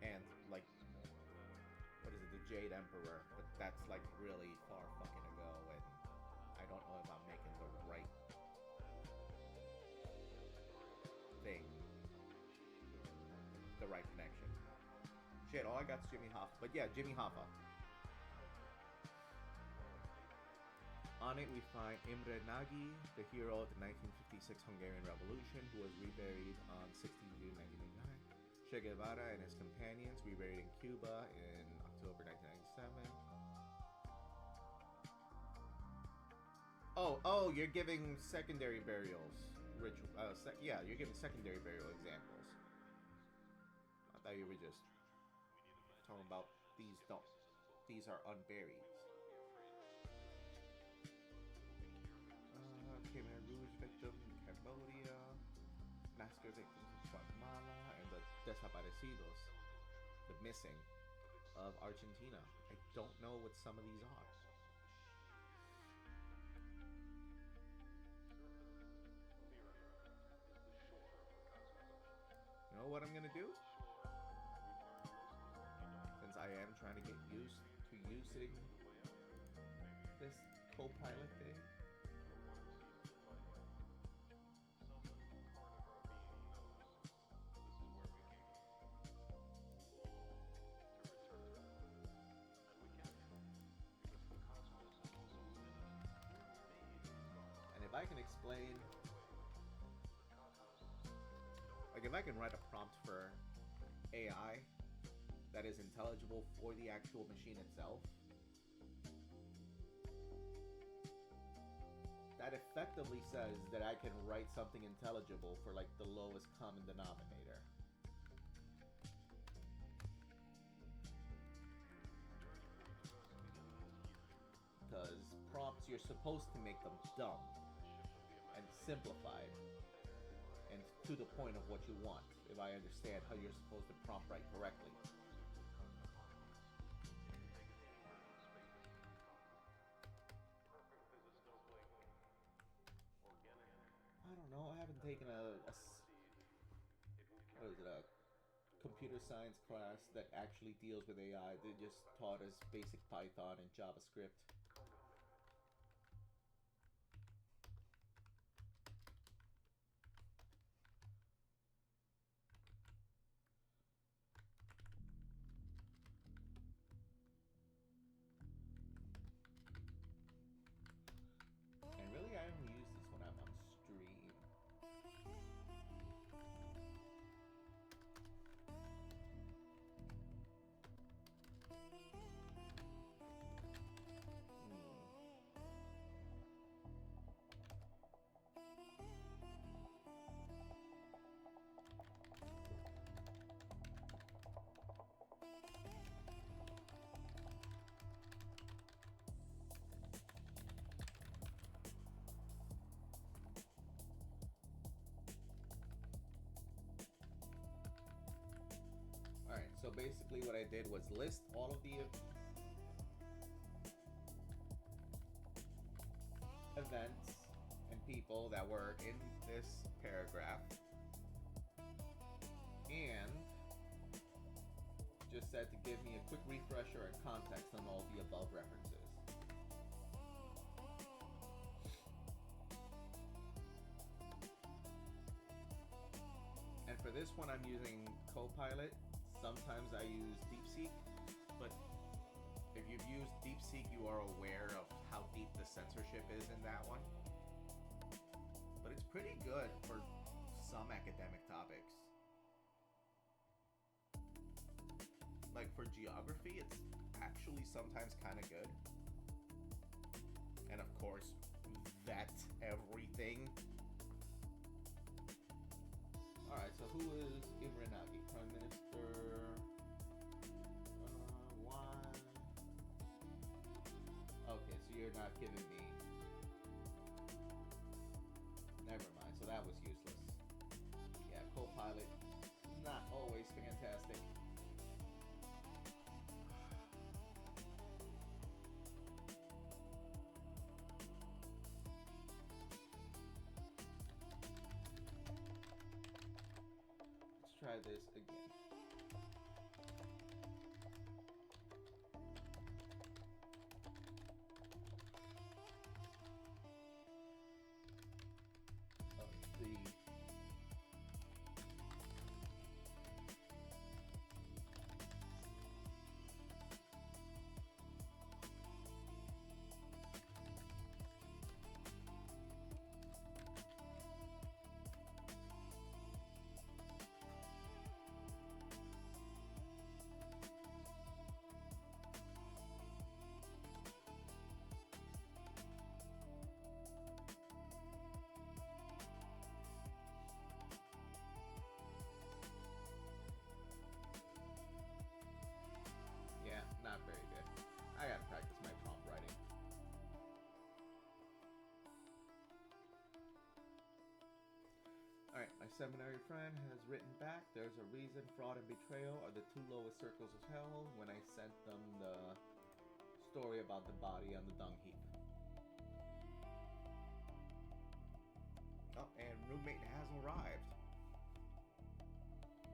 And, what is it, the Jade Emperor. But that's, really far fucking ago, and I don't know if I'm making the right thing. The right connection. Shit, all I got is Jimmy Hoffa. But yeah, Jimmy Hoffa. On it we find Imre Nagy, the hero of the 1956 Hungarian Revolution, who was reburied on 16 June 1989. Che Guevara and his companions reburied in Cuba in October 1997. Oh, you're giving secondary burials. You're giving secondary burial examples. I thought you were just talking about these are unburied. Khmer Rouge victim in Cambodia, massacre victims in Guatemala, and the desaparecidos, the missing of Argentina. I don't know what some of these are. You know what I'm gonna do? Since I am trying to get used to using this co-pilot thing, can explain, like if I can write a prompt for AI that is intelligible for the actual machine itself, that effectively says that I can write something intelligible for like the lowest common denominator. Because prompts, you're supposed to make them dumb and simplified and to the point of what you want, if I understand how you're supposed to prompt write correctly. I don't know, I haven't taken what is it, a computer science class that actually deals with AI. They just taught us basic Python and JavaScript. And really, I only use this when I'm on stream. Alright, so basically what I did was list all of the events and people that were in this paragraph, and just said to give me a quick refresher and context on all the above references. And for this one I'm using Copilot. Sometimes I use DeepSeek, but if you've used DeepSeek, you are aware of how deep the censorship is in that one. But it's pretty good for some academic topics. Like for geography, it's actually sometimes kind of good. And of course, vet everything. Alright, so who is Imre Nagy? Prime Minister... why? Okay, so you're not giving me... Never mind, so that was useless. Yeah, Copilot, not always fantastic. Try this again. Not very good. I gotta practice my prompt writing. Alright, my seminary friend has written back. There's a reason fraud and betrayal are the two lowest circles of hell when I sent them the story about the body on the dung heap. Oh, and roommate has arrived.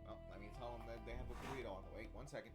Well, let me tell them that they have a burrito on the way. 1 second.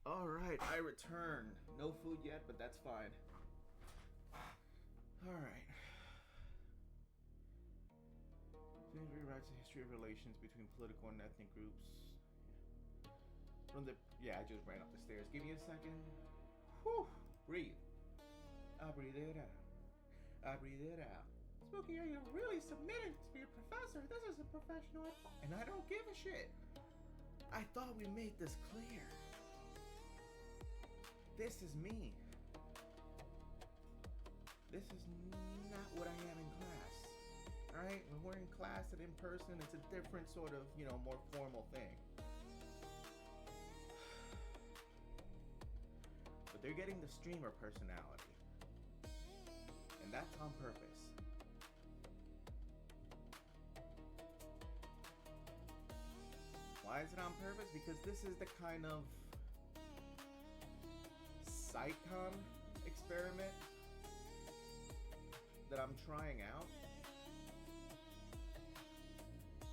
Alright, I return. No food yet, but that's fine. Alright. James rewrites the history of relations between political and ethnic groups. I just ran up the stairs. Give me a second. Whew. Breathe. I breathe it out. I breathe it out. Spooky, are you really submitting to be a professor? This is a professional, and I don't give a shit. I thought we made this clear. This is me. This is not what I am in class. Alright? When we're in class and in person, it's a different sort of, more formal thing. But they're getting the streamer personality. And that's on purpose. Why is it on purpose? Because this is the kind of psychom experiment that I'm trying out.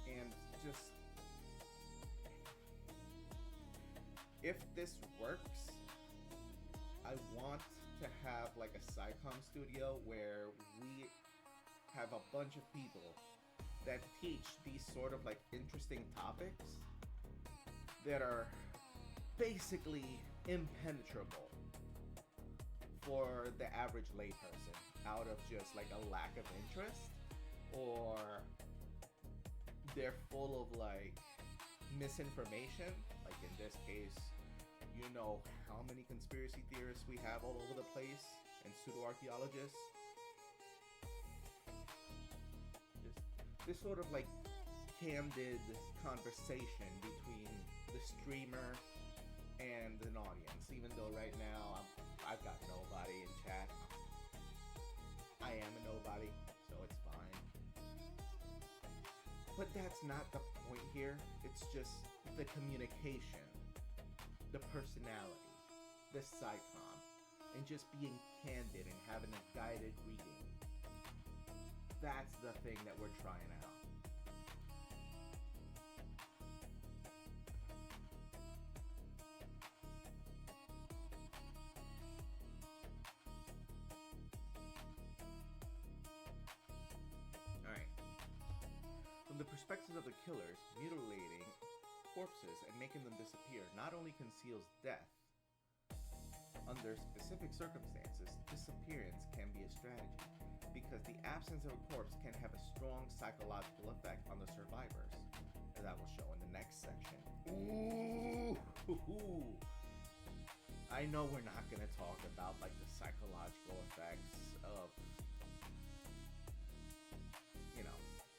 And just, if this works, I want to have like a psychom studio where we have a bunch of people that teach these sort of like interesting topics that are basically impenetrable for the average layperson out of just like a lack of interest, or they're full of like misinformation. Like in this case, how many conspiracy theorists we have all over the place and pseudo-archaeologists. This sort of like candid conversation between the streamer and an audience, even though right now I've got nobody in chat. I am a nobody, so it's fine. But that's not the point here. It's just the communication, the personality, the psychom, and just being candid and having a guided reading. That's the thing that we're trying out. Alright. From the perspective of the killers, mutilating corpses and making them disappear not only conceals death. Under specific circumstances, disappearance can be a strategy, because the absence of a corpse can have a strong psychological effect on the survivors, as I will show in the next section. Ooh! I know we're not going to talk about like the psychological effects of,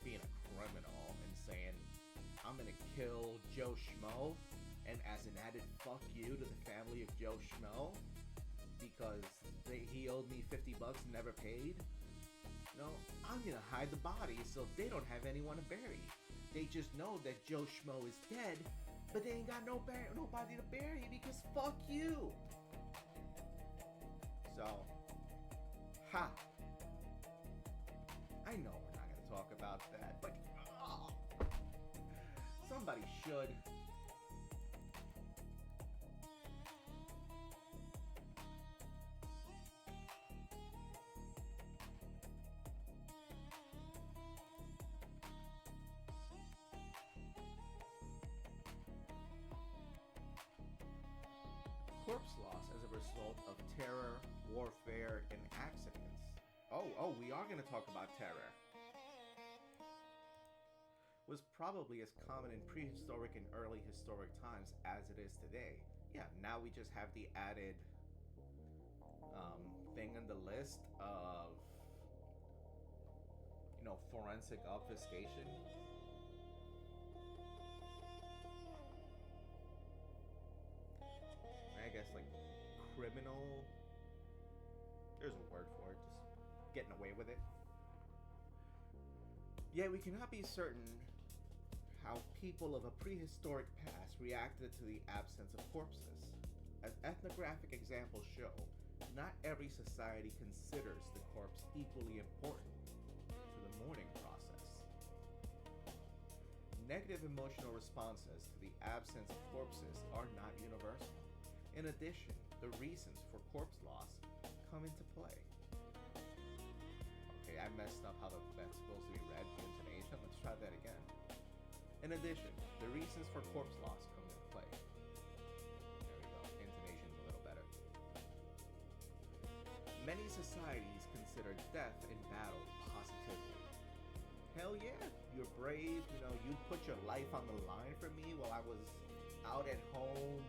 being a criminal and saying, I'm going to kill Joe Schmo, and as an added fuck you to the family of Joe Schmo, because he owed me $50 and never paid. No, I'm gonna hide the body so they don't have anyone to bury. They just know that Joe Schmo is dead, but they ain't got nobody to bury because fuck you. So, ha. I know we're not gonna talk about that, but somebody should. Corpse loss as a result of terror, warfare, and accidents. Oh, we are going to talk about terror. Was probably as common in prehistoric and early historic times as it is today. Yeah, now we just have the added thing on the list of, forensic obfuscation. I guess like criminal, there's a word for it, just getting away with it. Yet we cannot be certain how people of a prehistoric past reacted to the absence of corpses. As ethnographic examples show, not every society considers the corpse equally important to the mourning process. Negative emotional responses to the absence of corpses are not universal. In addition, the reasons for corpse loss come into play. Okay, I messed up how that's supposed to be read, the intonation. Let's try that again. In addition, the reasons for corpse loss come into play. There we go. Intonation's a little better. Many societies consider death in battle positively. Hell yeah, you're brave. You know, you put your life on the line for me while I was out at home,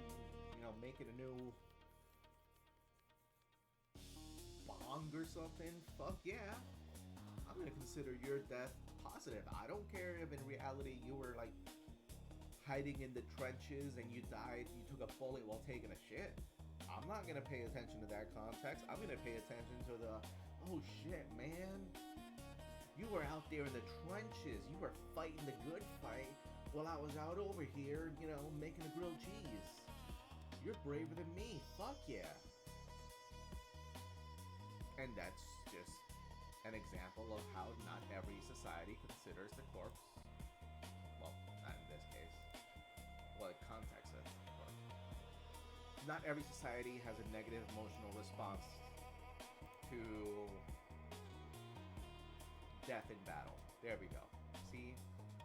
you know, making a new bong or something. Fuck yeah. I'm gonna consider your death positive. I don't care if in reality you were like hiding in the trenches and you died, you took a bullet while taking a shit. I'm not gonna pay attention to that context. I'm gonna pay attention to the, oh shit, man. You were out there in the trenches. You were fighting the good fight while I was out over here, you know, making a grilled cheese. You're braver than me. Fuck yeah. And that's just an example of how not every society considers the corpse, well, not in this case, well, it context it, but not every society has a negative emotional response to death in battle. There we go. See,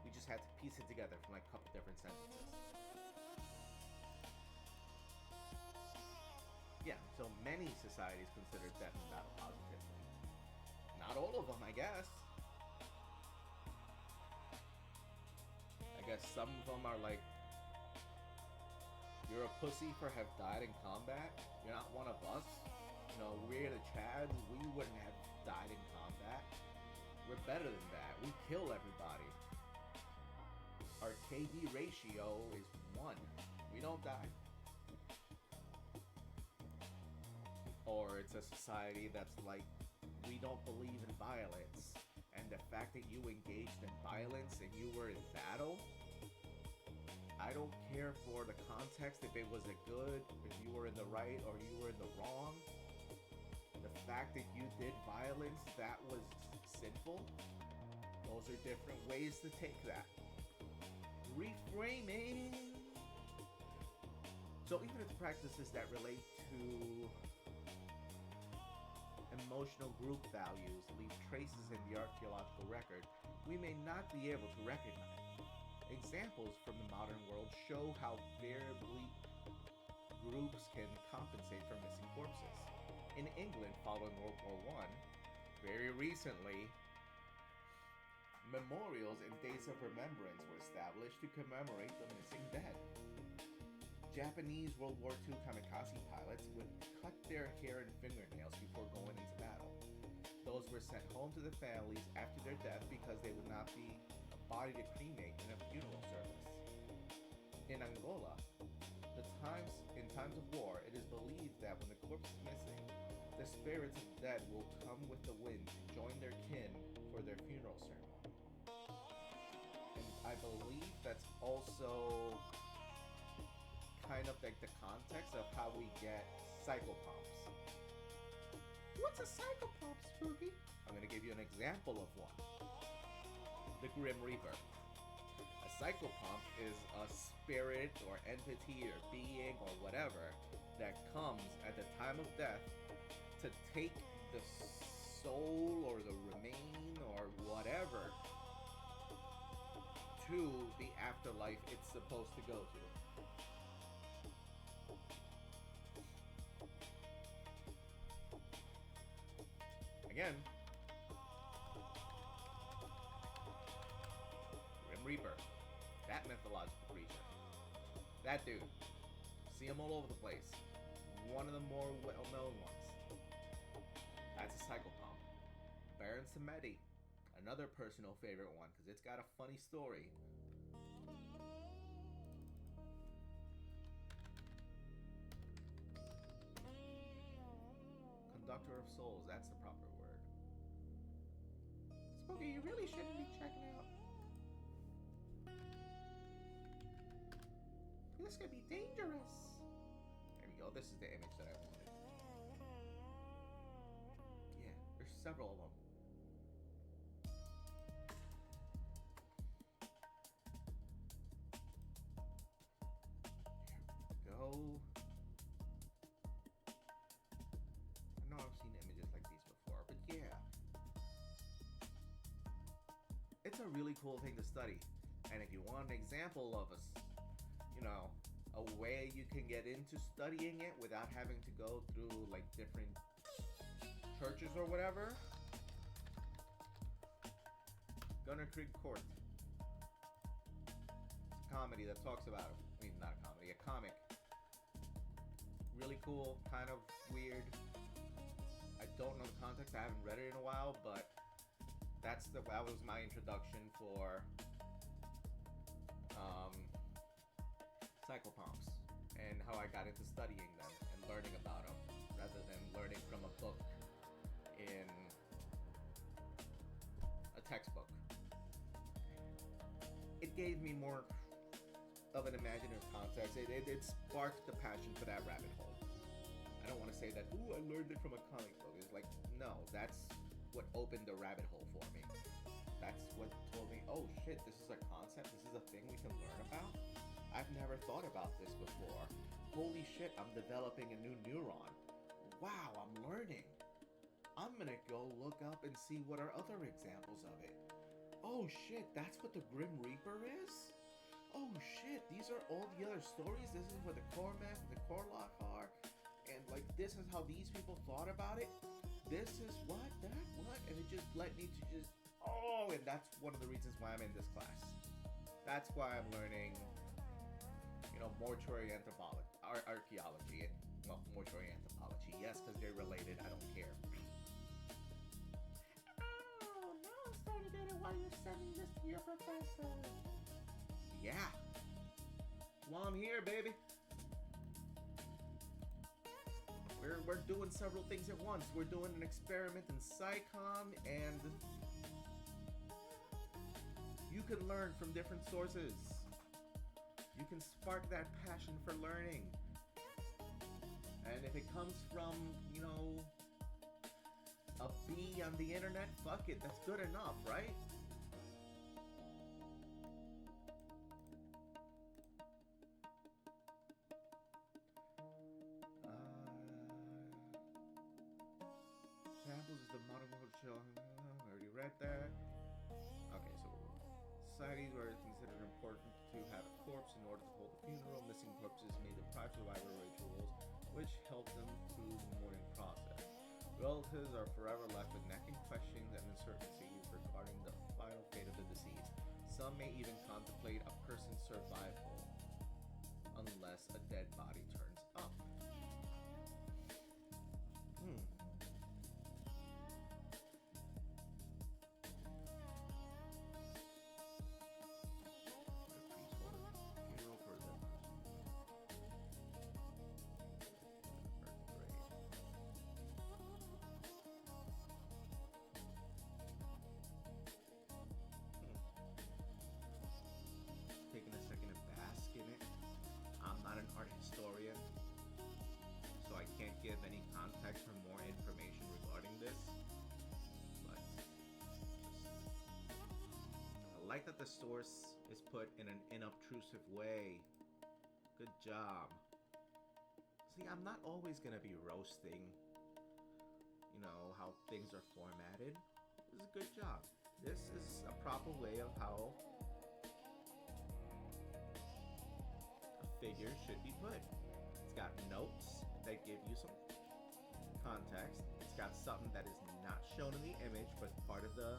we just had to piece it together from like a couple different sentences. Yeah, so many societies consider death in battle positively. Not all of them, I guess. I guess some of them are like, you're a pussy for have died in combat. You're not one of us. You know, we're the Chads. We wouldn't have died in combat. We're better than that. We kill everybody. Our KD ratio is 1. We don't die. Or it's a society that's like, we don't believe in violence. And the fact that you engaged in violence and you were in battle, I don't care for the context, if it was a good, if you were in the right or you were in the wrong. The fact that you did violence, that was sinful. Those are different ways to take that. Reframing. So even if practices that relate to emotional group values leave traces in the archaeological record, we may not be able to recognize. Examples from the modern world show how variably groups can compensate for missing corpses. In England, following World War I, very recently, memorials and days of remembrance were established to commemorate the missing dead. Japanese World War II kamikaze pilots would cut their hair and fingernails before going into battle. Those were sent home to the families after their death because they would not be a body to cremate in a funeral service. In Angola, in times of war, it is believed that when the corpse is missing, the spirits of the dead will come with the wind to join their kin for their funeral ceremony. And I believe that's also kind of like the context of how we get psychopomps. What's a psychopomp, Spooky? I'm going to give you an example of one. The Grim Reaper. A psychopomp is a spirit or entity or being or whatever that comes at the time of death to take the soul or the remain or whatever to the afterlife it's supposed to go to. Again, Grim Reaper, that mythological creature, that dude, see him all over the place, one of the more well-known ones. That's a psychopomp. Baron Samedi, another personal favorite one because it's got a funny story. Conductor of souls, that's the proper word. Spooky, you really shouldn't be checking out. This could be dangerous. There we go, this is the image that I wanted. Yeah, there's several of them. There we go. really cool thing to study. And if you want an example of a way you can get into studying it without having to go through like different churches or whatever, Gunner Creek Court. It's a comedy that talks about it. I mean, not a comedy, a comic. Really cool, kind of weird. I don't know the context. I haven't read it in a while, but that was my introduction for cyclopomps and how I got into studying them and learning about them rather than learning from a book in a textbook. It gave me more of an imaginative context. It sparked the passion for that rabbit hole. I don't want to say that, ooh, I learned it from a comic book. It's like, no, that's what opened the rabbit hole for me. That's what told me, oh shit, this is a concept, this is a thing we can learn about. I've never thought about this before. Holy shit, I'm developing a new neuron. Wow, I'm learning. I'm gonna go look up and see what are other examples of it. Oh shit, that's what the Grim Reaper is? Oh shit, these are all the other stories. This is what the Cormac and the Corlock are. And like, this is how these people thought about it. This is what, that, what? And it just led me to just, oh, and that's one of the reasons why I'm in this class. That's why I'm learning, mortuary archaeology. Well, mortuary anthropology, yes, because they're related. I don't care. Oh, now I'm starting to get it while you're sending this to your professor. Yeah. While I'm here, baby. We're doing several things at once. We're doing an experiment in Psychom, and you can learn from different sources. You can spark that passion for learning. And if it comes from, a bee on the internet, fuck it, that's good enough, right? Examples is the modern world show. I already read that. Okay, so societies where it's considered important to have a corpse in order to hold a funeral. Missing corpses may deprive survivor rituals, which help them through the mourning process. Relatives are forever left with nagging questions and uncertainties regarding the final fate of the deceased. Some may even contemplate a person's survival unless a dead body turns up. Taking a second to bask in it. I'm not an art historian, so I can't give any context or more information regarding this. But I like that the source is put in an inobtrusive way. Good job. See, I'm not always gonna be roasting, how things are formatted. This is a good job. This is a proper way of how figure should be put. It's got notes that give you some context. It's got something that is not shown in the image but part of the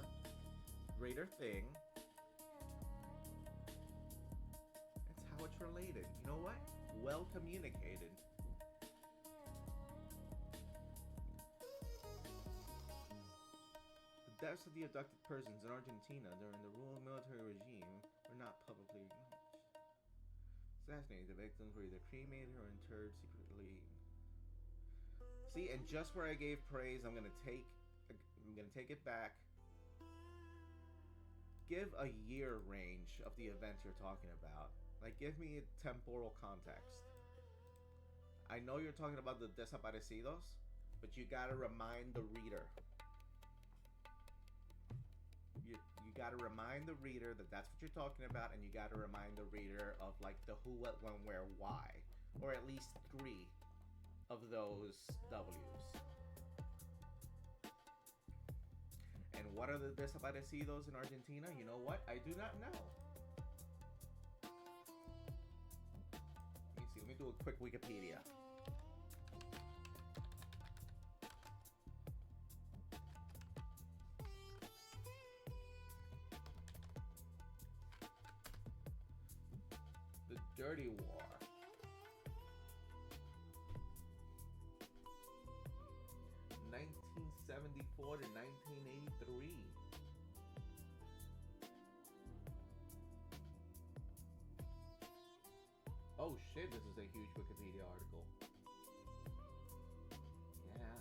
greater thing. It's how it's related. You know what? Well communicated. The deaths of the abducted persons in Argentina during the ruling military regime were not publicly acknowledged. Assassinated, the victims were either cremated or interred secretly. See, and just where I gave praise, I'm gonna take it back. Give a year range of the events you're talking about. Like, give me a temporal context. I know you're talking about the desaparecidos, but you gotta remind the reader. You gotta remind the reader that that's what you're talking about, and you gotta remind the reader of like the who, what, when, where, why, or at least 3 of those W's. And what are the desaparecidos in Argentina? You know what? I do not know. Let me see. Let me do a quick Wikipedia. The Dirty War. 1974 to 1983. Oh shit, this is a huge Wikipedia article. Yeah.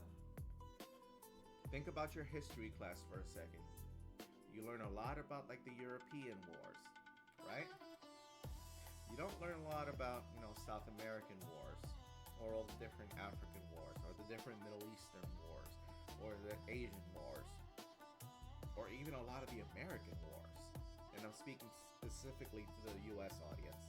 Think about your history class for a second. You learn a lot about like the European wars, right? You don't learn a lot about, you know, South American wars, or all the different African wars, or the different Middle Eastern wars, or the Asian wars, or even a lot of the American wars. And I'm speaking specifically to the US audience.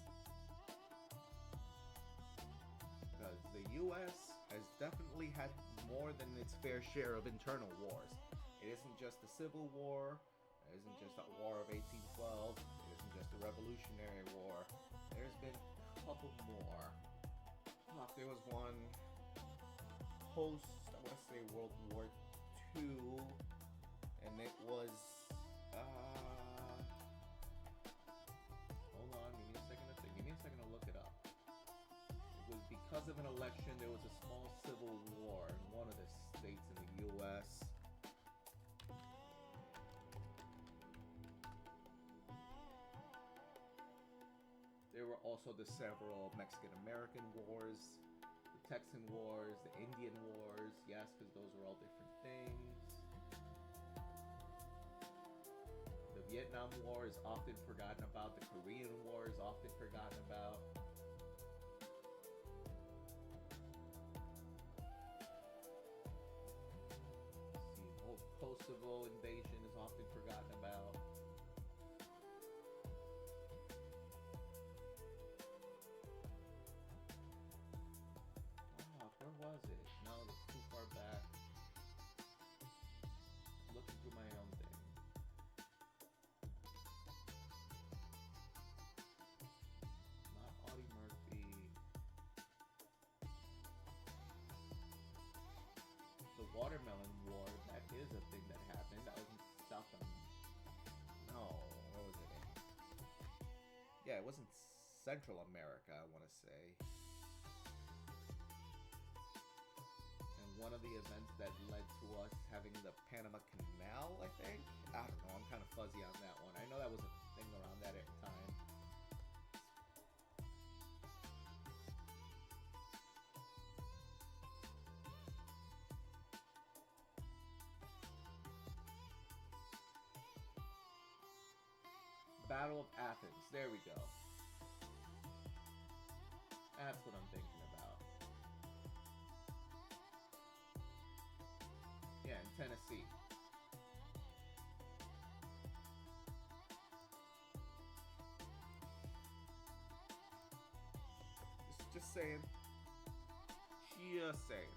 Because the US has definitely had more than its fair share of internal wars. It isn't just the Civil War, it isn't just the War of 1812, it isn't just the Revolutionary War. There's been a couple more. There was one post, I want to say World War II, and it was, hold on, give me a second to look it up. It was because of an election, there was a small civil war in one of the states in the U.S. There were also the several Mexican-American wars, the Texan wars, the Indian wars, yes, because those are all different things. The Vietnam War is often forgotten about, the Korean War is often forgotten about. The whole Kosovo invasion is often forgotten about. Where was it? No, it's too far back. I'm looking through my own thing. Not Audie Murphy. The Watermelon War, that is a thing that happened. That was in South No, where was it in? Yeah, it was in Central America, I want to say. One of the events that led to us having the Panama Canal, I think. I don't know, I'm kind of fuzzy on that one. I know that was a thing around that time. Battle of Athens, there we go. That's what I'm thinking about. Yeah, in Tennessee. Just saying. Just saying.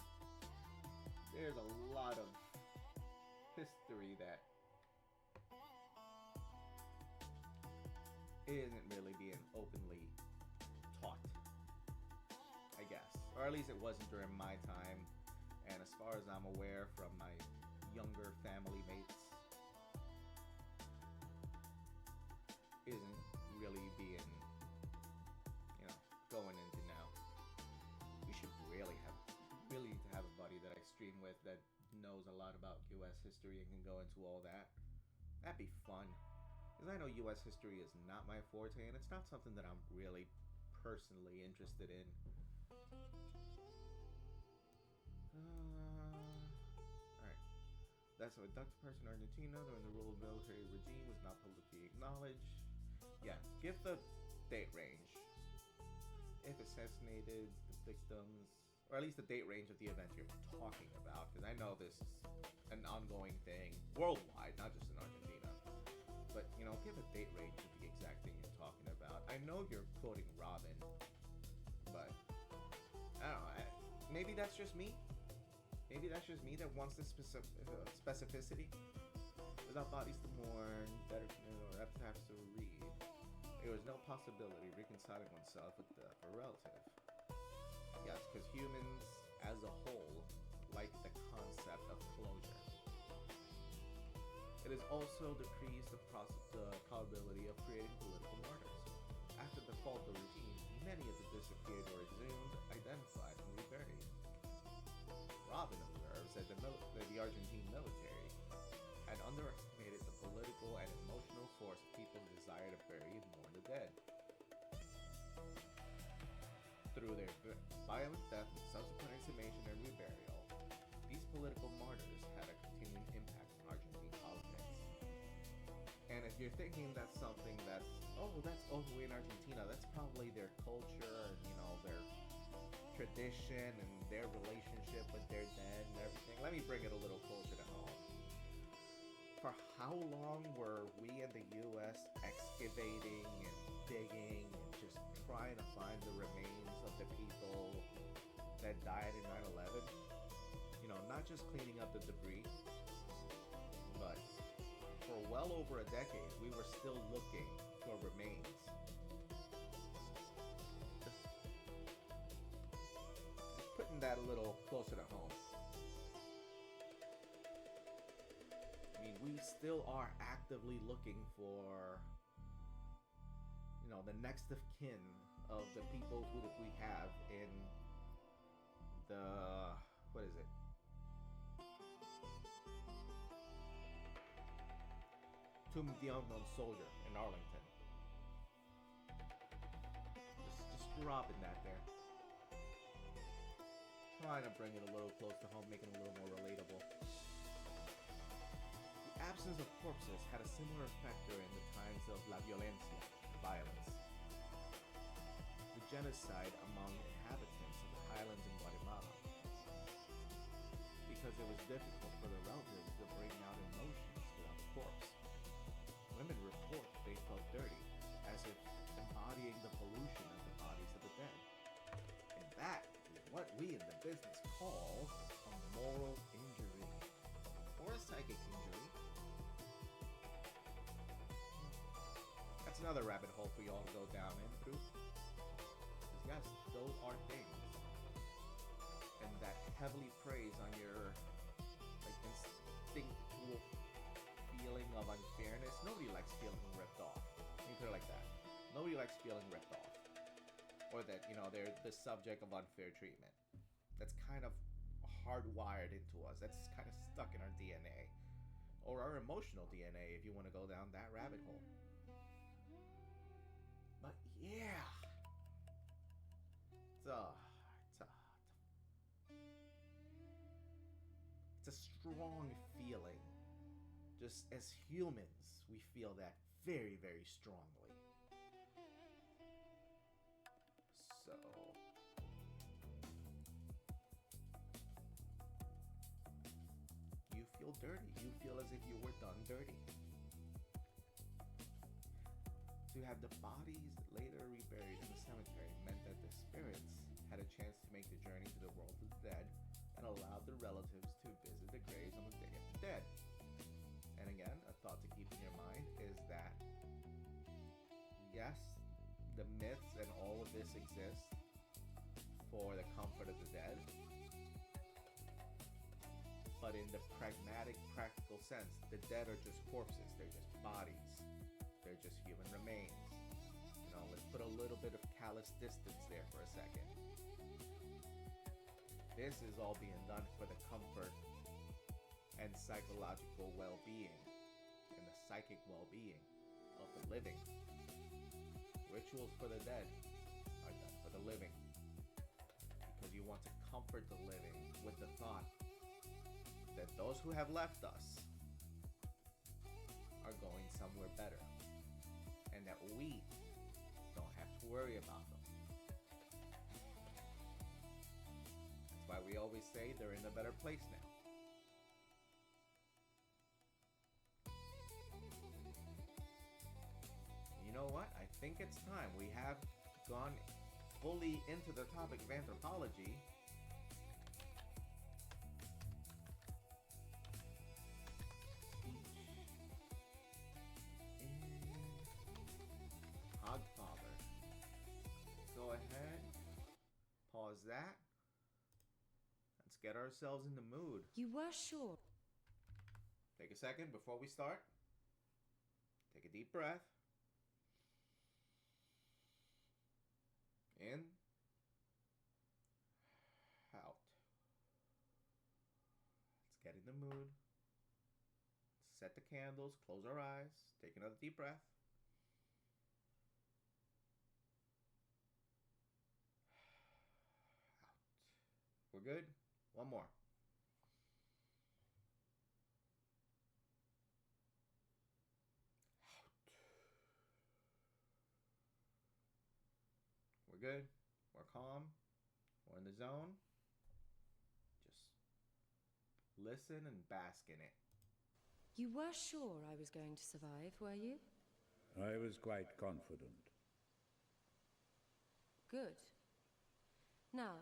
There's a lot of history that isn't really being openly taught, I guess. Or at least it wasn't during my time. And as far as I'm aware from my younger family mates, isn't really being, you know, going into now. We should really need to have a buddy that I stream with that knows a lot about U.S. history and can go into all that. That'd be fun. Because I know U.S. history is not my forte, and it's not something that I'm really personally interested in. Alright. That's a Dutch person in Argentina during the rule of military regime was not publicly acknowledged. Yeah, give the date range. If assassinated, the victims, or at least the date range of the event you're talking about, because I know this is an ongoing thing worldwide, not just in Argentina. But, you know, give a date range of the exact thing you're talking about. I know you're quoting Robin, but I don't know. Maybe that's just me. Maybe that's just me that wants this specificity. Without bodies to mourn, better or epitaphs to read, there was no possibility of reconciling oneself with death or relative. Yes, because humans as a whole like the concept of closure. It has also decreased the probability of creating political martyrs. After the fall of the regime, many of the disappeared or exhumed, identified, and reburied. Robin observes that the Argentine military had underestimated the political and emotional force of people's desire to bury and mourn the dead. Through their violent death and subsequent exhumation and reburial, these political martyrs had a continuing impact on Argentine politics. And if you're thinking that's something that's only in Argentina, that's probably their culture and, their tradition and their relationship with their dead and everything. Let me bring it a little closer to home. For how long were we in the U.S. excavating and digging and just trying to find the remains of the people that died in 9/11? Not just cleaning up the debris, but for well over a decade, we were still looking for remains. Just putting that a little closer to home. I mean, we still are actively looking for, the next of kin of the people who we have in the, what is it? Tomb of the Unknown Soldier in Arlington. Just dropping that there. Trying to bring it a little close to home, making it a little more relatable. The absence of corpses had a similar effect during the times of La Violencia, violence. The genocide among inhabitants of the highlands in Guatemala. Because it was difficult for the relatives to bring out emotions without a corpse. Women report they felt dirty, as if embodying the pollution of the bodies of the dead. And that is what we in the business call a moral injury, or a psychic injury. That's another rabbit hole for y'all to go down in through. Because yes, those are things. And that heavily preys on your instinctual feeling of unfairness. Nobody likes feeling ripped off. Let me put it like that. Nobody likes feeling ripped off. Or that, they're the subject of unfair treatment. That's kind of hardwired into us. That's kind of stuck in our DNA. Or our emotional DNA, if you want to go down that rabbit hole. But yeah. It's a strong feeling. Just as humans, we feel that very, very strongly. So, you feel dirty. You feel as if you were done dirty. To have the bodies later reburied in the cemetery meant that the spirits had a chance to make the journey to the world of the dead and allowed the relatives to visit the graves on the Day of the Dead. And again, a thought to keep in your mind is that, yes, the myths and all of this exists for the comfort of the dead, but in the pragmatic, practical sense, the dead are just corpses. They're just bodies. They're just human remains. Let's put a little bit of callous distance there for a second. This is all being done for the comfort and psychological well-being and the psychic well-being of the living. Rituals for the dead are done for the living because you want to comfort the living with the thought that those who have left us are going somewhere better and that we don't have to worry about them. That's why we always say they're in a better place now. You know what? I think it's time. We have gone fully into the topic of anthropology. Speech How's that? Let's get ourselves in the mood. You were sure? Take a second before we start. Take a deep breath. In. Out. Let's get in the mood. Set the candles. Close our eyes. Take another deep breath. Out. We're good? One more. We're good. We're calm. We're in the zone. Just listen and bask in it. You were sure I was going to survive, were you? I was quite confident. Good. Now,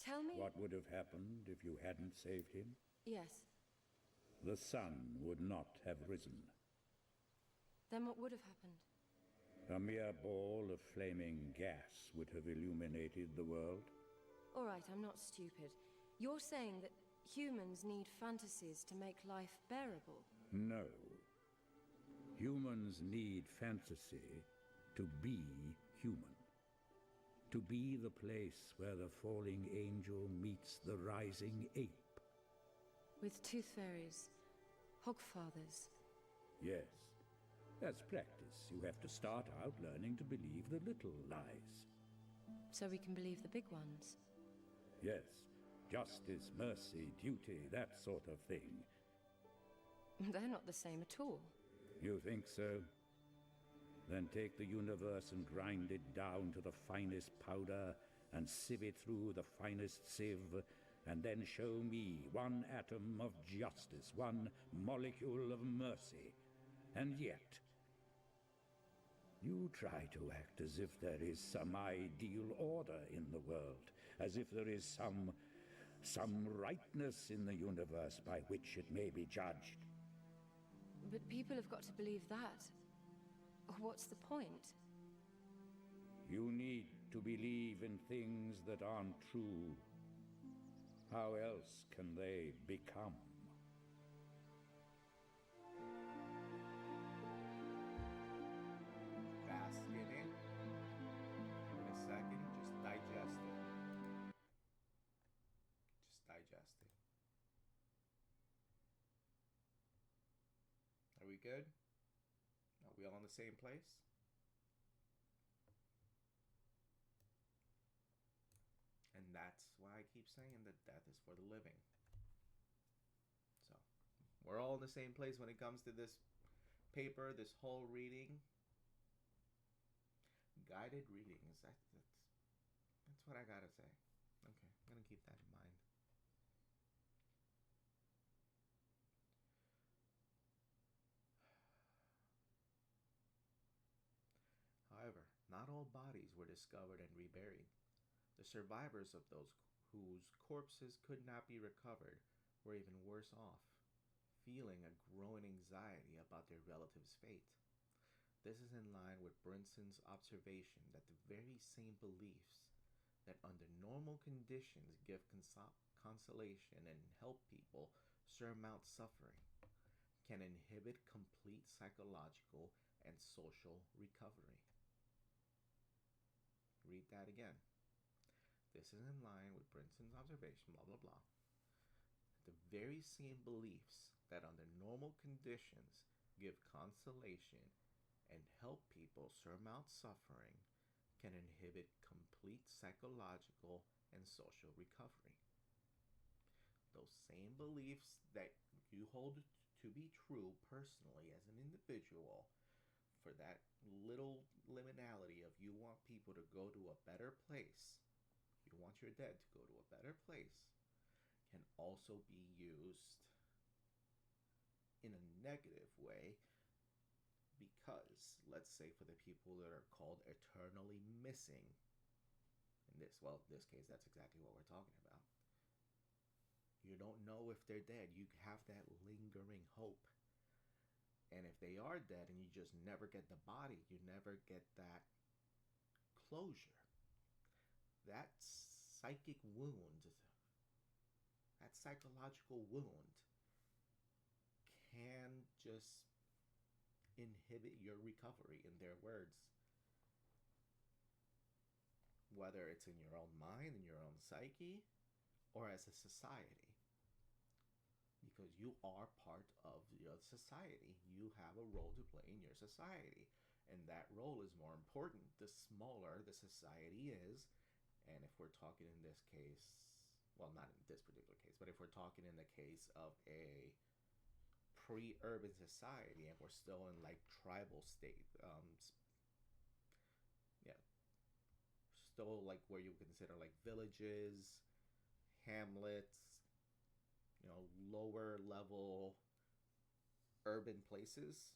tell me... What would have happened if you hadn't saved him? Yes. The sun would not have risen. Then what would have happened? A mere ball of flaming gas would have illuminated the world. All right, I'm not stupid. You're saying that humans need fantasies to make life bearable? No. Humans need fantasy to be human. To be the place where the falling angel meets the rising ape. With tooth fairies, hogfathers. Yes. That's practice. You have to start out learning to believe the little lies. So we can believe the big ones? Yes. Justice, mercy, duty, that sort of thing. They're not the same at all. You think so? Then take the universe and grind it down to the finest powder and sieve it through the finest sieve, and then show me one atom of justice, one molecule of mercy. And yet, you try to act as if there is some ideal order in the world, as if there is some rightness in the universe by which it may be judged. But people have got to believe that. What's the point? You need to believe in things that aren't true. How else can they become? Bask in it. In a second, just digest it. Just digest it. Are we good? Are we all in the same place? And that's why I keep saying that death is for the living. So, we're all in the same place when it comes to this paper, this whole reading. Guided readings. That's what I gotta say. Okay, I'm gonna keep that in mind. However, not all bodies were discovered and reburied. The survivors of those whose corpses could not be recovered were even worse off, feeling a growing anxiety about their relatives' fate. This is in line with Brinson's observation that the very same beliefs that under normal conditions give consolation and help people surmount suffering can inhibit complete psychological and social recovery. Read that again. This is in line with Brinson's observation, blah, blah, blah. The very same beliefs that under normal conditions give consolation and help people surmount suffering can inhibit complete psychological and social recovery. Those same beliefs that you hold to be true personally as an individual, for that little liminality of you want people to go to a better place, you want your dead to go to a better place, can also be used in a negative way, because let's say for the people that are called eternally missing, in this case, that's exactly what we're talking about. You don't know if they're dead. You have that lingering hope. And if they are dead and you just never get the body, you never get that closure. That's psychic wound, that psychological wound, can just inhibit your recovery, in their words. Whether it's in your own mind, in your own psyche, or as a society. Because you are part of your society. You have a role to play in your society. And that role is more important the smaller the society is. And if we're talking in this case, well, not in this particular case, but if we're talking in the case of a pre-urban society and we're still in like tribal state, still like where you consider like villages, hamlets, lower level urban places,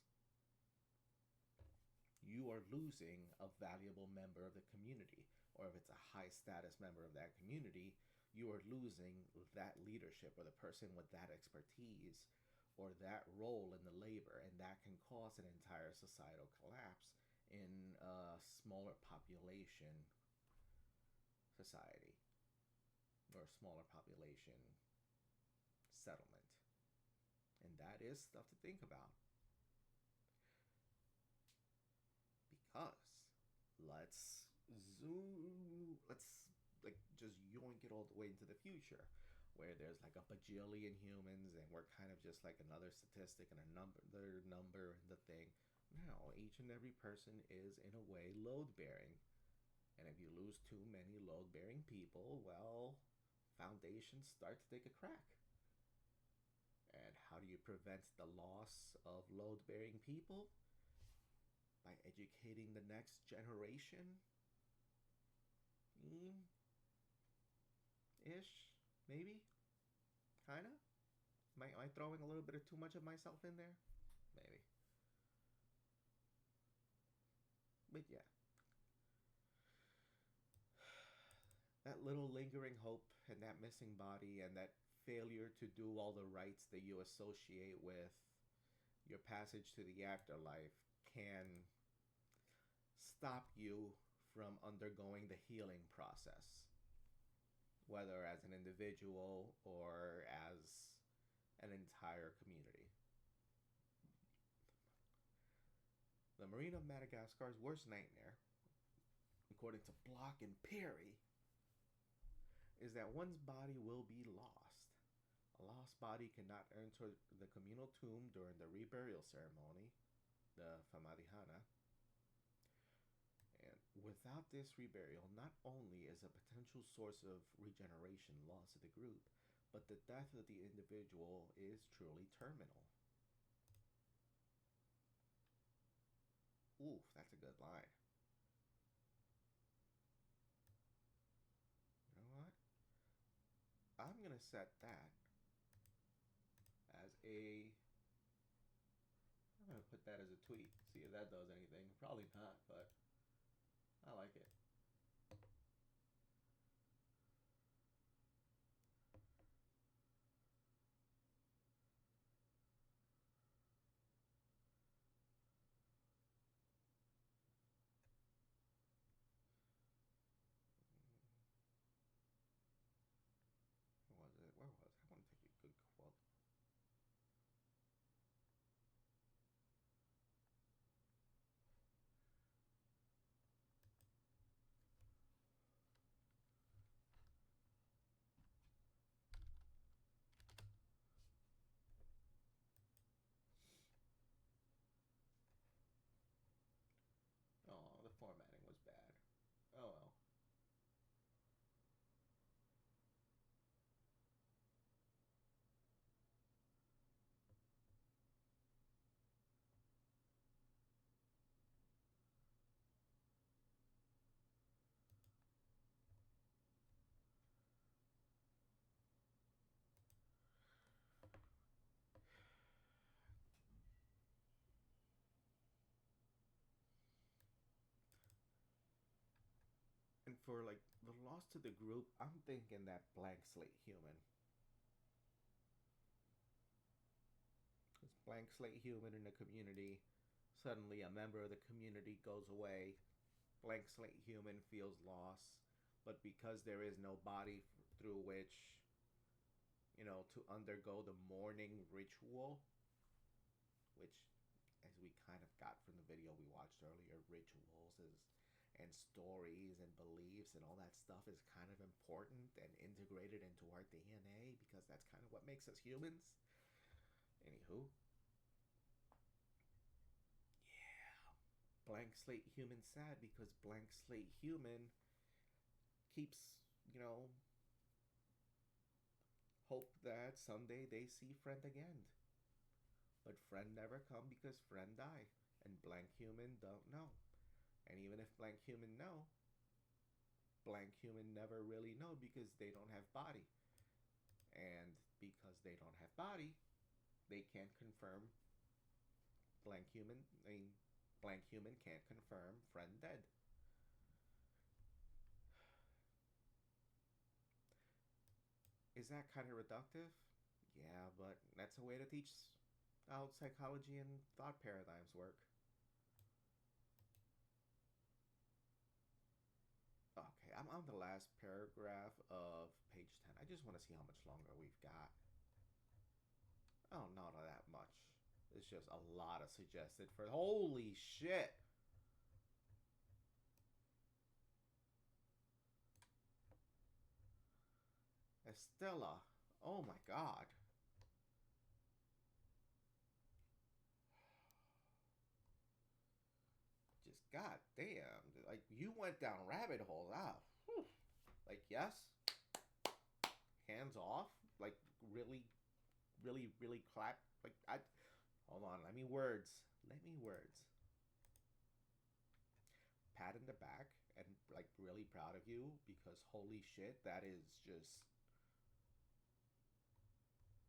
you are losing a valuable member of the community. Or if it's a high status member of that community, you are losing that leadership or the person with that expertise or that role in the labor, and that can cause an entire societal collapse in a smaller population society or smaller population settlement. And that is stuff to think about. Because let's like just yoink it all the way into the future, where there's like a bajillion humans and we're kind of just like another statistic and another number in the thing. No, each and every person is in a way load-bearing. And if you lose too many load-bearing people, well, foundations start to take a crack. And how do you prevent the loss of load-bearing people? By educating the next generation? Ish? Maybe? Kinda? Am I throwing a little bit of too much of myself in there? Maybe. But yeah. That little lingering hope and that missing body and that failure to do all the rites that you associate with your passage to the afterlife can stop you from undergoing the healing process, whether as an individual or as an entire community. The Marine of Madagascar's worst nightmare, according to Block and Perry, is that one's body will be lost. A lost body cannot enter the communal tomb during the reburial ceremony, the Famadihana. And without this reburial, not only is a potential source of regeneration lost to the group, but the death of the individual is truly terminal. Oof, that's a good line. You know what? I'm going to set that as I'm going to put that as a tweet. See if that does anything. Probably not, but I like it. Where was it? I want to take a good quote. Oh, the formatting was bad. Oh well. And for like the loss to the group, I'm thinking that blank slate human. This blank slate human in the community, suddenly a member of the community goes away. Blank slate human feels loss. but because there is no body through which, to undergo the mourning ritual, which, as we kind of got from the video we watched earlier, rituals and stories and beliefs and all that stuff is kind of important and integrated into our DNA because that's kind of what makes us humans. Anywho. Yeah. Blank slate human sad because blank slate human keeps, hope that someday they see friend again. But friend never come because friend die. And blank human don't know. And even if blank human know, blank human never really know because they don't have body. And because they don't have body, they can't confirm blank human can't confirm friend dead. Is that kind of reductive? Yeah, but that's a way to teach how psychology and thought paradigms work. Okay, I'm on the last paragraph of page 10. I just want to see how much longer we've got. Oh, not that much. It's just a lot of suggested for... Holy shit! Estella. Oh my god. Just goddamn. Like, you went down rabbit holes. Whew. Like, yes. Hands off. Like, really, really, really clap. Like, hold on. Let me words. Pat in the back and, like, really proud of you because holy shit, that is just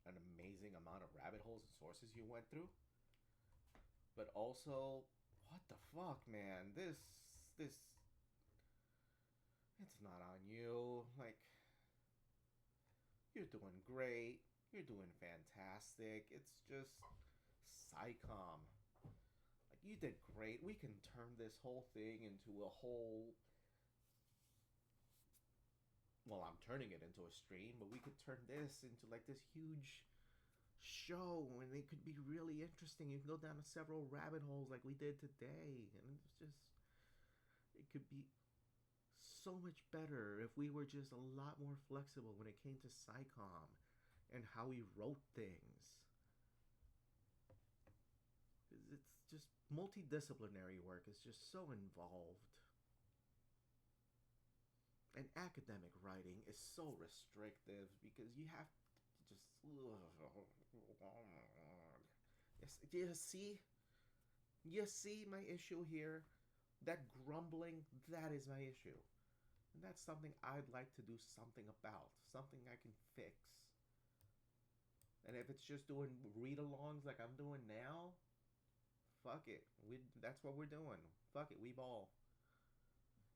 an amazing amount of rabbit holes and sources you went through. But also, what the fuck, man? This, it's not on you. Like, you're doing great. You're doing fantastic. It's just psychom. Like, you did great. We can turn this whole thing into a whole... Well, I'm turning it into a stream, but we could turn this into like this huge show and it could be really interesting. You can go down to several rabbit holes like we did today, and it's just, it could be so much better if we were just a lot more flexible when it came to psychom and how we wrote things. It's just multidisciplinary work is just so involved. And academic writing is so restrictive because you have to just... You see my issue here? That grumbling, that is my issue. And that's something I'd like to do something about. Something I can fix. And if it's just doing read-alongs like I'm doing now, fuck it. That's what we're doing. Fuck it, we ball.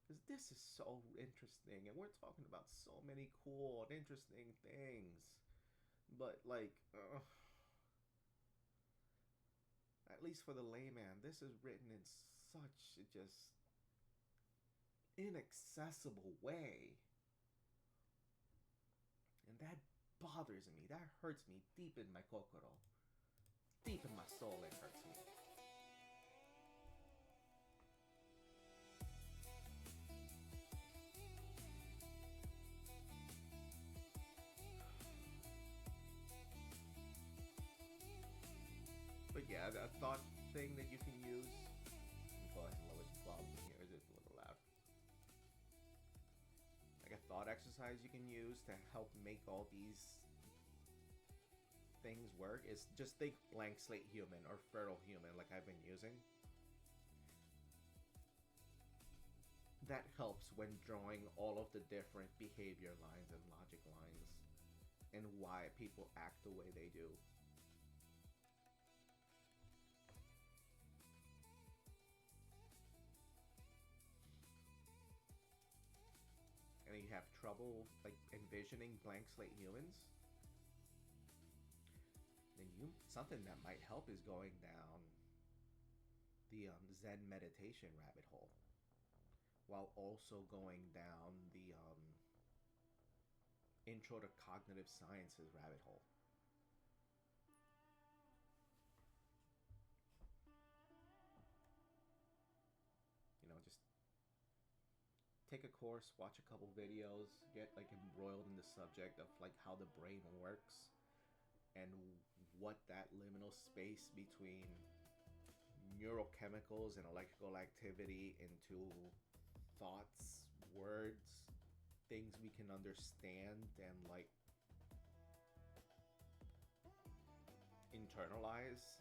Because this is so interesting, and we're talking about so many cool and interesting things. But, like, at least for the layman, this is written in such a just inaccessible way. And that bothers me. That hurts me deep in my kokoro. Deep in my soul, it hurts me. But yeah, a thought thing that you can use. Let me go ahead and lower the volume here. It's a little loud. Like a thought exercise you can use to help make all these things work is just think blank slate human or fertile human like I've been using. That helps when drawing all of the different behavior lines and logic lines and why people act the way they do. And you have trouble like envisioning blank slate humans, then something that might help is going down the Zen meditation rabbit hole. while also going down the intro to cognitive sciences rabbit hole. You know, just take a course, watch a couple videos, get like embroiled in the subject of like how the brain works and what that liminal space between neurochemicals and electrical activity into thoughts, words, things we can understand and like internalize,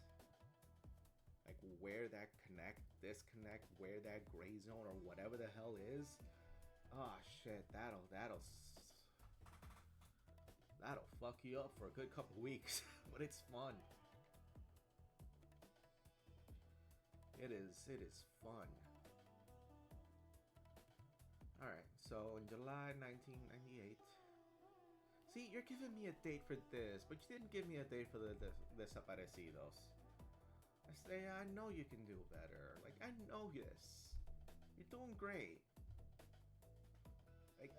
like where that connect, disconnect, where that gray zone or whatever the hell is. Oh shit, that'll fuck you up for a good couple weeks, but it's fun. It is fun. Alright, so in July 1998. See, you're giving me a date for this, but you didn't give me a date for the Desaparecidos. I say, I know you can do better. Like, I know this. You're doing great. Like,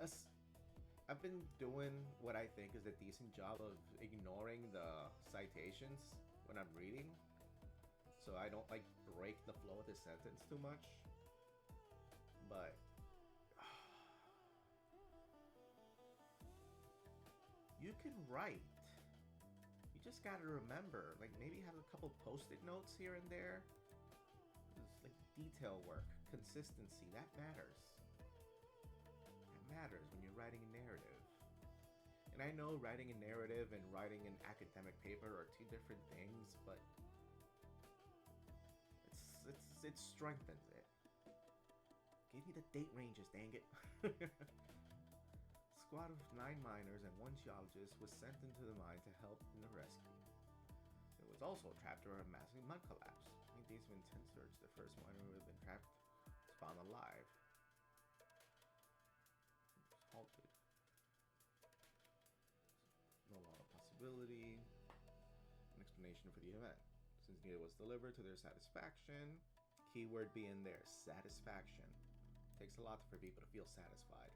I've been doing what I think is a decent job of ignoring the citations when I'm reading, so I don't like break the flow of the sentence too much. But you can write. You just gotta remember, like maybe have a couple post-it notes here and there. It's like detail work, consistency, that matters. That matters when you're writing a narrative. And I know writing a narrative and writing an academic paper are two different things, but it strengthens it. Give me the date ranges, dang it. Squad of 9 miners and 1 geologist was sent into the mine to help in the rescue. It was also trapped during a massive mud collapse. 8 days of intense search, the first miner who had been trapped was found alive. It was halted. No longer possibility. An explanation for the event. Since neither was delivered to their satisfaction, keyword being there, satisfaction. Takes a lot for people to feel satisfied.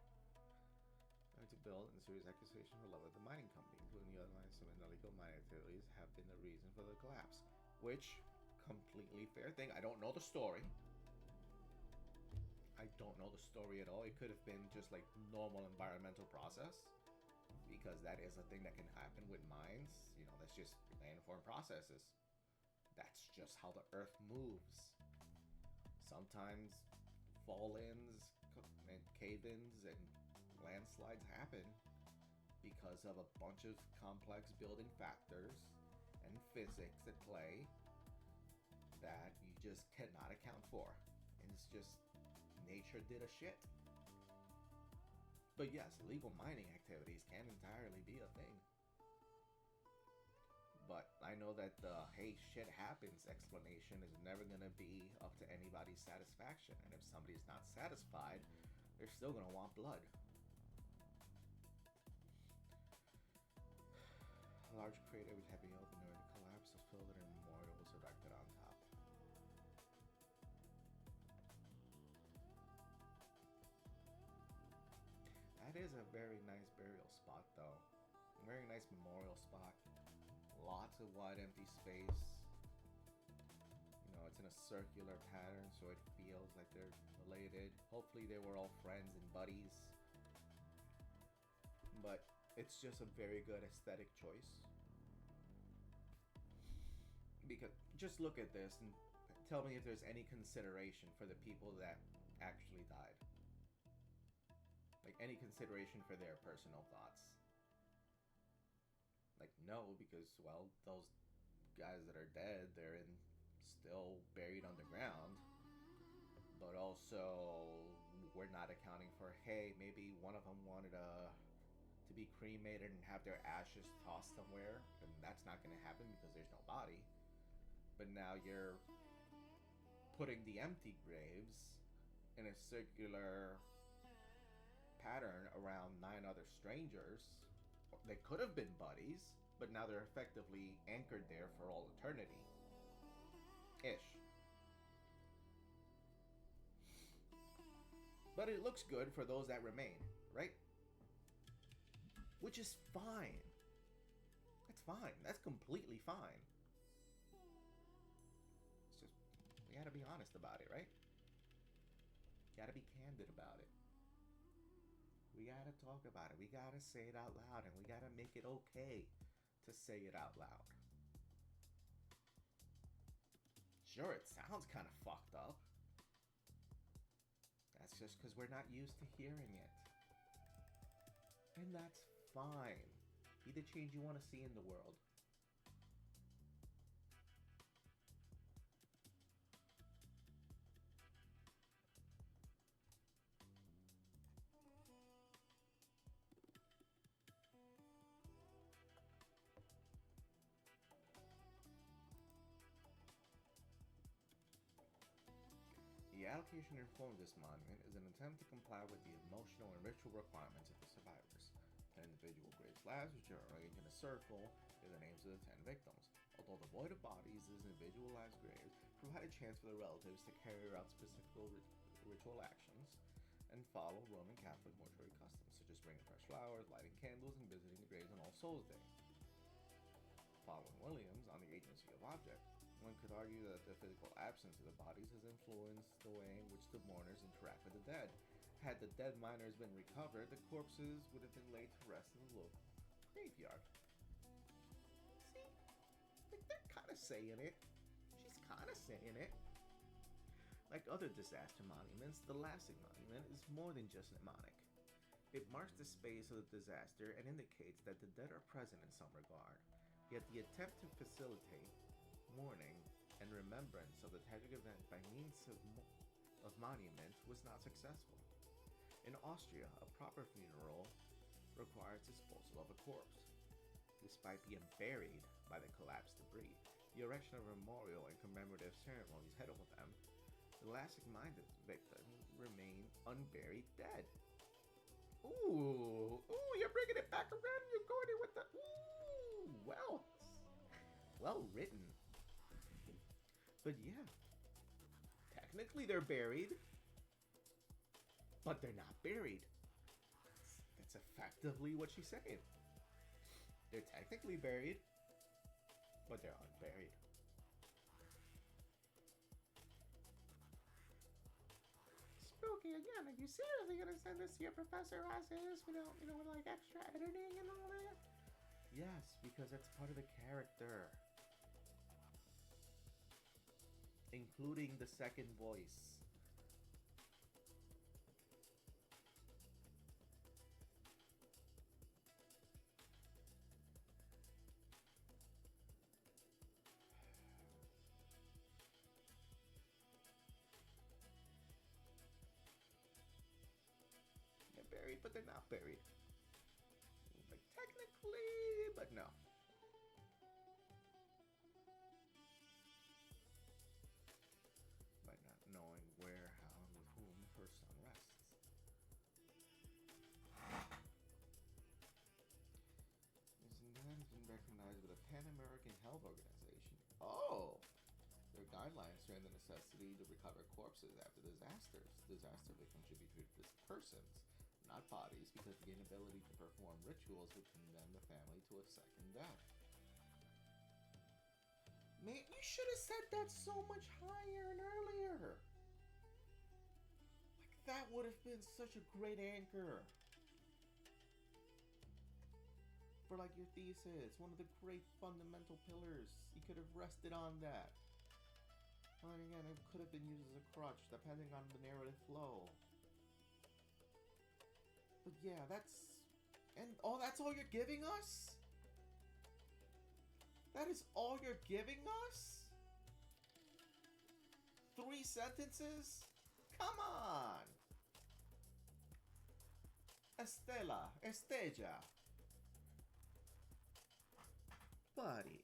To build and serious accusation for love of the mining company, including the other lines of illegal mining activities, have been the reason for the collapse. Which, completely fair thing. I don't know the story. I don't know the story at all. It could have been just like normal environmental process, because that is a thing that can happen with mines. You know, that's just landform processes. That's just how the earth moves. Sometimes fall-ins and cave-ins and landslides happen because of a bunch of complex building factors and physics at play that you just cannot account for. And it's just nature did a shit. But yes, illegal mining activities can entirely be a thing. But I know that the hey shit happens explanation is never gonna be up to anybody's satisfaction. And if somebody's not satisfied, they're still gonna want blood. A large crater with heavy open during the collapse was filled and a memorial was erected on top. That is a very nice burial spot though. A very nice memorial spot. Lots of wide empty space. You know, it's in a circular pattern so it feels like they're related. Hopefully they were all friends and buddies. But it's just a very good aesthetic choice. Because just look at this and tell me if there's any consideration for the people that actually died. Like any consideration for their personal thoughts. Like no, because well, those guys that are dead, they're still buried underground. But also we're not accounting for, hey, maybe one of them wanted to be cremated and have their ashes tossed somewhere, and that's not going to happen because there's no body. But now you're putting the empty graves in a circular pattern around 9 other strangers. They could have been buddies, but now they're effectively anchored there for all eternity. Ish. But it looks good for those that remain, right? Which is fine. That's fine. That's completely fine. It's just, we gotta be honest about it, right? Gotta be candid about it. We gotta talk about it. We gotta say it out loud, and we gotta make it okay to say it out loud. Sure, it sounds kind of fucked up. That's just because we're not used to hearing it. And that's fine. Be the change you want to see in the world. The allocation and form of this monument is an attempt to comply with the emotional and ritual requirements of the survivors. 10 individual grave slabs, which are arranged in a circle, are the names of the 10 victims. Although devoid of bodies, these individualized graves provide a chance for the relatives to carry out specific ritual actions and follow Roman Catholic mortuary customs, such as bringing fresh flowers, lighting candles, and visiting the graves on All Souls Day. Following Williams on the agency of object, one could argue that the physical absence of the bodies has influenced the way in which the mourners interact with the dead. Had the dead miners been recovered, the corpses would have been laid to rest in the local graveyard. See? Like, they're kind of saying it. She's kind of saying it. Like other disaster monuments, the Lassig Monument is more than just mnemonic. It marks the space of the disaster and indicates that the dead are present in some regard. Yet the attempt to facilitate mourning and remembrance of the tragic event by means of monument was not successful. In Austria, a proper funeral requires disposal of a corpse. Despite being buried by the collapsed debris, the erection of a memorial and commemorative ceremonies held with them, the Lassig-minded victim remained unburied dead. Ooh, you're bringing it back around. You're going in with the well written. But yeah, technically they're buried, but they're not buried. That's effectively what she's saying. They're technically buried, but they're unburied. Spooky again. Are you seriously gonna send this to your professor as is? With like extra editing and all that? Yes, because that's part of the character. Including the second voice. They're buried, but they're not buried. Like, technically, but no. Knowing where, how, and with whom her son rests. His name has been recognized with a Pan-American Health Organization. Oh! Their guidelines surround the necessity to recover corpses after disasters. Disaster victims should be treated as persons, not bodies, because the inability to perform rituals would condemn the family to a second death. Man, you should have said that so much higher and earlier. Like, that would have been such a great anchor for, like, your thesis. One of the great fundamental pillars. You could have rested on that. Well, and again, it could have been used as a crutch, depending on the narrative flow. But yeah, that's all you're giving us? That is all you're giving us? 3 sentences? Come on! Estella. Buddy.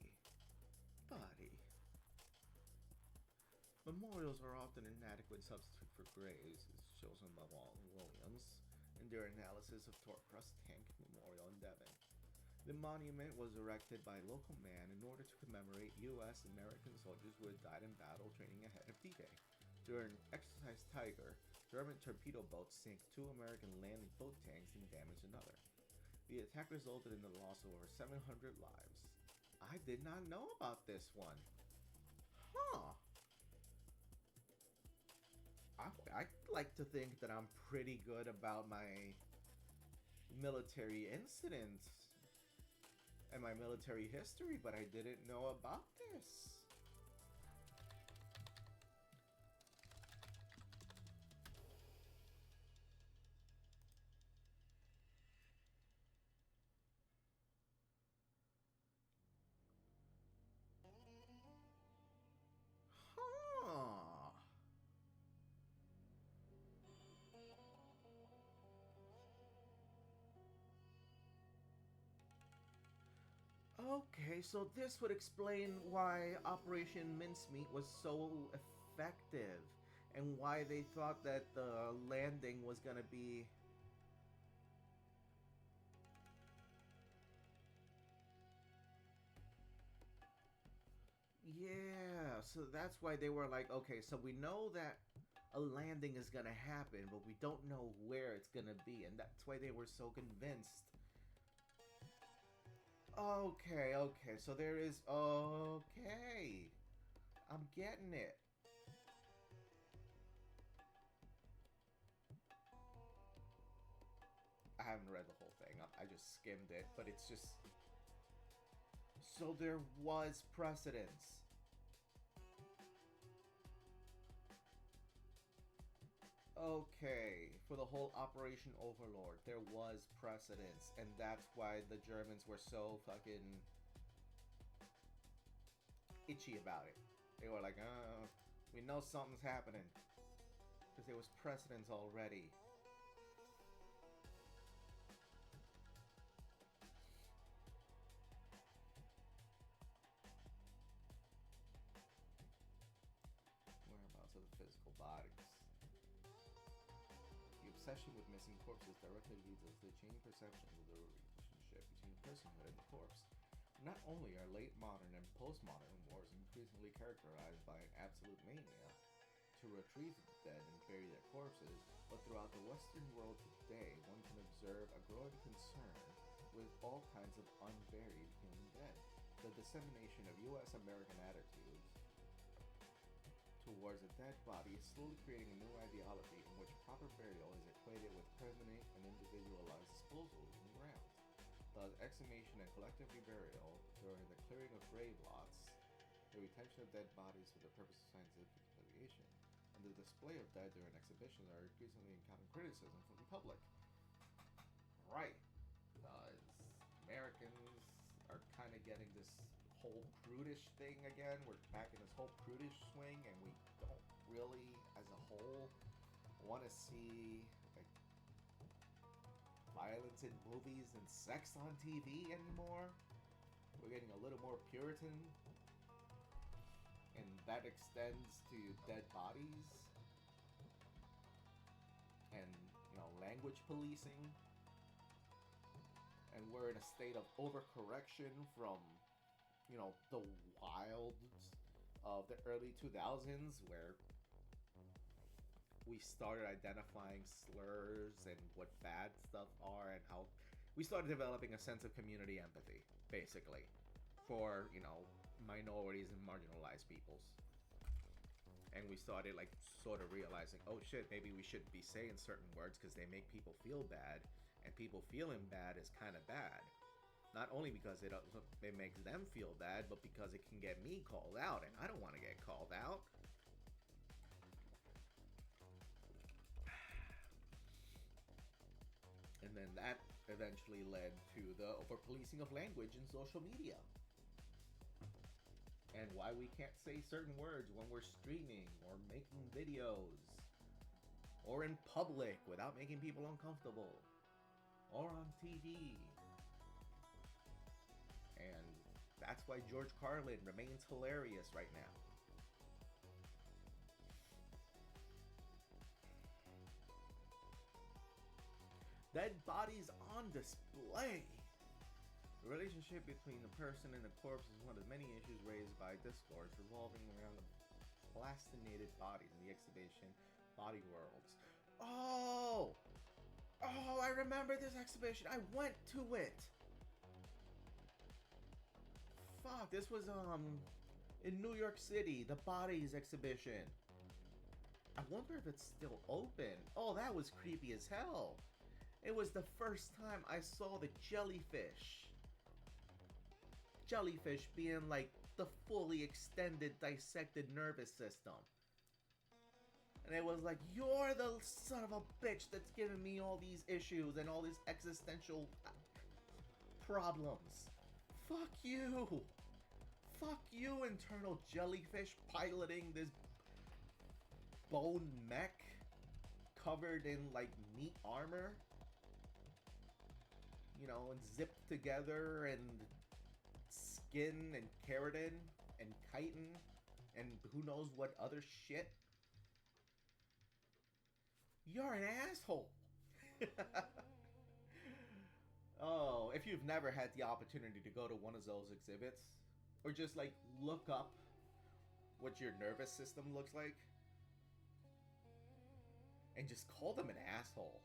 Memorials are often an inadequate substitute for graves, as chosen by Williams in their analysis of Torcross Tank Memorial in Devon. The monument was erected by a local man in order to commemorate U.S. American soldiers who had died in battle training ahead of D-Day. During Exercise Tiger, German torpedo boats sank 2 American land and float tanks and damaged another. The attack resulted in the loss of over 700 lives. I did not know about this one. Huh. I like to think that I'm pretty good about my military incidents and my military history, but I didn't know about this. Okay, so this would explain why Operation Mincemeat was so effective and why they thought that the landing was gonna be... Yeah, so that's why they were like, okay, so we know that a landing is gonna happen, but we don't know where it's gonna be, and that's why they were so convinced. Okay, so there is... Okay. I'm getting it. I haven't read the whole thing. I just skimmed it, but it's just... So there was precedence. Okay, for the whole Operation Overlord, there was precedence, and that's why the Germans were so fucking itchy about it. They were like, we know something's happening, because there was precedence already. Whereabouts of the physical bodies? The obsession with missing corpses directly leads us to the changing perceptions of the relationship between personhood and the corpse. Not only are late modern and postmodern wars increasingly characterized by an absolute mania to retrieve the dead and bury their corpses, but throughout the Western world today, one can observe a growing concern with all kinds of unburied human dead. The dissemination of U.S.-American attitudes towards a dead body is slowly creating a new ideology in which proper burial is equated with permanent and individualized disposal in the ground. Thus, exhumation and collective reburial during the clearing of grave lots, the retention of dead bodies for the purpose of scientific investigation, and the display of dead during exhibitions are increasingly encountering criticism from the public. Right. Americans are kind of getting this whole prudish thing again. We're back in this whole prudish swing, and we don't really, as a whole, want to see like violence in movies and sex on TV anymore. We're getting a little more Puritan, and that extends to dead bodies and, language policing. And we're in a state of overcorrection from, the wilds of the early 2000s, where we started identifying slurs and what bad stuff are, and how we started developing a sense of community empathy, basically, for, minorities and marginalized peoples. And we started, sort of realizing, oh shit, maybe we shouldn't be saying certain words because they make people feel bad, and people feeling bad is kind of bad. Not only because it makes them feel bad, but because it can get me called out, and I don't want to get called out. And then that eventually led to the over-policing of language in social media. And why we can't say certain words when we're streaming, or making videos, or in public without making people uncomfortable, or on TV. And that's why George Carlin remains hilarious right now. Dead bodies on display. The relationship between the person and the corpse is one of the many issues raised by discourse revolving around the plastinated bodies in the exhibition Body Worlds. Oh! Oh, I remember this exhibition. I went to it. Fuck, this was, in New York City, the Bodies exhibition. I wonder if it's still open. Oh, that was creepy as hell. It was the first time I saw the jellyfish. Jellyfish being like the fully extended dissected nervous system. And it was like, you're the son of a bitch that's giving me all these issues and all these existential problems. Fuck you. Fuck you, internal jellyfish piloting this bone mech covered in like meat armor. You know, and zipped together and skin and keratin and chitin and who knows what other shit. You're an asshole. Oh, if you've never had the opportunity to go to one of those exhibits, or just like look up what your nervous system looks like, and just call them an asshole.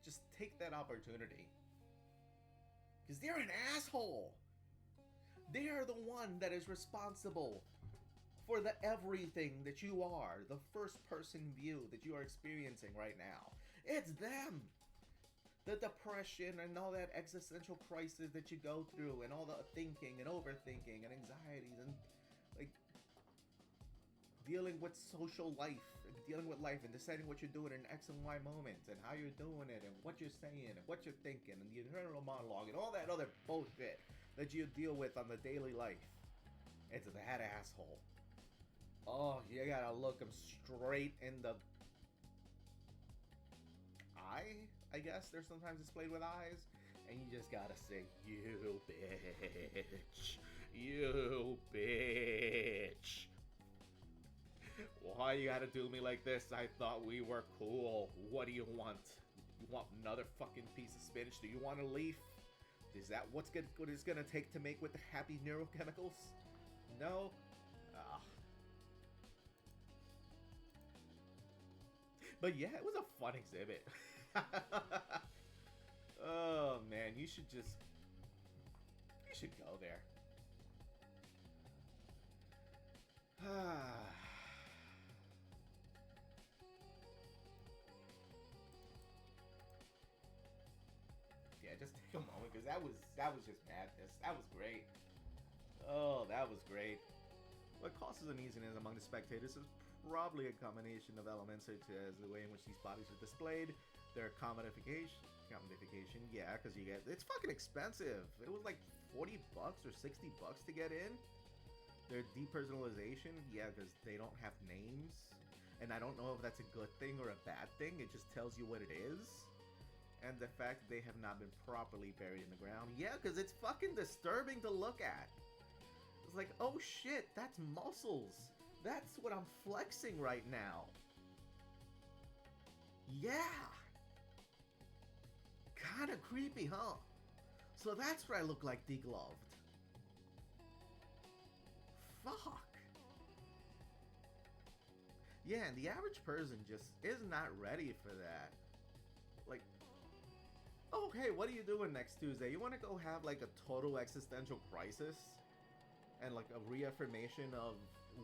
Just take that opportunity. Because they're an asshole. They are the one that is responsible for the everything that you are, the first person view that you are experiencing right now. It's them. The depression and all that existential crisis that you go through, and all the thinking and overthinking and anxieties and like dealing with social life and dealing with life and deciding what you're doing in X and Y moments and how you're doing it and what you're saying and what you're thinking and the internal monologue and all that other bullshit that you deal with on the daily life. It's that asshole. Oh, you gotta look him straight in the eye, I guess. They're sometimes displayed with eyes. And you just gotta say, you bitch. You bitch. Why you gotta do me like this? I thought we were cool. What do you want? You want another fucking piece of spinach? Do you want a leaf? Is that what it's gonna take to make with the happy neurochemicals? No? But yeah, it was a fun exhibit. Oh man, you should go there. Yeah, just take a moment, because that was just madness. That was great. Oh, that was great. What causes uneasiness among the spectators is probably a combination of elements such as the way in which these bodies are displayed, their commodification, yeah, because it's fucking expensive. It was like $40 or $60 to get in. Their depersonalization, yeah, because they don't have names, and I don't know if that's a good thing or a bad thing. It just tells you what it is. And the fact that they have not been properly buried in the ground, yeah, because it's fucking disturbing to look at. It's like, oh shit, that's muscles. That's what I'm flexing right now. Yeah. Kinda creepy, huh? So that's where I look like degloved. Fuck. Yeah, and the average person just is not ready for that. Like, oh, hey, what are you doing next Tuesday? You want to go have like a total existential crisis? And like a reaffirmation of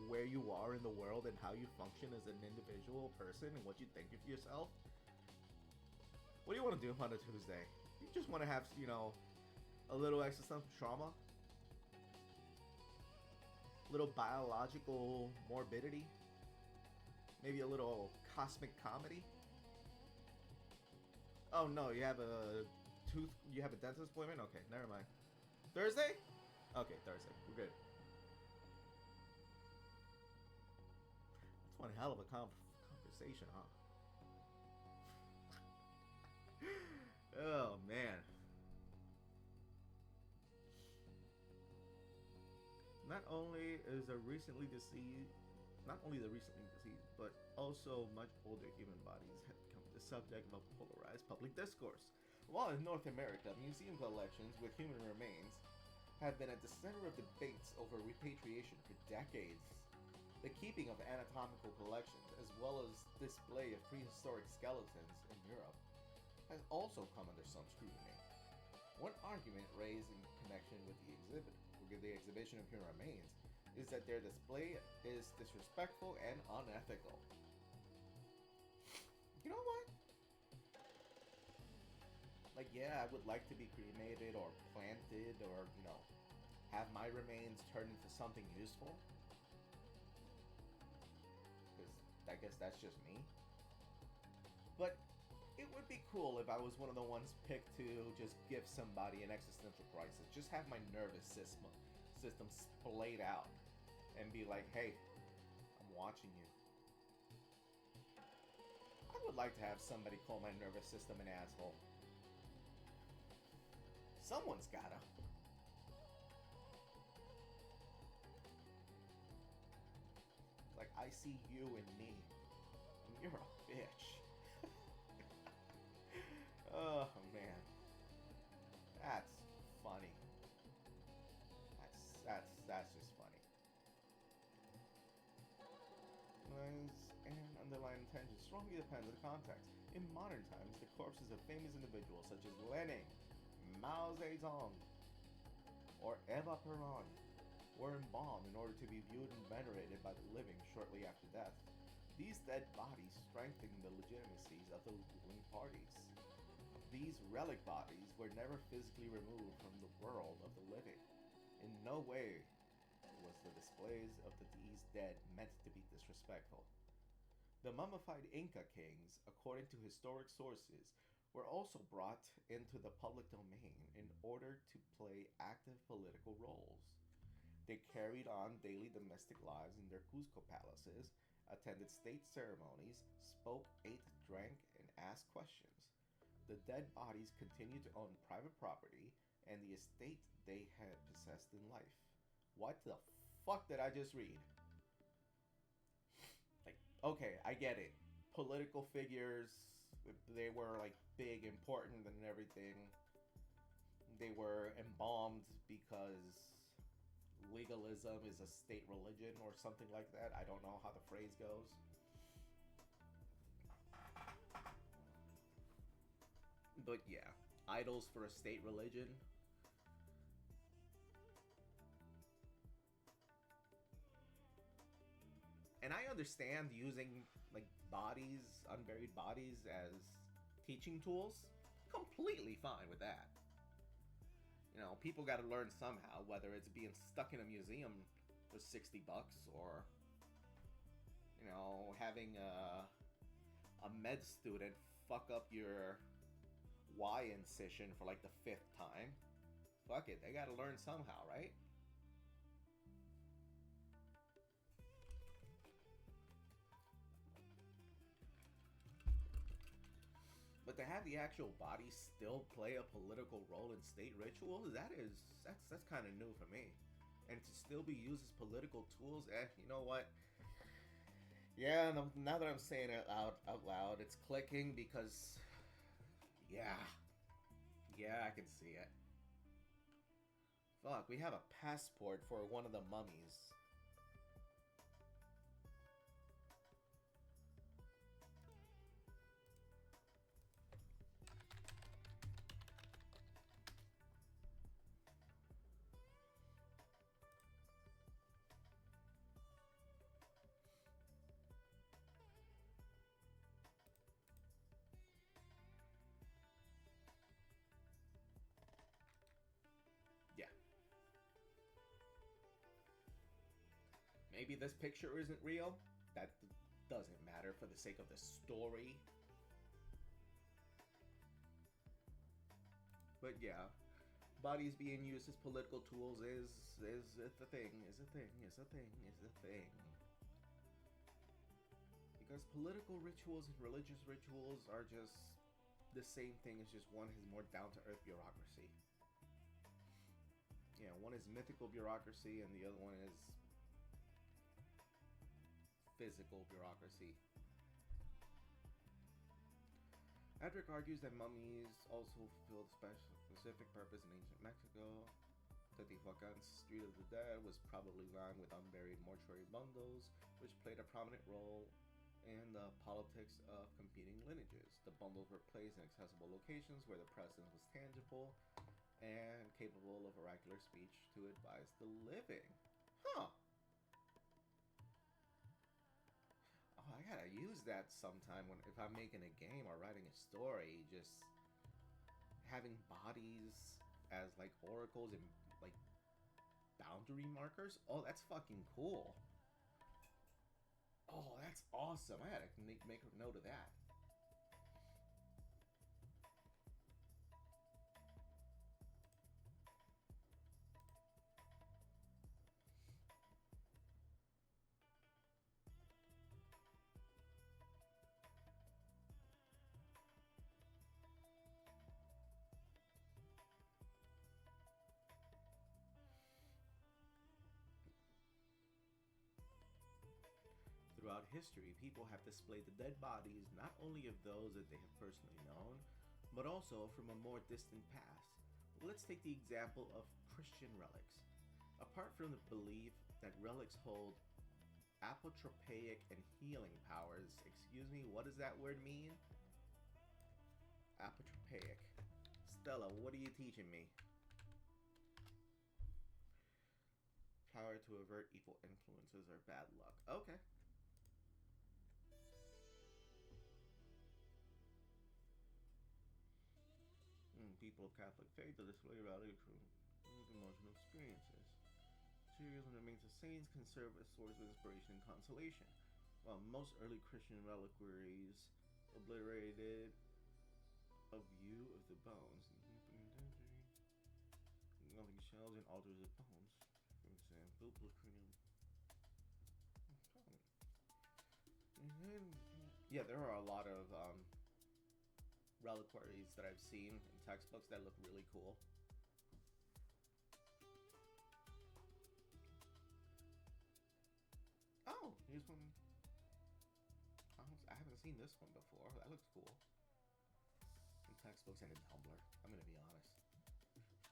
where you are in the world and how you function as an individual person and what you think of yourself? What do you want to do on a Tuesday? You just want to have, you know, a little existential trauma? Little biological morbidity? Maybe a little cosmic comedy? Oh no, you have a dentist appointment? Okay, never mind. Thursday? Okay, Thursday. We're good. That's one hell of a conversation, huh? Oh man. Not only the recently deceased, but also much older human bodies have become the subject of a polarized public discourse. While in North America, museum collections with human remains have been at the center of debates over repatriation for decades. The keeping of anatomical collections, as well as display of prehistoric skeletons in Europe, has also come under some scrutiny. One argument raised in connection with the exhibition of human remains is that their display is disrespectful and unethical. You know what? Like, yeah, I would like to be cremated or planted or, have my remains turned into something useful. Because I guess that's just me. But it would be cool if I was one of the ones picked to just give somebody an existential crisis. Just have my nervous system splayed out and be like, hey, I'm watching you. I would like to have somebody call my nervous system an asshole. Someone's gotta. Like, I see you and me, and you're a bitch. Oh, man. That's funny. That's just funny. Lines and underlying intention strongly depends on the context. In modern times, the corpses of famous individuals such as Lenin, Mao Zedong, or Eva Peron were embalmed in order to be viewed and venerated by the living shortly after death. These dead bodies strengthened the legitimacies of the ruling parties. These relic bodies were never physically removed from the world of the living. In no way was the displays of these dead meant to be disrespectful. The mummified Inca kings, according to historic sources, were also brought into the public domain in order to play active political roles. They carried on daily domestic lives in their Cusco palaces, attended state ceremonies, spoke, ate, drank, and asked questions. The dead bodies continued to own private property and the estate they had possessed in life. What the fuck did I just read? Like, okay, I get it. Political figures, they were like big, important and everything. They were embalmed because legalism is a state religion or something like that. I don't know how the phrase goes. But yeah, idols for a state religion. And I understand using like bodies, unburied bodies as teaching tools. Completely fine with that. People got to learn somehow, whether it's being stuck in a museum for $60 or, having a med student fuck up your Y incision for like the 5th time. Fuck it, they got to learn somehow, right? But to have the actual body still play a political role in state rituals, that's kind of new for me. And to still be used as political tools, you know what? Yeah, now that I'm saying it out loud, it's clicking because, yeah, I can see it. Fuck, we have a passport for one of the mummies. Maybe this picture isn't real. That doesn't matter for the sake of the story. But yeah, bodies being used as political tools is a thing. Because political rituals and religious rituals are just the same thing. It's just one has more down-to-earth bureaucracy. Yeah, one is mythical bureaucracy and the other one is physical bureaucracy. Edric argues that mummies also fulfilled a specific purpose in ancient Mexico. That they fuck against Street of the Dead was probably lined with unburied mortuary bundles, which played a prominent role in the politics of competing lineages. The bundles were placed in accessible locations where the presence was tangible and capable of oracular speech to advise the living. Huh. Oh, I gotta use that sometime if I'm making a game or writing a story. Just having bodies as like oracles and like boundary markers. Oh, that's fucking cool. Oh, that's awesome. I gotta make a note of that. Throughout history, people have displayed the dead bodies not only of those that they have personally known, but also from a more distant past. Let's take the example of Christian relics. Apart from the belief that relics hold apotropaic and healing powers, excuse me, what does that word mean? Apotropaic. Stella, what are you teaching me? Power to avert evil influences or bad luck. Okay. People of Catholic faith to display value from emotional experiences. Materials and remains of saints can serve as source of inspiration and consolation, while most early Christian reliquaries obliterated a view of the bones. Nothing shells and altars of bones. For example, yeah, there are a lot of reliquaries that I've seen in textbooks that look really cool. Oh, here's one. I haven't seen this one before. That looks cool. In textbooks and in Tumblr. I'm gonna be honest.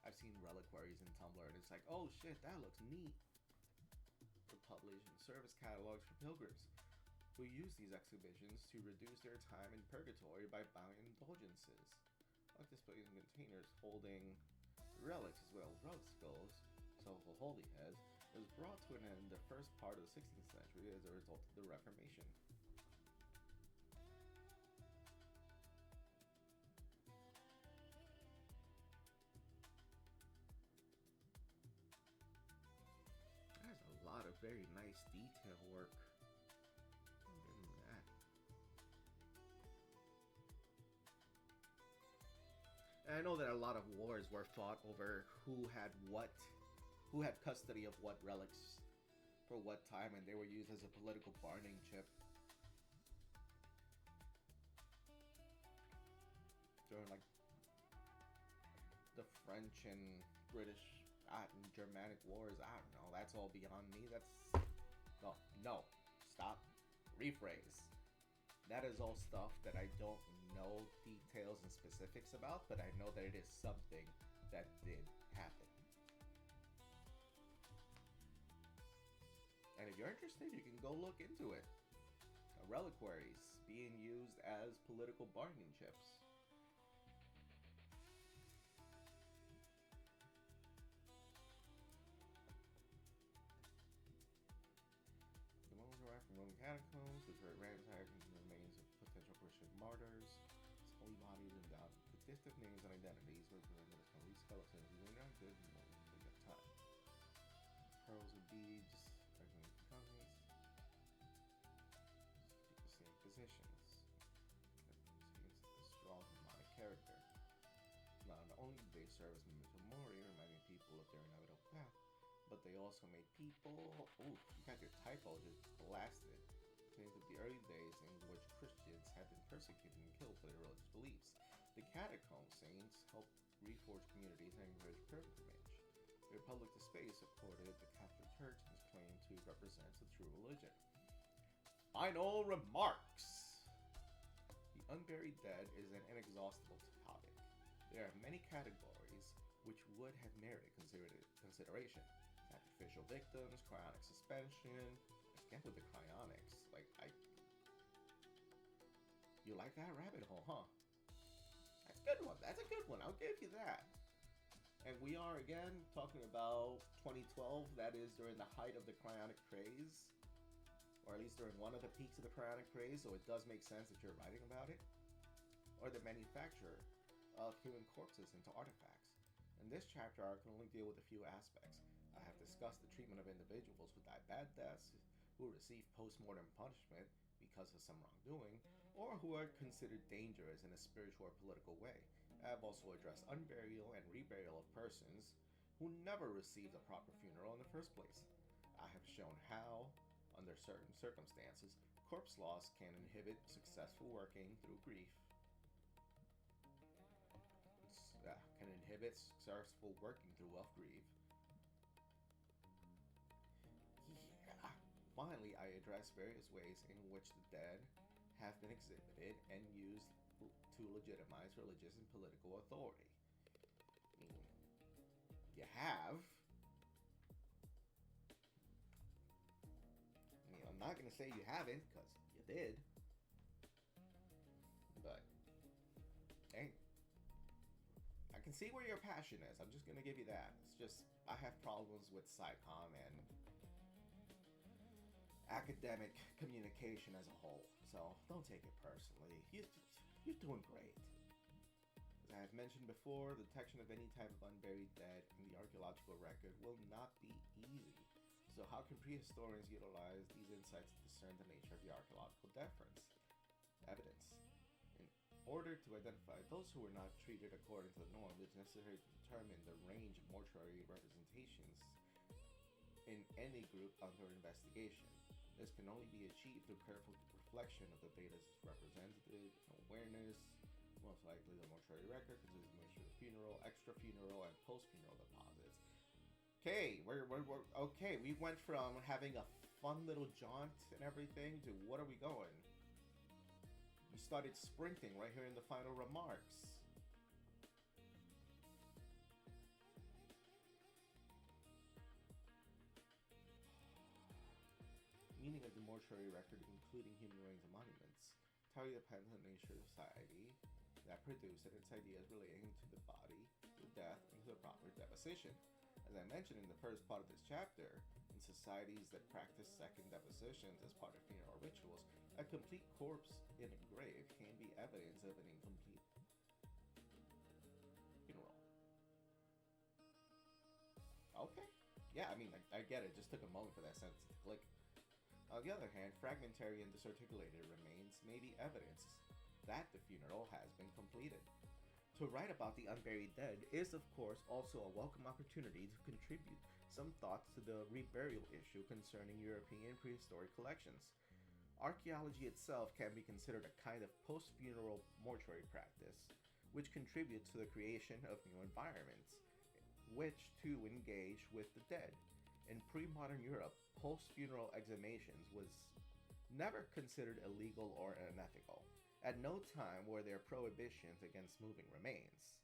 I've seen reliquaries in Tumblr and it's like, oh shit, that looks neat. For published and service catalogs for pilgrims who use these exhibitions to reduce their time in purgatory by buying indulgences. Like displays in containers holding relics as well as rug skulls, so-called holy heads, was brought to an end in the first part of the 16th century as a result of the Reformation. There's a lot of very nice detail work. And I know that a lot of wars were fought over who had custody of what relics for what time, and they were used as a political bargaining chip. During like the French and British and Germanic wars, I don't know. That's all beyond me. No, stop, rephrase. That is all stuff that I don't know details and specifics about, but I know that it is something that did happen. And if you're interested, you can go look into it. Reliquaries being used as political bargaining chips. The bones arrived from Roman catacombs, which were ransacked into the remains of potential Christian martyrs. Holy bodies endowed with distinct names and identities were presented as complete skeletons. We were not good in the time. Pearls and beads, fragmented coins, the same positions. A strong demonic character. Not only did they serve as memento mori, reminding people of their inevitable path, but they also made people. Ooh, you got your typo just blasted. Think of the early days in which Christians had been persecuted and killed for their religious beliefs. The catacomb saints helped reforge communities and encourage pilgrimage. Their public display supported the Catholic Church and its claim to represent the true religion. Final remarks! The unburied dead is an inexhaustible topic. There are many categories which would have merited consideration. Sacrificial victims, cryonic suspension. Again with the cryonics. You like that rabbit hole, huh? That's a good one. That's a good one. I'll give you that. And we are, again, talking about 2012. That is during the height of the cryonic craze. Or at least during one of the peaks of the cryonic craze, so it does make sense that you're writing about it. Or the manufacture of human corpses into artifacts. In this chapter, I can only deal with a few aspects. I have discussed the treatment of individuals who die bad deaths, who receive post-mortem punishment because of some wrongdoing, or who are considered dangerous in a spiritual or political way. I have also addressed unburial and reburial of persons who never received a proper funeral in the first place. I have shown how, under certain circumstances, corpse loss can inhibit successful working through grief. Can inhibit successful working through grief. Yeah. Finally, I address various ways in which the dead have been exhibited and used to legitimize religious and political authority. I mean, you have. I mean, I'm not going to say you haven't, because you did. But, hey, I can see where your passion is. I'm just going to give you that. It's just, I have problems with SciComm and academic communication as a whole. So, don't take it personally. You're doing great. As I have mentioned before, the detection of any type of unburied dead in the archaeological record will not be easy. So how can prehistorians utilize these insights to discern the nature of the archaeological evidence? In order to identify those who were not treated according to the norm, it is necessary to determine the range of mortuary representations in any group under investigation. This can only be achieved through careful reflection of the data represented, awareness. Most likely the mortuary record consists of a mixture of funeral, extra-funeral, and post-funeral deposits. Okay, okay. We went from having a fun little jaunt and everything to what are we going? We started sprinting right here in the final remarks. Meaning of the mortuary record, including human remains and monuments, entirely depends on the nature of society that produced it, its ideas relating to the body, to death, and to the proper deposition. As I mentioned in the first part of this chapter, in societies that practice second depositions as part of funeral rituals, a complete corpse in a grave can be evidence of an incomplete funeral. Okay. Yeah, I mean, I get it. It just took a moment for that sentence to click. On the other hand, fragmentary and disarticulated remains may be evidence that the funeral has been completed. To write about the unburied dead is, of course, also a welcome opportunity to contribute some thoughts to the reburial issue concerning European prehistoric collections. Archaeology itself can be considered a kind of post-funeral mortuary practice, which contributes to the creation of new environments, which too engage with the dead. In pre-modern Europe, post-funeral exhumations was never considered illegal or unethical. At no time were there prohibitions against moving remains.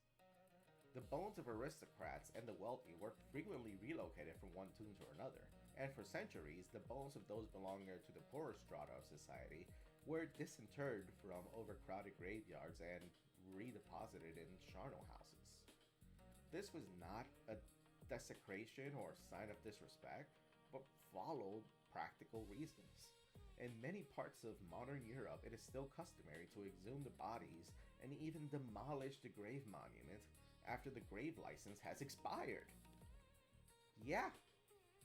The bones of aristocrats and the wealthy were frequently relocated from one tomb to another, and for centuries, the bones of those belonging to the poorer strata of society were disinterred from overcrowded graveyards and redeposited in charnel houses. This was not a desecration or sign of disrespect, but followed practical reasons. In many parts of modern Europe, it is still customary to exhume the bodies and even demolish the grave monument after the grave license has expired. Yeah,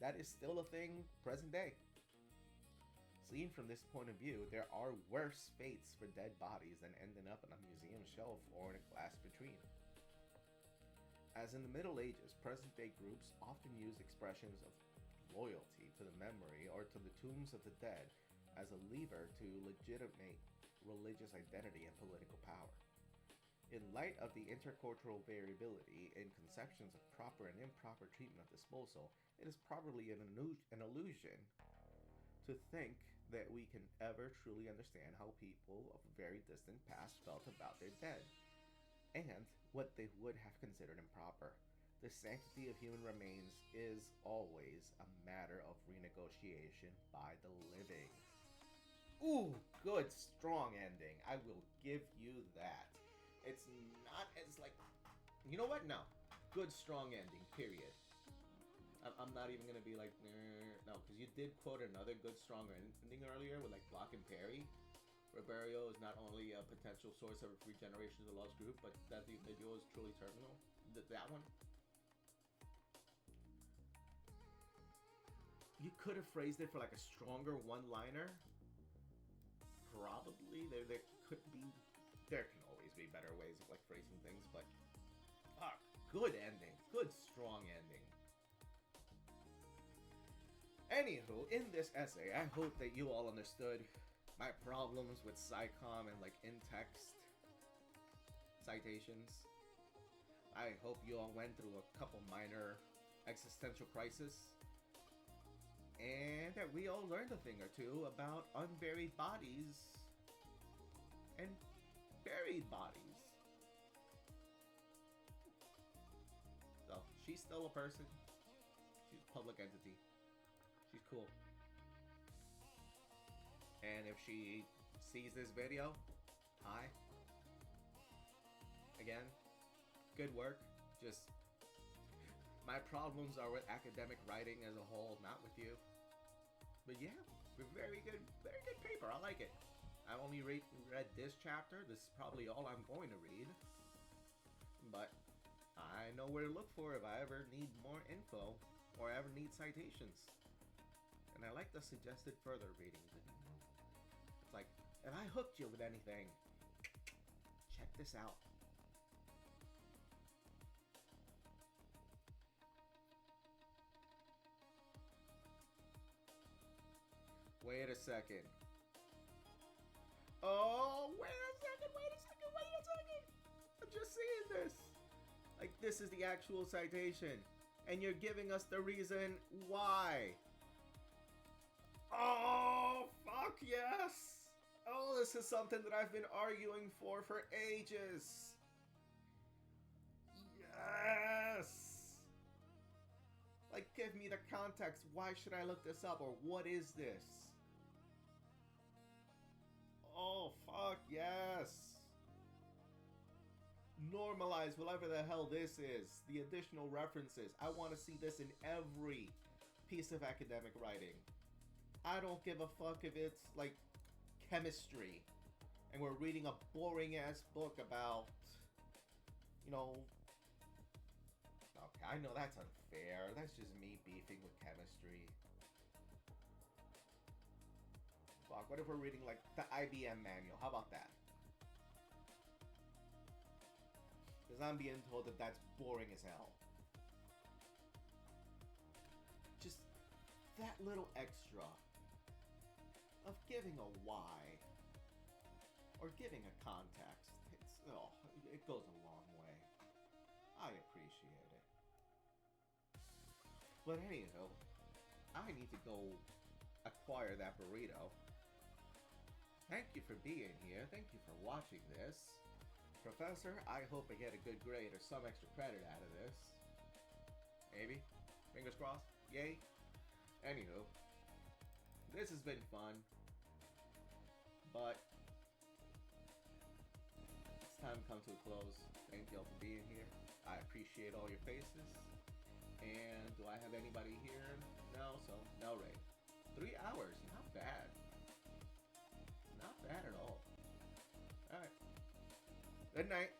that is still a thing present day. Seen from this point of view, there are worse fates for dead bodies than ending up on a museum shelf or in a glass vitrine. As in the Middle Ages, present-day groups often use expressions of loyalty to the memory or to the tombs of the dead as a lever to legitimate religious identity and political power. In light of the intercultural variability in conceptions of proper and improper treatment of disposal, it is probably an illusion to think that we can ever truly understand how people of a very distant past felt about their dead, and what they would have considered improper. The sanctity of human remains is always a matter of renegotiation by the living. Ooh, good, strong ending. I will give you that. It's not as like... You know what? No. Good, strong ending, period. I'm not even going to be like... No, because you did quote another good, strong ending earlier with like block and parry. Roberio is not only a potential source of regeneration to the Lost Group, but that the individual is truly terminal. That one. You could have phrased it for like a stronger one-liner. Probably. There could be... There can always be better ways of like phrasing things, but... Fuck. Good ending. Good, strong ending. Anywho, in this essay, I hope that you all understood my problems with SciComm and like in-text citations. I hope you all went through a couple minor existential crises. And that we all learned a thing or two about unburied bodies and buried bodies. So, she's still a person. She's a public entity. She's cool. And if she sees this video, hi. Again, good work. Just... my problems are with academic writing as a whole, not with you. But yeah, very good paper. I like it. I've only read this chapter. This is probably all I'm going to read. But I know where to look for if I ever need more info or ever need citations. And I like the suggested further reading. It's like, if I hooked you with anything, check this out. Wait a second. Oh, wait a second. I'm just seeing this. Like, this is the actual citation. And you're giving us the reason why. Oh, fuck yes. Oh, this is something that I've been arguing for ages. Yes. Like, give me the context. Why should I look this up? Or what is this? Oh, fuck, yes. Normalize whatever the hell this is. The additional references. I want to see this in every piece of academic writing. I don't give a fuck if it's, like, chemistry. And we're reading a boring-ass book about, you know... Okay, I know that's unfair. That's just me beefing with chemistry. Fuck, what if we're reading, like, the IBM manual? How about that? Because I'm being told that that's boring as hell. Just that little extra of giving a why or giving a context. It goes a long way. I appreciate it. But anyhow, I need to go acquire that burrito. Thank you for being here. Thank you for watching this. Professor, I hope I get a good grade or some extra credit out of this. Maybe. Fingers crossed. Yay. Anywho, this has been fun. But it's time to come to a close. Thank you all for being here. I appreciate all your faces. And do I have anybody here? No, so no raid. 3 hours, not bad. Not bad at all. Alright. Good night.